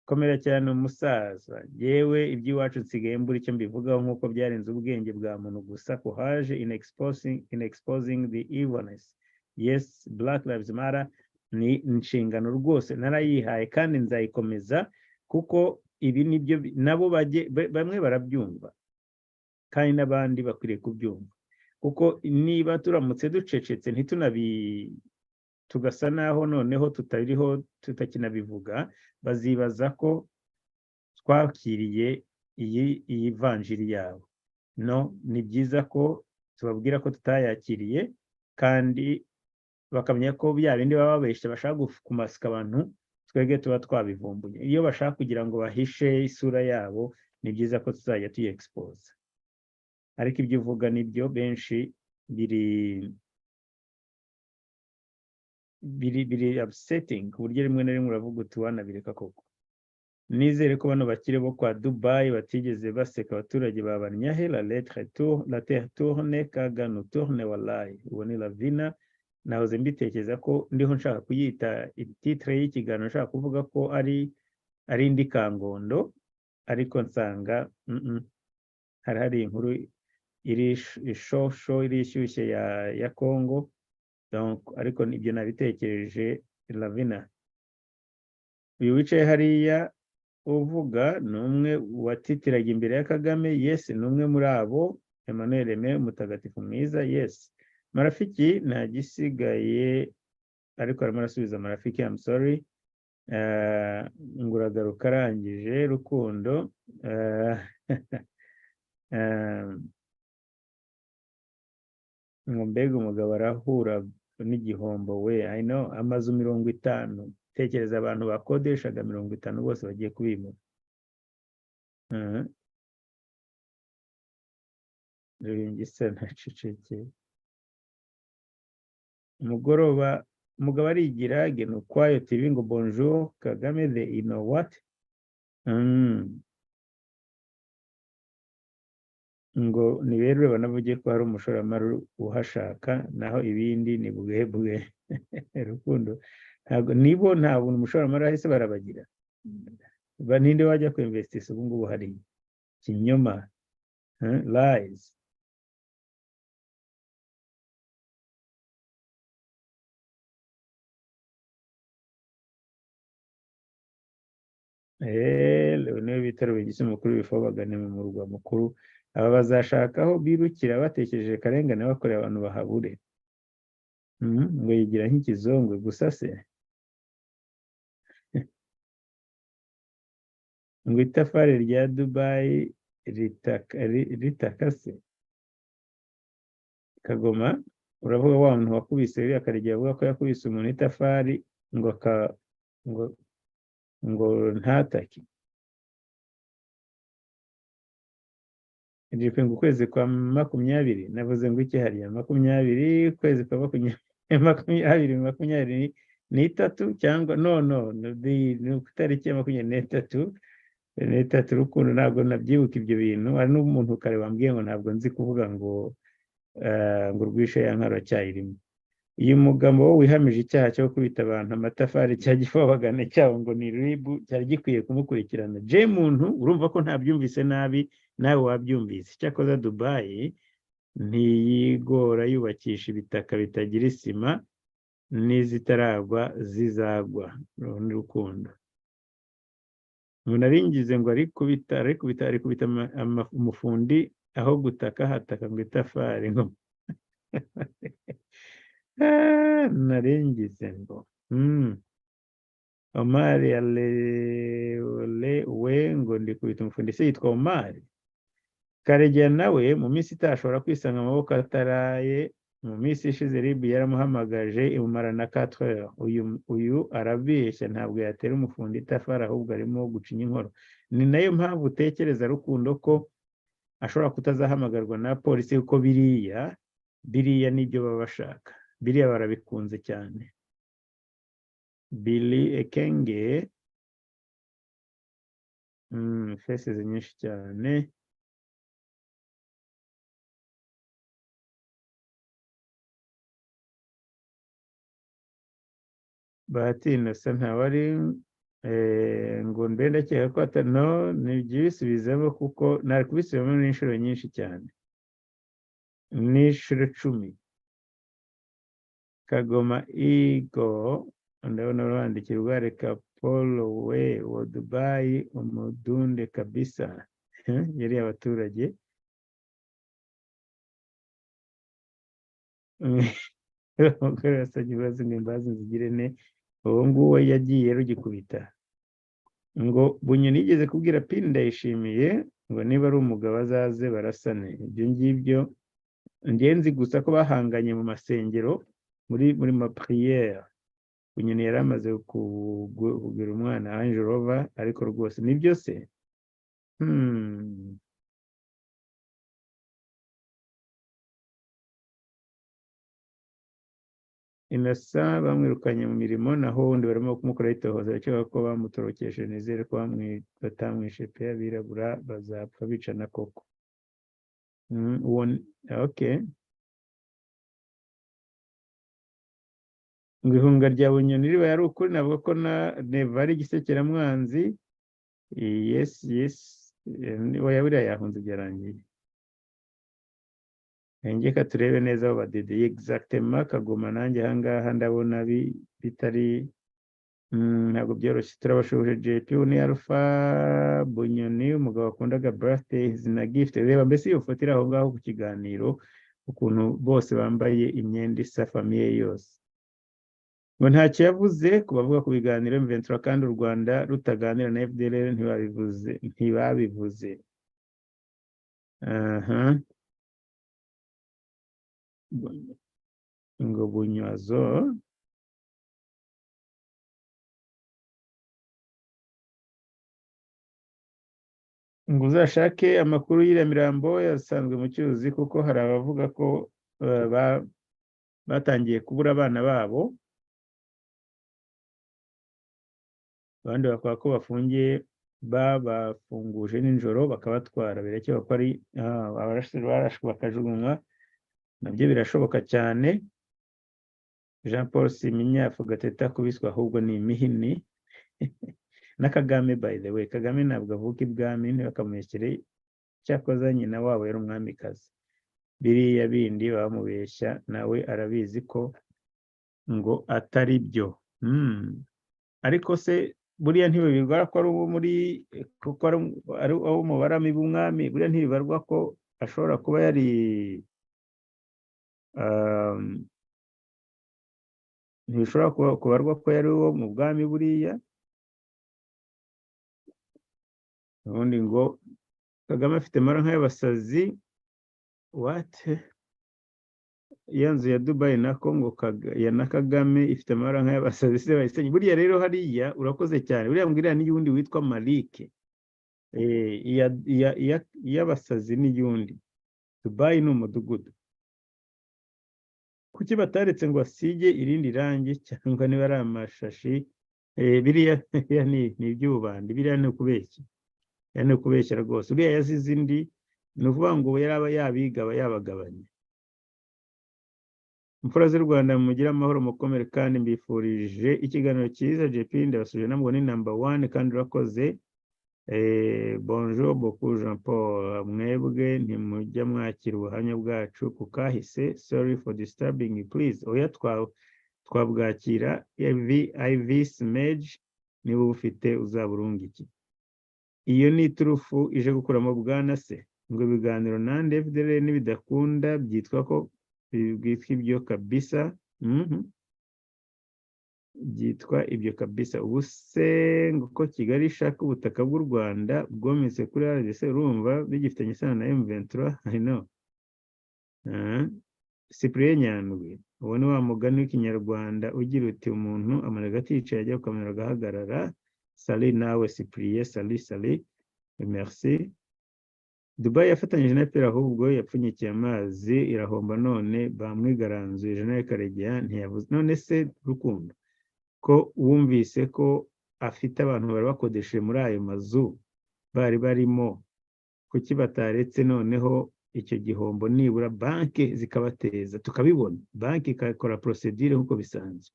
Komera cyane umusaza, yewe iby'iwacu nsigaye mbura icyo mbivugaho nk'uko byarenze ubwenge bwa muntu gusa. Courage in exposing the evilness. Yes, Black Lives Matter ni inshingano rwose narayihaye kandi nzayikomeza, kuko ibi nibyo nabo bamwe barabyumva kandi n'abandi bakwiriye kubyumva, kuko niba turamutse ducecetse tugasa naho noneho tutakinabivuga, bazibaza ko twakiriye iyi vanjiri yabo. No, ni byiza ko tubabwira ko tutayakiriye, kandi bakamenya ko bya bindi baba babeshya bashaka kumasika abantu, twebwe tuba twabivumbuye. Iyo bashaka kugira ngo bahishe isura yabo, ni byiza ko tuzajya tuyexpose. Ariko ibyo uvuga nibyo benshi biri upsetting ku buryo rimwe na rimwe uravuga uti wanabireka koko. Nizere ko bano bakire bo kwa Dubai batigeze baseka abaturage babanyahe. La terre tourne kaga nous tourne wallahi. Uwo ni Lavina. Nahoze mbitekereza ko ndiho nshaka kuyita titre y'ikiganiro, nshaka kuvuga ko ari indi Kangondo, ariko nsanga hari inkuru iri ishosho iri ishyushye ya Congo. Donc ariko ibyo nabitekereje. Lavina, uyu wicaye hariya uvuga ni umwe watitiraga imbere ya Kagame. Yes, ni umwe muri abo. Emmanuel Aime mutagatifu mwiza. Yes, Marafiki ntagisigaye, ariko arimo arasubiza Marafiki, I'm sorry. Nguragaruka arangije Rukundo. Ngo mbega umugabo arahura n'igihombo we. I know, amazu 50. Tekereza abantu bakodeshaga 50 bose bagiye kubimura. Ngisa naceceke. Umugoroba umugabo arigira geno kwayo TV ngo bonjour Kagame the you know what. Ngo niberure banavuge ko hari umushoramari uhashaka, naho ibindi ni bwebwe. Rukundo ntabwo nta buntu umushoramari ahise barabagira. Ninde wajya ku investisa ubu ngubu? Hari kinyoma, lies. Niwe bitaro bigize umukuru w'ifobagane mu murwa mukuru. Aba bazashakaho birukira batekereje karengane bakorera abantu bahabure. Ngo yigira nk'ikizongwe gusa se. Ngo itafari rya Dubai ritakase. Kagoma uravuga wa muntu wakubise riri akarigiye avuga ko yakubise umuntu itafari ngo ntataki. Briefing ukwezi kwa 20 navuze ngo iki hariya 20 ukwezi kwa 2023 cyangwa no ni kutariki ya 23 rukundo ntabwo nabyibuka ibyo bintu ari n'umuntu kare wambwiye ngo ntabwo nzi kuvuga ngo rwishe ya nkaro cyayirimo uyu mugabo wo wihamije icyaha cyo kubita abantu amatafari cya gifobagane cyawo ngo ni ribu cyari gikwiye kumukurikirana je muntu urumva ko ntabyumvise nabi nawe wabyumvise cyakoza Dubai ntiyigora yubakisha ibitaka bitagira isima n'izitaragwa zizagwa rukundo umuntu aringize ngo ari kubita umufundi aho gutaka hataka ngo itafari ngo naringize ngo Omari we ngo ndi kubita umufundi se yitwa Omari Karegeya nawe mu minsi itashobora kwisanga amaboko ataraye mu minsi ishize ribu yaramuhamagaje imumarana 4 heures uyu arabeshya ntabwo yatera umufundi itafari ahubwo arimo gucinya inkoro ni nayo mpamvu utekereza rukundo ko ashobora kutazahamagarwa na polisi kuko biriya nibyo baba bashaka biriya barabikunze cyane Billy Ekenge faces nyinshi cyane Bahati Innocent ntawari ngo mbe ndakeka ko ni byibisubizemo kuko nari kubisubiramo n'inshuro nyinshi cyane n'inshuro 10 Kagoma Igo ndabona bandikirwa reka Paul we wa Dubai umudunde kabisa yari abaturage umugore wasabye ibibazo n'imbazi nzigirene uwo nguwo yagiye rugikubita ngo Bunyoni yigeze kubwira Pin Ndayishimiye ngo niba ari umugabo azaze barasane ibyo ngibyo ngenzi gusa ko bahanganye mu masengero muri ma prière Bunyoni yari amaze kugira umwana Angelova ariko rwose nibyo se Innocent bamwirukanye mu mirimo naho undi barimo kumukoraho itohoza cyo ko bamutorokeshe nizere ko batamwishe pe abirabura bazapfa bicana koko okay ngo ihunga rya Bunyoni riba yari ukuri navuga ko neva ari igisekeramwanzi yes wayabira yahunze byarangiye Engeka turebe neza aho badede exactement Kagoma nanjye hangaha ndabona bitari ntabwo byoroshye turabashuje JP ni Alpha Bunyoni umugabo akundaga birthdays na gift reba mbese iyo foto iri aho ngaho ku kiganiro ukuntu bose bambaye imyenda isa famille yose ngo ntacyo yavuze kubavuga ku biganiro M23 kandi u Rwanda rutaganira na FDLR ntibabivuze ngo Bunywazo ngo uzashake amakuru y'iramirambo yasanzwe mu cyuzi kuko hari abavuga ko batangiye kubura abana babo abandi bakaba ko bafungiye babafunguje nijoro bakabatwara birakeka ko ari barashwe bakajugunywa nabyo birashoboka cyane Jean Paul Siminya avuga Teta kubiswa ahubwo ni imihini na Kagame by the way Kagame ntabwo avuga ibwami ntibakamurekere cyakoza nyina wabo yari umwamikazi biriya bindi bamubeshya nawe arabizi ko ngo atari byo ariko se buriya ntibibarwa ko ari muri kuko ari mu barami b'umwami buriya ntibibarwa ko ashobora kuba yari ntibishobora kubarwa ko yari uwo mu bwami buriya ubundi ngo Kagame afite amaranka y'abasazi iya nzu ya Dubai na Congo ya na Kagame ifite amaranka y'abasazi se bayisenye buriya rero hariya urakoze cyane buriya mbwira n'iyundi witwa Malike iy'abasazi n'iyundi. Dubai ni umudugudu. Kuki bataretse ngo asige irindi rangi cyangwa niba ari amashashi? Biriya ni iby'ububandi, biriya ni ukubeshya. Yani ukubeshya rwose. Uriya yazize indi, ni ukuvuga ngo yaraba yabagabanye. Imfura z'u Rwanda mugire amahoro mukomere kandi mbifurije ikiganiro cyiza. JP ndabasuje namwe ni number 1 kandi urakoze. Bonjour beaucoup Jean Paul, mwebwe ntimujya mwakira ubuhamya bwacu kukahise. Sorry for disturbing, please. Oya twabwakira IV smage niba ufite uzaburungiki. Iyo ni turufu ije gukuramo bwana se ngo ibiganiro nande FDLR nibidakunda byitwa ko bwitwa ibyo kabisa. Byitwa ibyo kabisa. Ubu se ngo ko Kigali ishaka ubutaka bw'u Rwanda bwometse kuri RDC, urumva bigifitanye isano na M23. I know. Cyprien Nyandwi, uwo ni wa mugani w'ikinyarwanda ugira uti umuntu amara yicaye ajya gukamera agahagarara. Sali nawe Cyprien, sali. Merci. Dubai yafatanyije na FDLR ahubwo yapfunyikiye amazi irahomba, none bamwigaranzuye. Jenerali Karegeya ntiyavuze. None se Rukundo ko wumvise ko afite abantu bari bakodesheje muri ayo mazu bari barimo, kuki bataretse noneho icyo gihombo nibura banki zikabateza tukabibona, banki ikakora procedure nk'uko bisanzwe?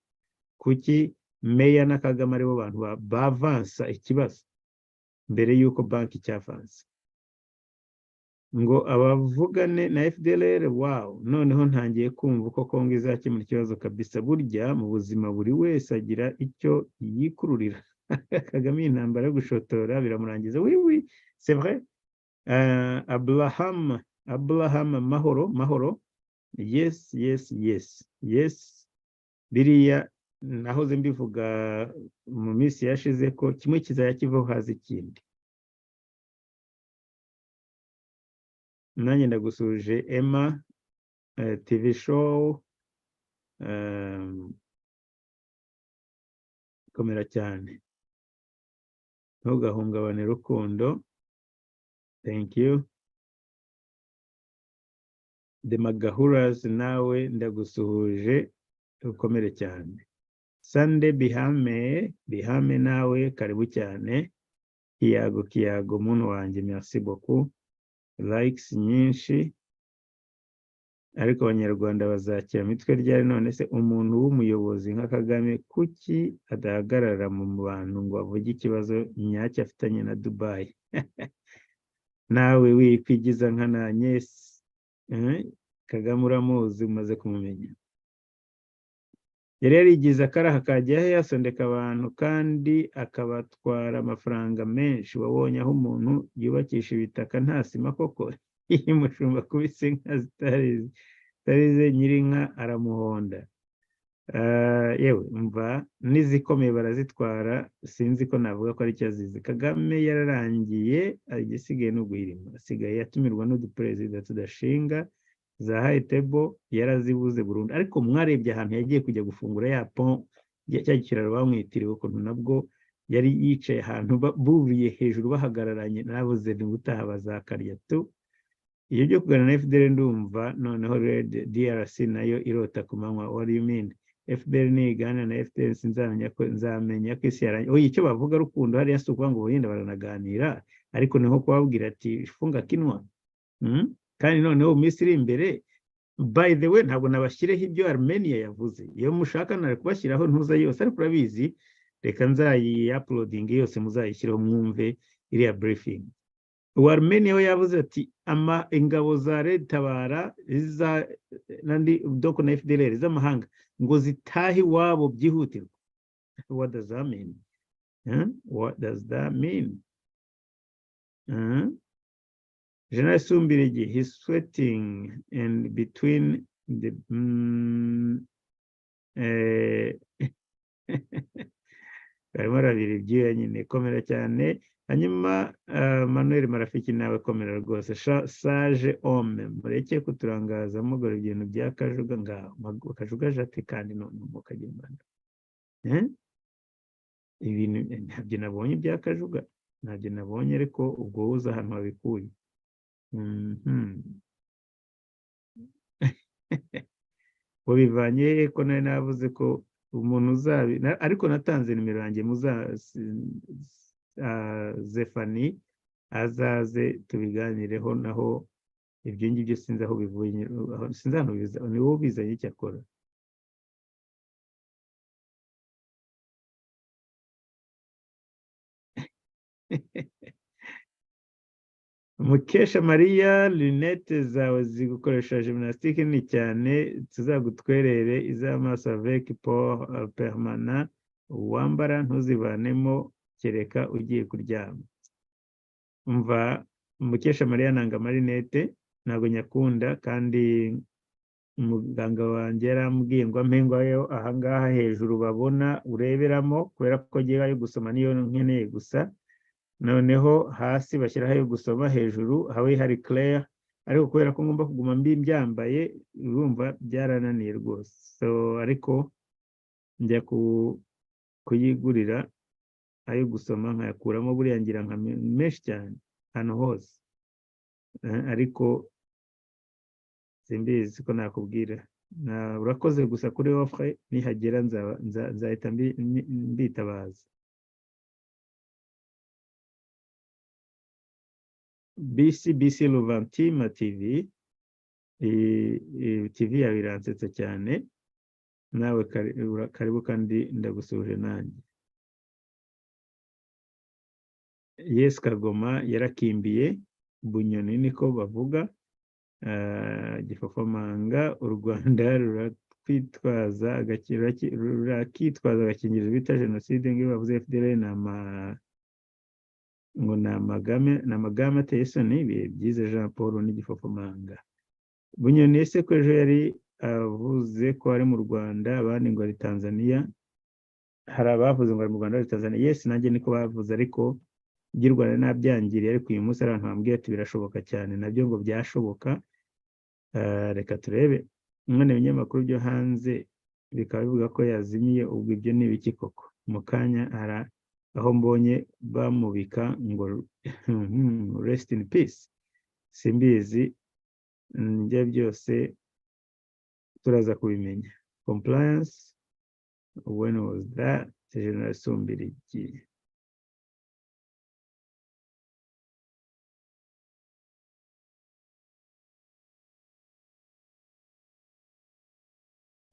Kuki meya na Kagame aribo bantu bavansa ikibazo mbere y'uko banki cyavansa? Ngo abavugane na FDLR. Wow, noneho ntangiye kumva ko Congo izakemura ikibazo kabisa. Burya mu buzima buri wese agira icyo yikururira. Kagame intambara yo gushotora biramurangiza. Oui, c'est vrai. Abraham mahoro. Yes. Biriya nahoze mbivuga mu minsi yashize ko kimwe kizaya kivaho haza ikindi. Nanjye ndagusuje Emma, TV show, komera cyane, ntugahungabane Rukundo. Thank you. The Magahuras nawe ndagusuhuje, ukomere cyane. Sunday Bihame nawe karibu cyane. Kiyago muntu wanjye, merci beaucoup. Likes nyinshi, ariko abanyarwanda bazakira mitwe ryari? None se umuntu w'umuyobozi nka Kagame kuki adahagarara mu bantu ngo avuge ikibazo nyacyo afitanye na Dubai? Nawe wikwigiza nka na Agnes. Kagame uramuzi, umaze kumumenya. Yari yarigize akaraha kajya yasondeka abantu kandi akabatwara amafaranga menshi. Wabonye aho umuntu yubakisha ibitaka nta sima koko? Iyi mushumba kubise inka zitarize nyirinka aramuhonda. Yewe umva n'izikomeye barazitwara, sinzi ko navuga ko ari cyo azizi. Kagame yararangiye, igisigaye no guhirima. Asigaye yatumirwa n'uduperezida tudashinga. Za high table yarazibuze burundu. Ariko mwarebye ahantu yagiye kujya gufungura ya pont cya kiraro bamwitiriwe, ukuntu nabwo yari yicaye ahantu buriye hejuru bahagararanye. Nabuze n'ubutaha bazakarya tu. Iyo byo kugana na FDLR ndumva noneho DRC nayo irota ku manywa. What do you mean? FDLR ni igana na FDLR nzamenya ko isi yarangiye. Oya, icyo bavuga Rukundo hariya si ukuvuga ngo wenda baranaganira, ariko niho kubabwira ati funga kinwa. Kandi noneho Misiri imbere. By the way, ntabwo nabashyireho ibyo Armenia yavuze. Iyo mushaka nari kubashyiraho ntuza yose, ariko urabizi, reka nzayi uploading yose muzayishyiraho mwumve iriya briefing. Armenia we yavuze ati ingabo za Red Tabara nandi doko na FDLR z'amahanga ngo zitahi wabo byihutirwa. What does that mean? What does that mean? General Sumbirigi, he's sweating and between the barimo rabiri ibyuya nyine. Komera cyane. Hanyuma Manuel Marafiki nawe komera rwose. Sage homme, mureke kuturangaza mugora ibintu bya Kajuga ngaho. Kajuga jate kandi none mukagenda. Ibintu ntabyo nabonye bya Kajuga. ntabyo nabonye ariko ubwo uza ahantu wabikuye. Ngo bivanye ko nari navuze ko umuntu ariko natanze nimero yanjye Zefani azaze tubiganireho, naho ibyo ngibyo sinzi aho bivuye, sinzi ahantu biza, ni wowe ubizanye icyakora. Mukesha Maria, lunette zawe zigukoresha gymnastique ni cyane, tuzagutwerere iz'amaso avec port permanent wambara ntuzivanemo kereka ugiye kuryama. Umva Mukesha Maria nanga marinette ntago nyakunda, kandi umuganga wanjye yarambwiye ngo ampengayo ahangaha hejuru babona ureberamo, kubera ko giye ayo gusoma niyo nkeneye gusa, noneho hasi bashyiraho ayo gusoma, hejuru hawe hari clair, ariko kubera ko ngomba kuguma mbyambaye urumva byarananiye rwose. So ariko njya kuyigurira ayo gusoma nkayakuramo, buriya ngira nka menshi cyane hano hose, ariko simbizi ko nakubwira. Urakoze gusa kuri offre, nihagera nzahita mbitabaza. BC Luvantima TV, TV yawe iransetsa cyane, nawe karibu kandi ndagusuje nanjye. Yes Kagoma yarakimbiye Bunyoni niko bavuga. Gifofamanga u Rwanda rurakitwaza agakingirizo bita jenoside, ngo bavuze FDLR ngo namagame ateye isoni. Byize Jean Paul n'Igifofamanga. Bunyoni ese ko ejo yari avuze ko ari mu Rwanda, abandi ngo ari Tanzania. Hari abavuze ngo ari mu Rwanda ari Tanzania. Yes, nanjye niko bavuze, ariko by'u Rwanda nabyangiriye, ariko uyu munsi abantu bambwiye ati birashoboka cyane, nabyo ngo byashoboka. Reka turebe. Umwana w'ibinyamakuru byo hanze bikaba bivuga ko yazimiye, ubwo ibyo ni ibiki koko? Mu kanya aho mbonye bamubika ngo rest in peace, simbizi, njye byose turaza kubimenya. Compliance, when was that? General Sumbirigi.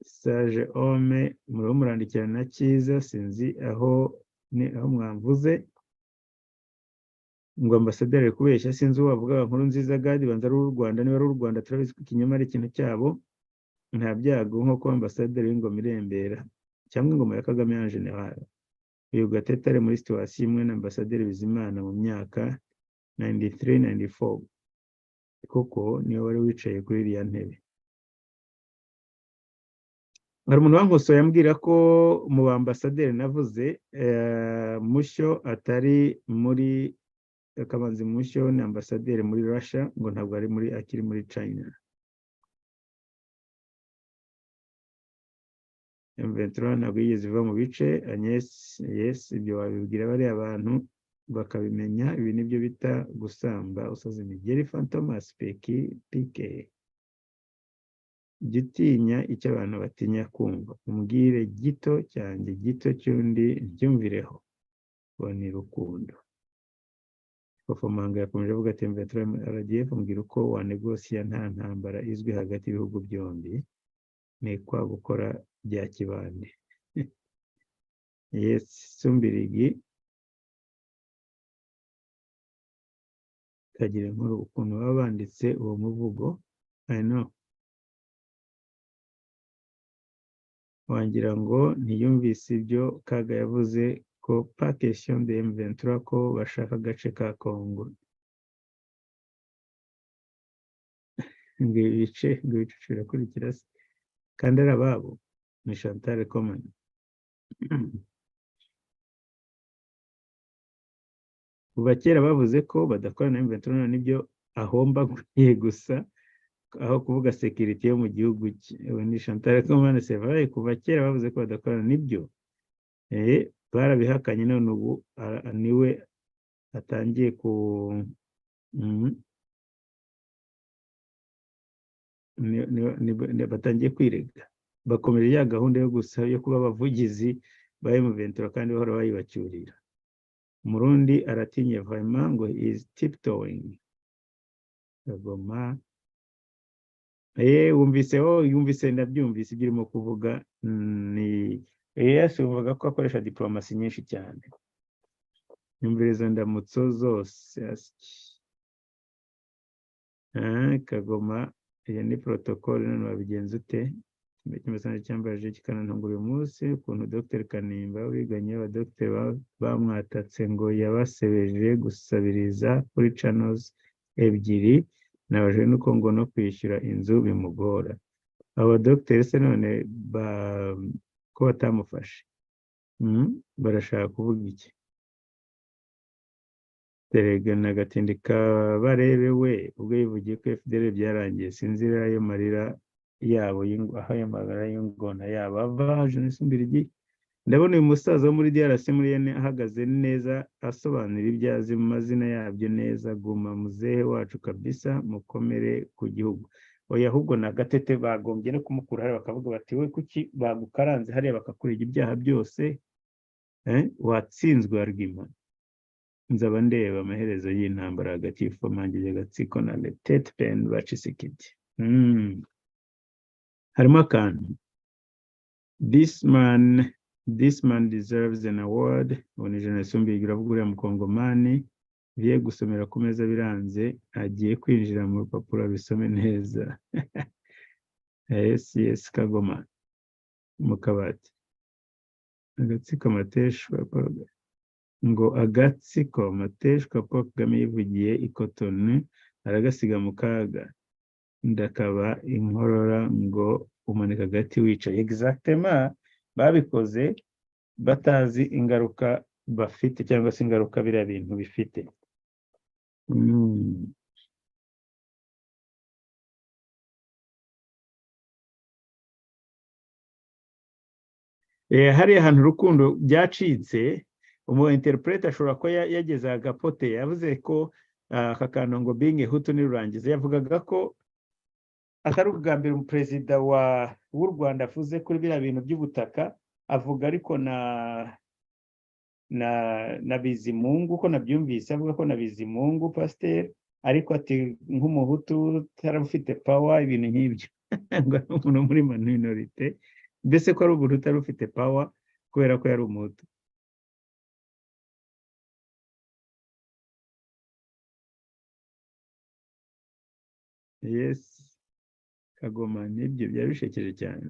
Sage Ome murandikira na cyiza, sinzi aho mwamvuze ngo ambasaderi kubeshya, sinzi uwo wavuga nkuru nziza gadi banza ari u Rwanda. Niba ari u Rwanda turabizi ko ikinyoma ari ikintu cyabo, nta byago nko kuba ambasaderi w'ingoma irembera cyangwa ingoma ya Kagame ya general. Uyu Gatete ari muri situation imwe na ambasaderi Bizimana mu myaka 93-94, kuko niwe wari wicaye kuri iriya ntebe. Hari umuntu wankosoye ambwira ko mu bambasaderi navuze Mushyo atari muri Kamanzi. Mushyo ni ambasaderi muri Russia, ngo ntabwo akiri muri China. M23 ntabwo yigeze iva mu bice. Agnes, yes, ibyo wabibwira bariya abantu bakabimenya. Ibi nibyo bita gusamba usaze imigeri. Fantomas Pike, gitinya icyo abantu batinya kumva, umbwire gito cyanjye gito cy'undi ndyumvireho, ngo ni rukundo. Gifofamanga yakomeje avuga ati M23 RDF, mbwira uko wanegosiya nta ntambara izwi hagati y'ibihugu byombi, ni kwa gukora bya kibande. Yes Sumbirigi kagira inkuru ukuntu baba banditse uwo muvugo. I know wangira ngo ntiyumvise ibyo Kaga yavuze ko pas question de M23 ko bashaka agace ka Congo. ngo ibice birakurikira se kandi ari ababo. Ni Chantal Komani. Kuva kera bavuze ko badakorana na M23, nibyo ahomba guye gusa aho kuvuga security yo mu gihugu cye. Ni Chantal Komani Sevray. Kuva kera bavuze ko badakorana, nibyo barabihakanye, none ubu niwe atangiye ku batangiye kwirega bakomeje ya gahunda yo gusa yo kuba abavugizi ba M23 kandi bahora bayibacyurira. Umurundi aratinye vraiment ngo is tiptoeing. Kagoma yumvise ndabyumvise ibyo urimo kuvuga ni yasuvuga ko akoresha diplomasi nyinshi cyane. Nyumvirizo ndamutso zose Kagoma iyo ni protocol none wabigenza ute? Kimesana cyambaje kikanantungura uyu munsi ukuntu Dr Kanimba wiganye abadokiteri bamwatatse ngo yabasebeje gusabiriza kuri channels ebyiri nabaje nuko ngo no kwishyura inzu bimugora. Abadokiteri se none ko batamufashe barashaka kuvuga iki? Terega nagatindika barebe we ubwo yivugiye ko FDLR byarangiye sinzira ayo marira yabo aho yamagara y'ingona yabo avaje n'isumbirigi. Ndabona uyu musaza wo muri DRC muri yene ahagaze neza asobanura ibyazi mu mazina yabyo neza. Guma muzehe wacu kabisa mukomere ku gihugu. Oya ahubwo na gatete bagombye no kumukura hari bakavuga bati we kuki bagukaranze hariya bakakurega ibyaha byose watsinzwe argument. Nzaba ndeba amaherezo y'intambara hagati y'ifomangije agatsiko na Tete Pen bacisikiti. Harimo akantu. This man deserves an award. Bonije nasumbiye iravuga uriya mukongomani biye gusomera ku meza biranze agiye kwinjira mu rupapuro bisome neza. Yes Kagoma mu kabati. Agatsiko amateshwa ngo agatsiko amateshwa Paul Kagame yivugiye ikotoni aragasiga mu kaga ndakaba inkorora ngo umanika agati wicaye. Exactement babikoze batazi ingaruka bafite cyangwa se ingaruka biriya bintu bifite. Hari ahantu urukundo byacitse umu interpreter ashobora ko yageza agapote yavuze ko aka kantu ngo being a Hutu nirurangiza yavugaga ko atari ubwa mbere umuperezida w'u Rwanda avuze kuri biriya bintu by'ubutaka avuga ariko na Bizimungu ko nabyumvise avuga ko na Bizimungu pasteur ariko ati nk'umuhutu tarafite power ibintu nk'ibyo ngo umuntu muri minorite mbese ko ari umuntu tarafite power kubera ko yari umuhutu. Yes Kagoma nibyo byabishekeje cyane.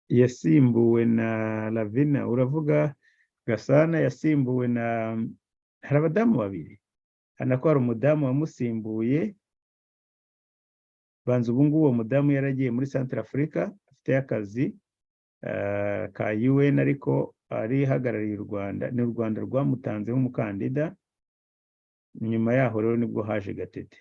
Yasimbuwe na Lavina uravuga Gasana yasimbuwe na hari abadamu babiri hanako hari umudamu wamusimbuye banza ubu ngubu uwo mudamu yaragiye muri Central Africa afite akazi ka UN ariko ari hagarariye u Rwanda ni u Rwanda rwamutanze nk'umukandida. Nyuma yaho rero nibwo haje Gatete.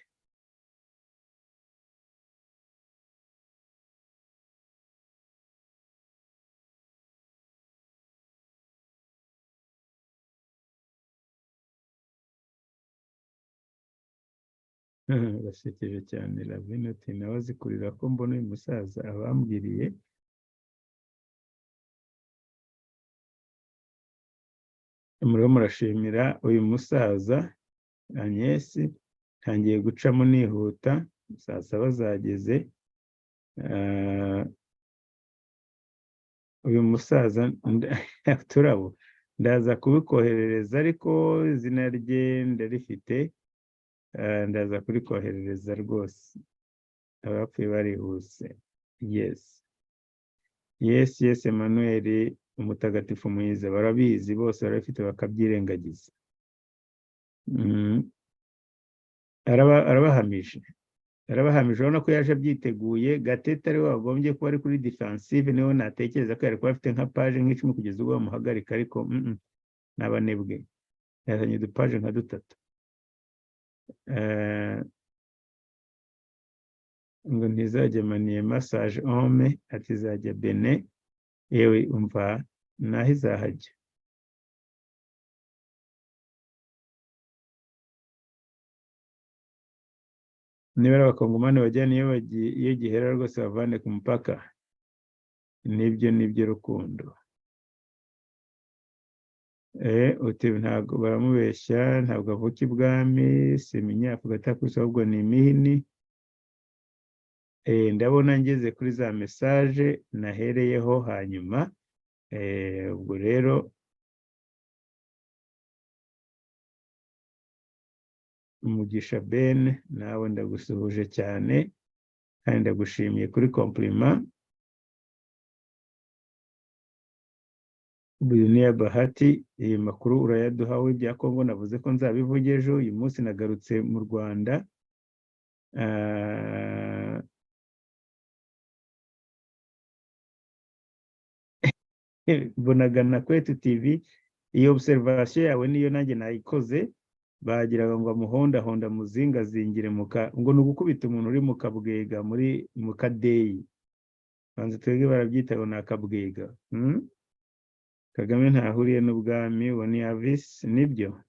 Basekeje cyane Lavina ati nawe azikurira ko mbona uyu musaza abambwiriye muriho murashimira uyu musaza Agnes ntangiye gucamo nihuta saa saba zageze. Uyu musaza turabo ndaza kubikoherereza ariko izina rye ndarifite ndaza kurikoherereza rwose abapfuye barihuse. Yes Emmanuel umutagatifu mwiza barabizi bose barafite bakabyirengagiza. Arabahamije urabona ko yaje byiteguye. Gatete ari wagombye kuba ari kuri defensive niho natekereza ko yari kuba afite nka page nk'icumi kugeza ubwo bamuhagarika ariko n'abanebwe yazanye udupaje nka dutatu. ngo ntizajya maniye massage homme ati zajya bene yewe umva naho izahajya niba ari abakongomani bajyana iyo gihera rwose bavane ku mupaka. Nibyo rukundo. Uti ntabwo baramubeshya, ntabwo avuka ibwami, si iminyafu gatakusa ahubwo ni imihini. Ndabona ngeze kuri za message nahereyeho hanyuma. Ubwo rero Umugisha Ben nawe ndagusuhuje cyane kandi ndagushimiye kuri compliment. Buyuniya Bahati, iyi makuru urayaduhawe bya Congo navuze ko nzabivuga ejo. Uyu munsi nagarutse mu Rwanda. Bonagana Kwetu TV, iyo observation yawe niyo nanjye nayikoze. Bagiraga ngo amuhonda muzinga zingire ngo nugukubita umuntu uri mu kabwega muri mu kadeyi. Banze twebwe barabyita ngo nakabwega. Kagame ntahuriye n'ubwami wa ni Avis. Nibyo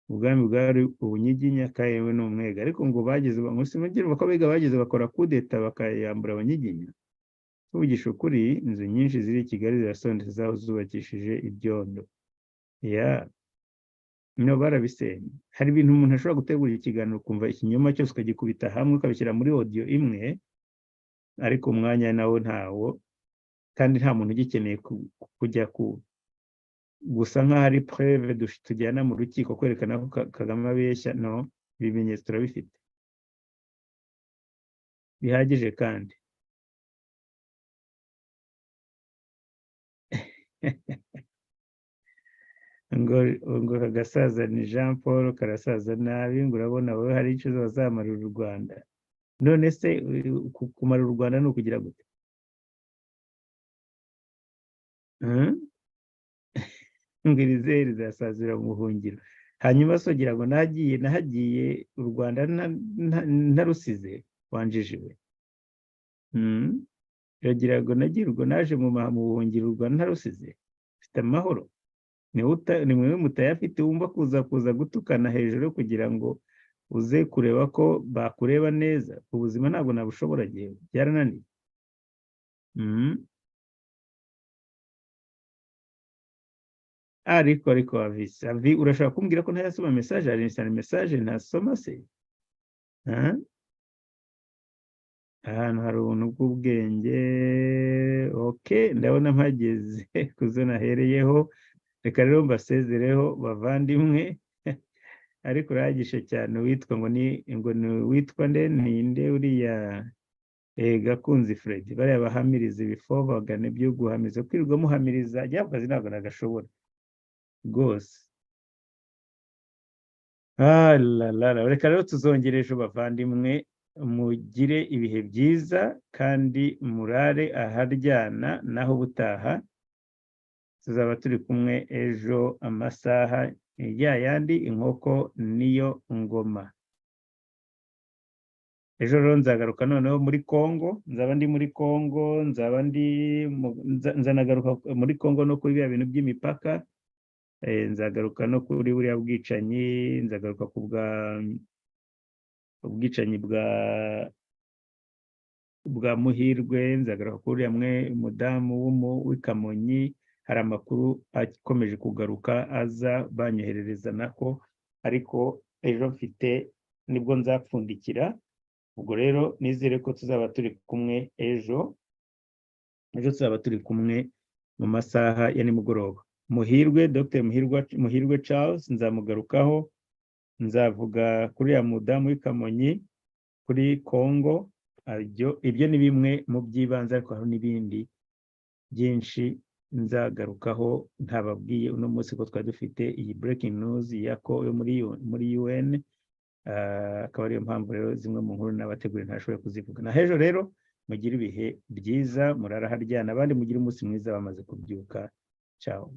ubwami bwari ubunyiginya kayewe n'umwega, ariko ngo bageze bamusimugire bakabega bageze bakora kudeta bakayambura abanyiginya. Tuvugisha ukuri, inzu nyinshi ziri i Kigali zirasondetse zaho zubakishije ibyondo. No barabisenye. Hari ibintu umuntu ashobora gutegura ikiganiro kumva ikinyoma cyose ukagikubita hamwe ukabishyira muri audio imwe, ariko umwanya nawo ntawo, kandi nta muntu ugikeneye kujya gusa nk'aho ari preuve tujyana mu rukiko kwerekana ko Kagame abeshya. No, ibimenyetso turabifite bihagije kandi. ngo kagasaza ni Jean Paul karasaza nabi, ngo urabona wowe hari icyo bazamarira u Rwanda. None se kumara u Rwanda ni ukugira gute? Ngo irizere rizasazira mu buhungiro. Hanyuma sogira ngo nahagiye u Rwanda ntarusize wanjijiwe. Iragira ngo nagirwa naje mu buhungiro u Rwanda ntarusize. Mfite amahoro. Ni mwe mutayafite wumva kuza gutukana hejuru kugira ngo uze kureba ko bakureba neza. Ubuzima ntabwo nabushobora gihe byarananiye. Ariko avi urashaka kumbwira ko ntayasoma message? Hari insana message ntasoma se? Ahantu hari ubuntu bw'ubwenge. Okay, ndabona mpageze kuzo nahereyeho. Reka rero mbasezereho bavandimwe. Ariko uragishe cyane witwa ngo ni witwa ninde uriya Gakunzi Fred. Bariya bahamiriza ibifobagane byo guhamiza kwirirwa muhamiriza ryakazi ntabwo nagashobora rwose. Reka rero tuzongere ejo bavandimwe, mugire ibihe byiza kandi murare aharyana, naho butaha tuzaba turi kumwe ejo amasaha yandi. Inkoko niyo ngoma. Ejo rero nzagaruka noneho muri Congo, nzaba ndi muri Congo, nzanagaruka muri Congo no kuri bya bintu by'imipaka. Nzagaruka no kuri buriya bwicanyi, nzagaruka ku ubwicanyi bwa Muhirwe, nzagaruka kuri amwe umudamu w'Ikamonyi. Hari amakuru akomeje kugaruka aza banyoherereza nako, ariko ejo mfite nibwo nzapfundikira. Ubwo rero nizere ko tuzaba turi kumwe ejo tuzaba turi kumwe mu masaha ya nimugoroba. Muhirwe, Dr. Muhirwe Charles nzamugarukaho. Nzavuga kuri ya mudamu w'Ikamonyi, kuri Congo. Ibyo ni bimwe mu by'ibanze, ariko hari n'ibindi byinshi nzagarukaho ntababwiye uno munsi ko twari dufite iyi breaking news yako yo muri UN. Akaba ariyo mpamvu rero zimwe mu nkuru n'abategura ntashoboye kuzivuga. Na hejo rero mugire ibihe byiza, murara haryana, abandi mugire umunsi mwiza bamaze kubyuka. Ciao.